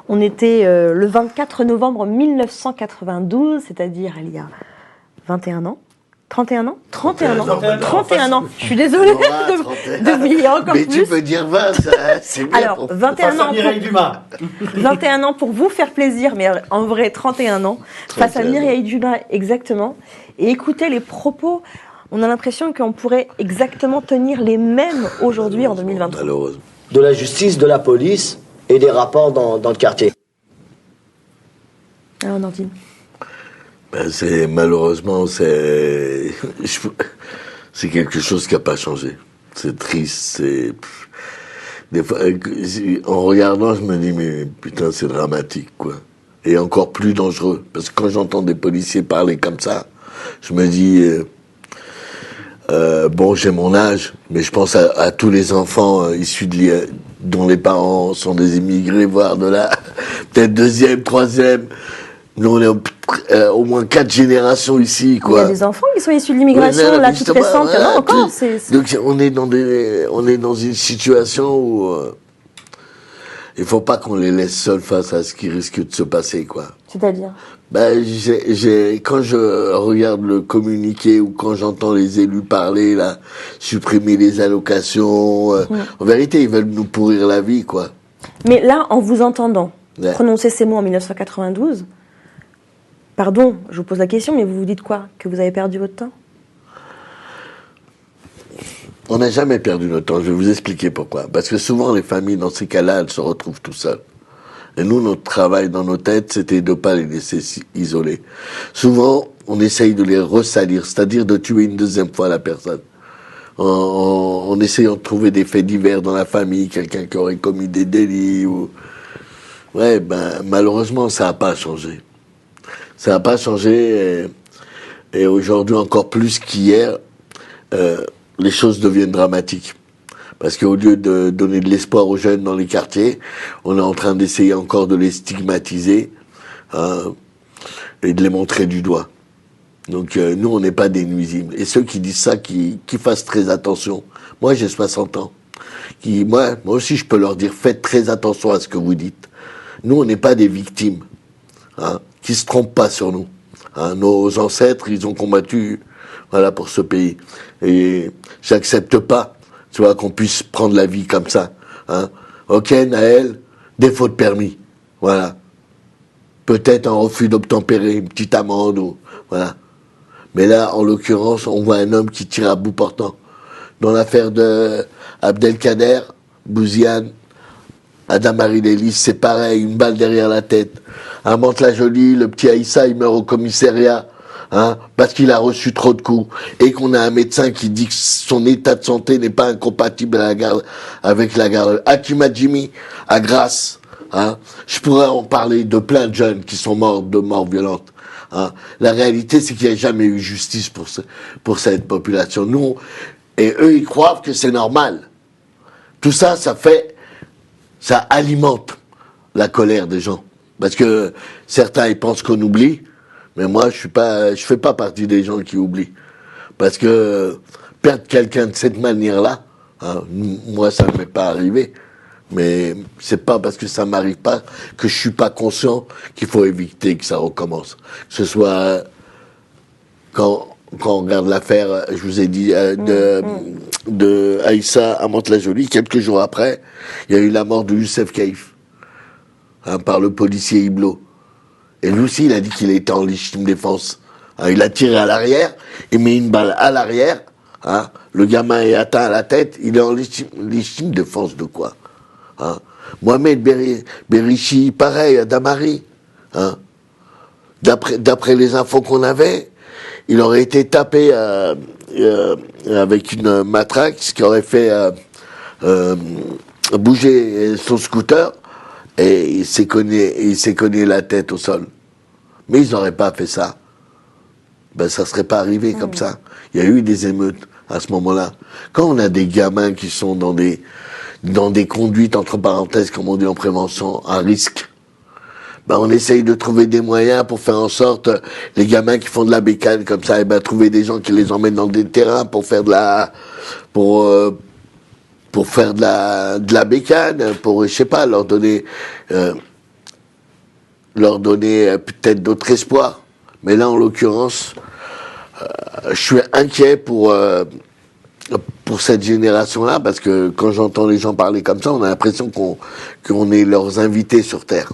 Speaker 1: On était le 24 novembre 1992, c'est-à-dire il y a 21 ans. 31 ans 31 ans. 31 ans. Je suis désolée de oublier encore
Speaker 2: mais
Speaker 1: plus.
Speaker 2: Mais tu peux dire 20, c'est bien.
Speaker 1: Alors, 21 ans pour vous faire plaisir, mais en vrai, 31 ans. Face à Mireille Dumas, exactement. Et écoutez les propos, on a l'impression qu'on pourrait exactement tenir les mêmes aujourd'hui en 2023.
Speaker 2: Malheureusement.
Speaker 12: De la justice, de la police et des rapports dans le quartier.
Speaker 1: Alors, Nordine.
Speaker 2: Malheureusement, c'est quelque chose qui n'a pas changé. C'est triste, des fois, en regardant, je me dis, mais putain, c'est dramatique, quoi. Et encore plus dangereux. Parce que quand j'entends des policiers parler comme ça, je me dis, bon, j'ai mon âge, mais je pense à tous les enfants issus dont les parents sont des immigrés, voire de là, peut-être deuxième, troisième. Nous, on est au moins 4 générations ici, quoi.
Speaker 1: Il y a des enfants qui sont issus de l'immigration, là, toute récente. Il y en a encore.
Speaker 2: Donc, on est dans une situation où il faut pas qu'on les laisse seuls face à ce qui risque de se passer, quoi.
Speaker 1: C'est-à-dire?
Speaker 2: Quand je regarde le communiqué ou quand j'entends les élus parler, là, supprimer les allocations, en vérité, ils veulent nous pourrir la vie, quoi.
Speaker 1: Mais là, en vous entendant prononcer ces mots en 1992, pardon, je vous pose la question, mais vous vous dites quoi? Que vous avez perdu votre temps?
Speaker 2: On n'a jamais perdu notre temps, je vais vous expliquer pourquoi. Parce que souvent, les familles, dans ces cas-là, elles se retrouvent tout seules. Et nous, notre travail dans nos têtes, c'était de ne pas les laisser isolés. Souvent, on essaye de les ressalir, c'est-à-dire de tuer une deuxième fois la personne. En essayant de trouver des faits divers dans la famille, quelqu'un qui aurait commis des délits ou... Ouais, malheureusement, ça n'a pas changé. Ça n'a pas changé, et aujourd'hui, encore plus qu'hier, les choses deviennent dramatiques. Parce qu'au lieu de donner de l'espoir aux jeunes dans les quartiers, on est en train d'essayer encore de les stigmatiser. et de les montrer du doigt. Donc nous, on n'est pas des nuisibles. Et ceux qui disent ça, qui fassent très attention. Moi, j'ai 60 ans. Moi aussi, je peux leur dire, faites très attention à ce que vous dites. Nous, on n'est pas des victimes, hein, qui se trompent pas sur nous. Hein, nos ancêtres, ils ont combattu, voilà, pour ce pays. Et j'accepte pas, tu vois, qu'on puisse prendre la vie comme ça. Hein. Ok, Naël, défaut de permis, voilà. Peut-être un refus d'obtempérer, une petite amende, ou voilà. Mais là, en l'occurrence, on voit un homme qui tire à bout portant. Dans l'affaire de Abdelkader, Bouziane, Adamari Lélis, c'est pareil, une balle derrière la tête. À Mantes-la-Jolie, le petit Aïssa, il meurt au commissariat, hein, parce qu'il a reçu trop de coups. Et qu'on a un médecin qui dit que son état de santé n'est pas incompatible avec la garde. Hakima Jimmy, à Grasse, hein. Je pourrais en parler de plein de jeunes qui sont morts de morts violentes. Hein. La réalité, c'est qu'il n'y a jamais eu justice pour cette population. Nous, et eux, ils croient que c'est normal. Tout ça, ça alimente la colère des gens. Parce que certains, ils pensent qu'on oublie, mais moi, je fais pas partie des gens qui oublient. Parce que perdre quelqu'un de cette manière-là, hein, moi, ça ne m'est pas arrivé. Mais c'est pas parce que ça m'arrive pas que je suis pas conscient qu'il faut éviter que ça recommence. Que ce soit quand on regarde l'affaire, je vous ai dit, de Aïssa à Mantes-la-Jolie, quelques jours après, il y a eu la mort de Youssef Kaïf, hein, par le policier Iblo. Et lui aussi, il a dit qu'il était en légitime défense. Hein, il a tiré à l'arrière, il met une balle à l'arrière, hein, le gamin est atteint à la tête, il est en légitime défense de quoi? Hein. Mohamed Berichi, pareil, à Damari. Hein. D'après les infos qu'on avait, il aurait été tapé avec une matraque, ce qui aurait fait bouger son scooter, et il s'est cogné la tête au sol. Mais ils n'auraient pas fait ça. Ben, ça serait pas arrivé comme ça. Il y a eu des émeutes à ce moment-là. Quand on a des gamins qui sont dans des conduites, entre parenthèses, comme on dit en prévention, à risque, ben on essaye de trouver des moyens pour faire en sorte, les gamins qui font de la bécane comme ça, et ben trouver des gens qui les emmènent dans des terrains pour faire de la bécane, pour, je sais pas, leur donner peut-être d'autres espoirs. Mais là, en l'occurrence, je suis inquiet pour cette génération-là, parce que quand j'entends les gens parler comme ça, on a l'impression qu'on est leurs invités sur Terre.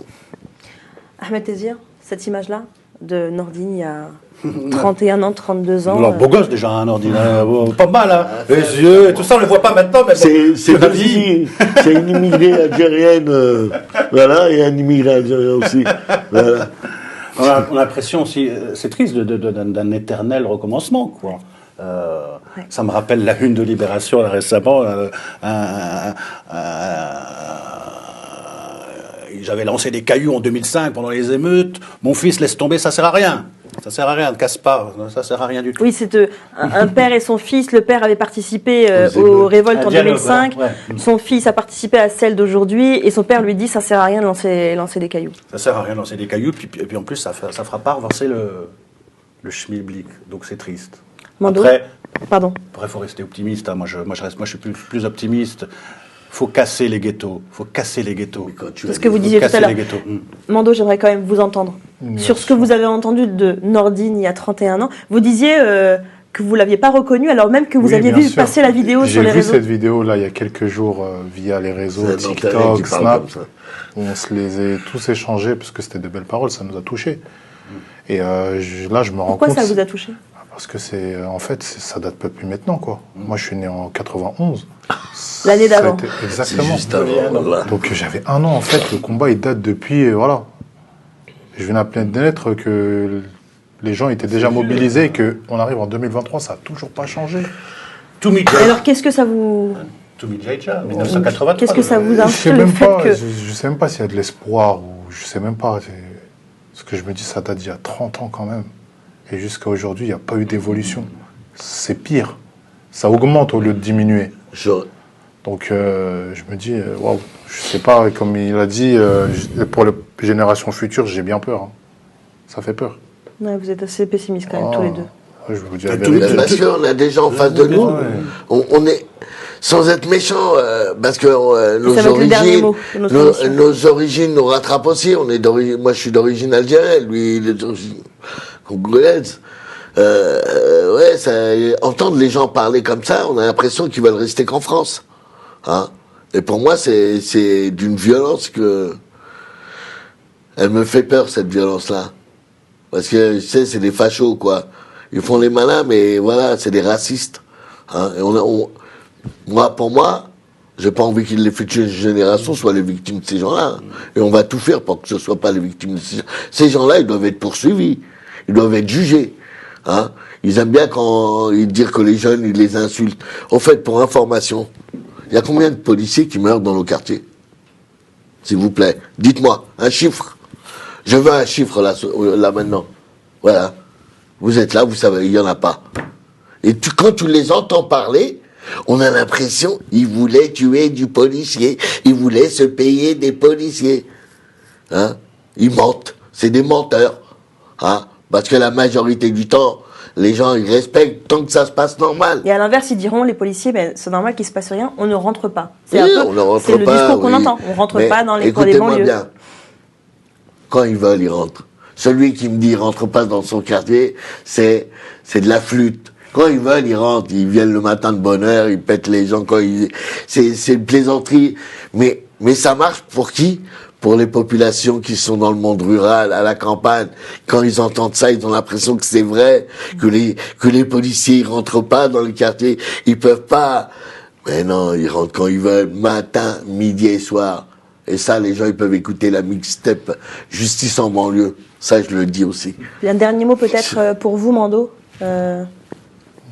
Speaker 1: Ahmed Tézir, cette image-là de Nordine, il y a 31 ans, 32 ans.
Speaker 6: Alors, beau gosse déjà, hein, Nordine, pas mal, hein. Les yeux, et tout ça, on ne le voit pas maintenant, mais bon,
Speaker 2: c'est une immigrée algérienne, voilà, et un immigré algérien aussi, voilà.
Speaker 6: On a l'impression aussi, c'est triste, d'un éternel recommencement, quoi. Ouais. Ça me rappelle la une de Libération là, récemment. J'avais lancé des cailloux en 2005 pendant les émeutes. Mon fils, laisse tomber, ça sert à rien. Ça sert à rien, ne casse pas, ça sert à rien du tout.
Speaker 1: Oui, c'est un père et son fils. Le père avait participé aux révoltes en 2005. Voilà, ouais. Son fils a participé à celle d'aujourd'hui. Et son père lui dit, ça sert à rien de lancer des cailloux. Ça
Speaker 6: sert à rien de lancer des cailloux. Puis en plus, ça fera pas reverser le schmilblick. Donc c'est triste.
Speaker 1: Mando,
Speaker 6: après,
Speaker 1: il
Speaker 6: faut rester optimiste. Hein. Moi, je suis plus optimiste. Faut casser les ghettos.
Speaker 1: C'est ce que vous disiez tout à l'heure. Mando, j'aimerais quand même vous entendre. Sur ce que vous avez entendu de Nordine il y a 31 ans. Vous disiez que vous ne l'aviez pas reconnu, alors même que vous aviez vu passer la vidéo sur les réseaux.
Speaker 4: J'ai vu cette vidéo là il y a quelques jours via les réseaux TikTok, Snap. On se les a tous échangés parce que c'était de belles paroles, ça nous a touchés. Et là, je me rends compte.
Speaker 1: Pourquoi ça vous a touché ?
Speaker 4: Parce que ça date pas plus maintenant, quoi. Moi, je suis né en 91.
Speaker 1: L'année d'avant.
Speaker 4: Exactement.
Speaker 2: Juste avant, voilà.
Speaker 4: Donc, j'avais 1 an, en fait. Le combat, il date depuis, voilà. Je viens d'appeler une lettre que les gens étaient déjà mobilisés et qu'on arrive en 2023, ça n'a toujours pas changé.
Speaker 1: Alors, qu'est-ce que ça vous...
Speaker 6: 1983.
Speaker 1: Qu'est-ce que ça vous inspire, le fait que...
Speaker 4: Je sais même pas s'il y a de l'espoir ou je sais même pas. Ce que je me dis, ça date d'il y a 30 ans quand même. Et jusqu'à aujourd'hui, il n'y a pas eu d'évolution. C'est pire. Ça augmente au lieu de diminuer. Donc, je me dis, waouh, je sais pas, comme il a dit, pour les générations futures, j'ai bien peur. Hein. Ça fait peur.
Speaker 1: Ouais, vous êtes assez pessimiste quand même, tous les deux.
Speaker 4: Je vais vous dire la vérité.
Speaker 2: Parce qu'on a des gens en face de nous. On est, sans être méchant, parce que nos origines nous rattrapent aussi. Moi, je suis d'origine algérienne, lui, il est d'origine congolaise. Entendre les gens parler comme ça, on a l'impression qu'ils veulent rester qu'en France. Hein? Et pour moi, c'est d'une violence que... Elle me fait peur, cette violence-là. Parce que, tu sais, c'est des fachos, quoi. Ils font les malins, mais voilà, c'est des racistes. Hein? Et pour moi, j'ai pas envie que les futures générations soient les victimes de ces gens-là. Hein. Et on va tout faire pour que ce soit pas les victimes de ces gens. Ces gens-là, ils doivent être poursuivis. Ils doivent être jugés. Hein? Ils aiment bien quand ils disent que les jeunes, ils les insultent. Au fait, pour information, il y a combien de policiers qui meurent dans nos quartiers? S'il vous plaît, dites-moi, un chiffre. Je veux un chiffre là maintenant. Voilà. Vous êtes là, vous savez, il y en a pas. Et quand tu les entends parler, on a l'impression ils voulaient tuer du policier, ils voulaient se payer des policiers. Hein? Ils mentent, c'est des menteurs. Hein? Parce que la majorité du temps, les gens ils respectent tant que ça se passe normal.
Speaker 1: Et à l'inverse, ils diront les policiers, c'est normal qu'il se passe rien, on ne rentre pas.
Speaker 2: C'est on ne rentre pas.
Speaker 1: C'est le discours qu'on entend. On rentre pas dans les coins des banlieues. Bien.
Speaker 2: Quand ils veulent, ils rentrent. Celui qui me dit rentre pas dans son quartier, c'est de la flûte. Quand ils veulent, ils rentrent. Ils viennent le matin de bonne heure, ils pètent les gens c'est une plaisanterie. Mais ça marche pour qui? Pour les populations qui sont dans le monde rural, à la campagne. Quand ils entendent ça, ils ont l'impression que c'est vrai, que les policiers, ils rentrent pas dans le quartier. Ils peuvent pas. Mais non, ils rentrent quand ils veulent, matin, midi et soir. Et ça, les gens, ils peuvent écouter la mixtape Justice en banlieue. Ça, je le dis aussi.
Speaker 1: Un dernier mot peut-être pour vous, Mando.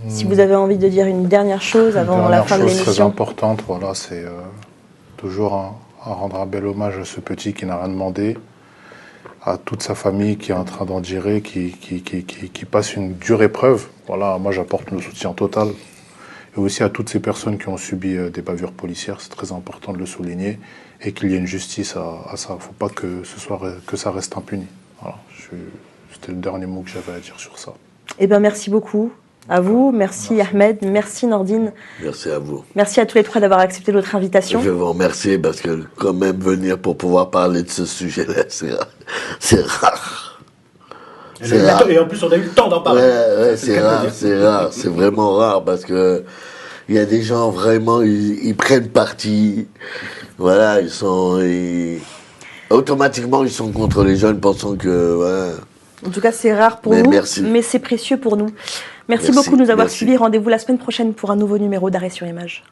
Speaker 1: Si vous avez envie de dire une dernière chose avant la fin de l'émission.
Speaker 4: Très importante, voilà, c'est toujours à rendre un bel hommage à ce petit qui n'a rien demandé, à toute sa famille qui est en train d'endurer, qui passe une dure épreuve. Voilà, moi j'apporte le soutien total. Et aussi à toutes ces personnes qui ont subi des bavures policières, c'est très important de le souligner, et qu'il y ait une justice à ça. Il ne faut pas que ça reste impuni. Voilà, c'était le dernier mot que j'avais à dire sur ça.
Speaker 1: Eh bien, merci beaucoup à vous. Merci Ahmed, merci Nordine.
Speaker 2: Merci à vous.
Speaker 1: Merci à tous les trois d'avoir accepté notre invitation.
Speaker 2: Je vais vous remercier parce que quand même venir pour pouvoir parler de ce sujet-là, c'est rare.
Speaker 6: Et en plus, on a eu le temps d'en parler.
Speaker 2: Ouais, c'est rare. C'est vraiment rare parce que il y a des gens vraiment, ils prennent parti. Voilà, automatiquement, ils sont contre les jeunes pensant que, voilà.
Speaker 1: En tout cas, c'est rare pour nous, mais c'est précieux pour nous. Merci beaucoup de nous avoir suivis. Rendez-vous la semaine prochaine pour un nouveau numéro d'Arrêt sur Image.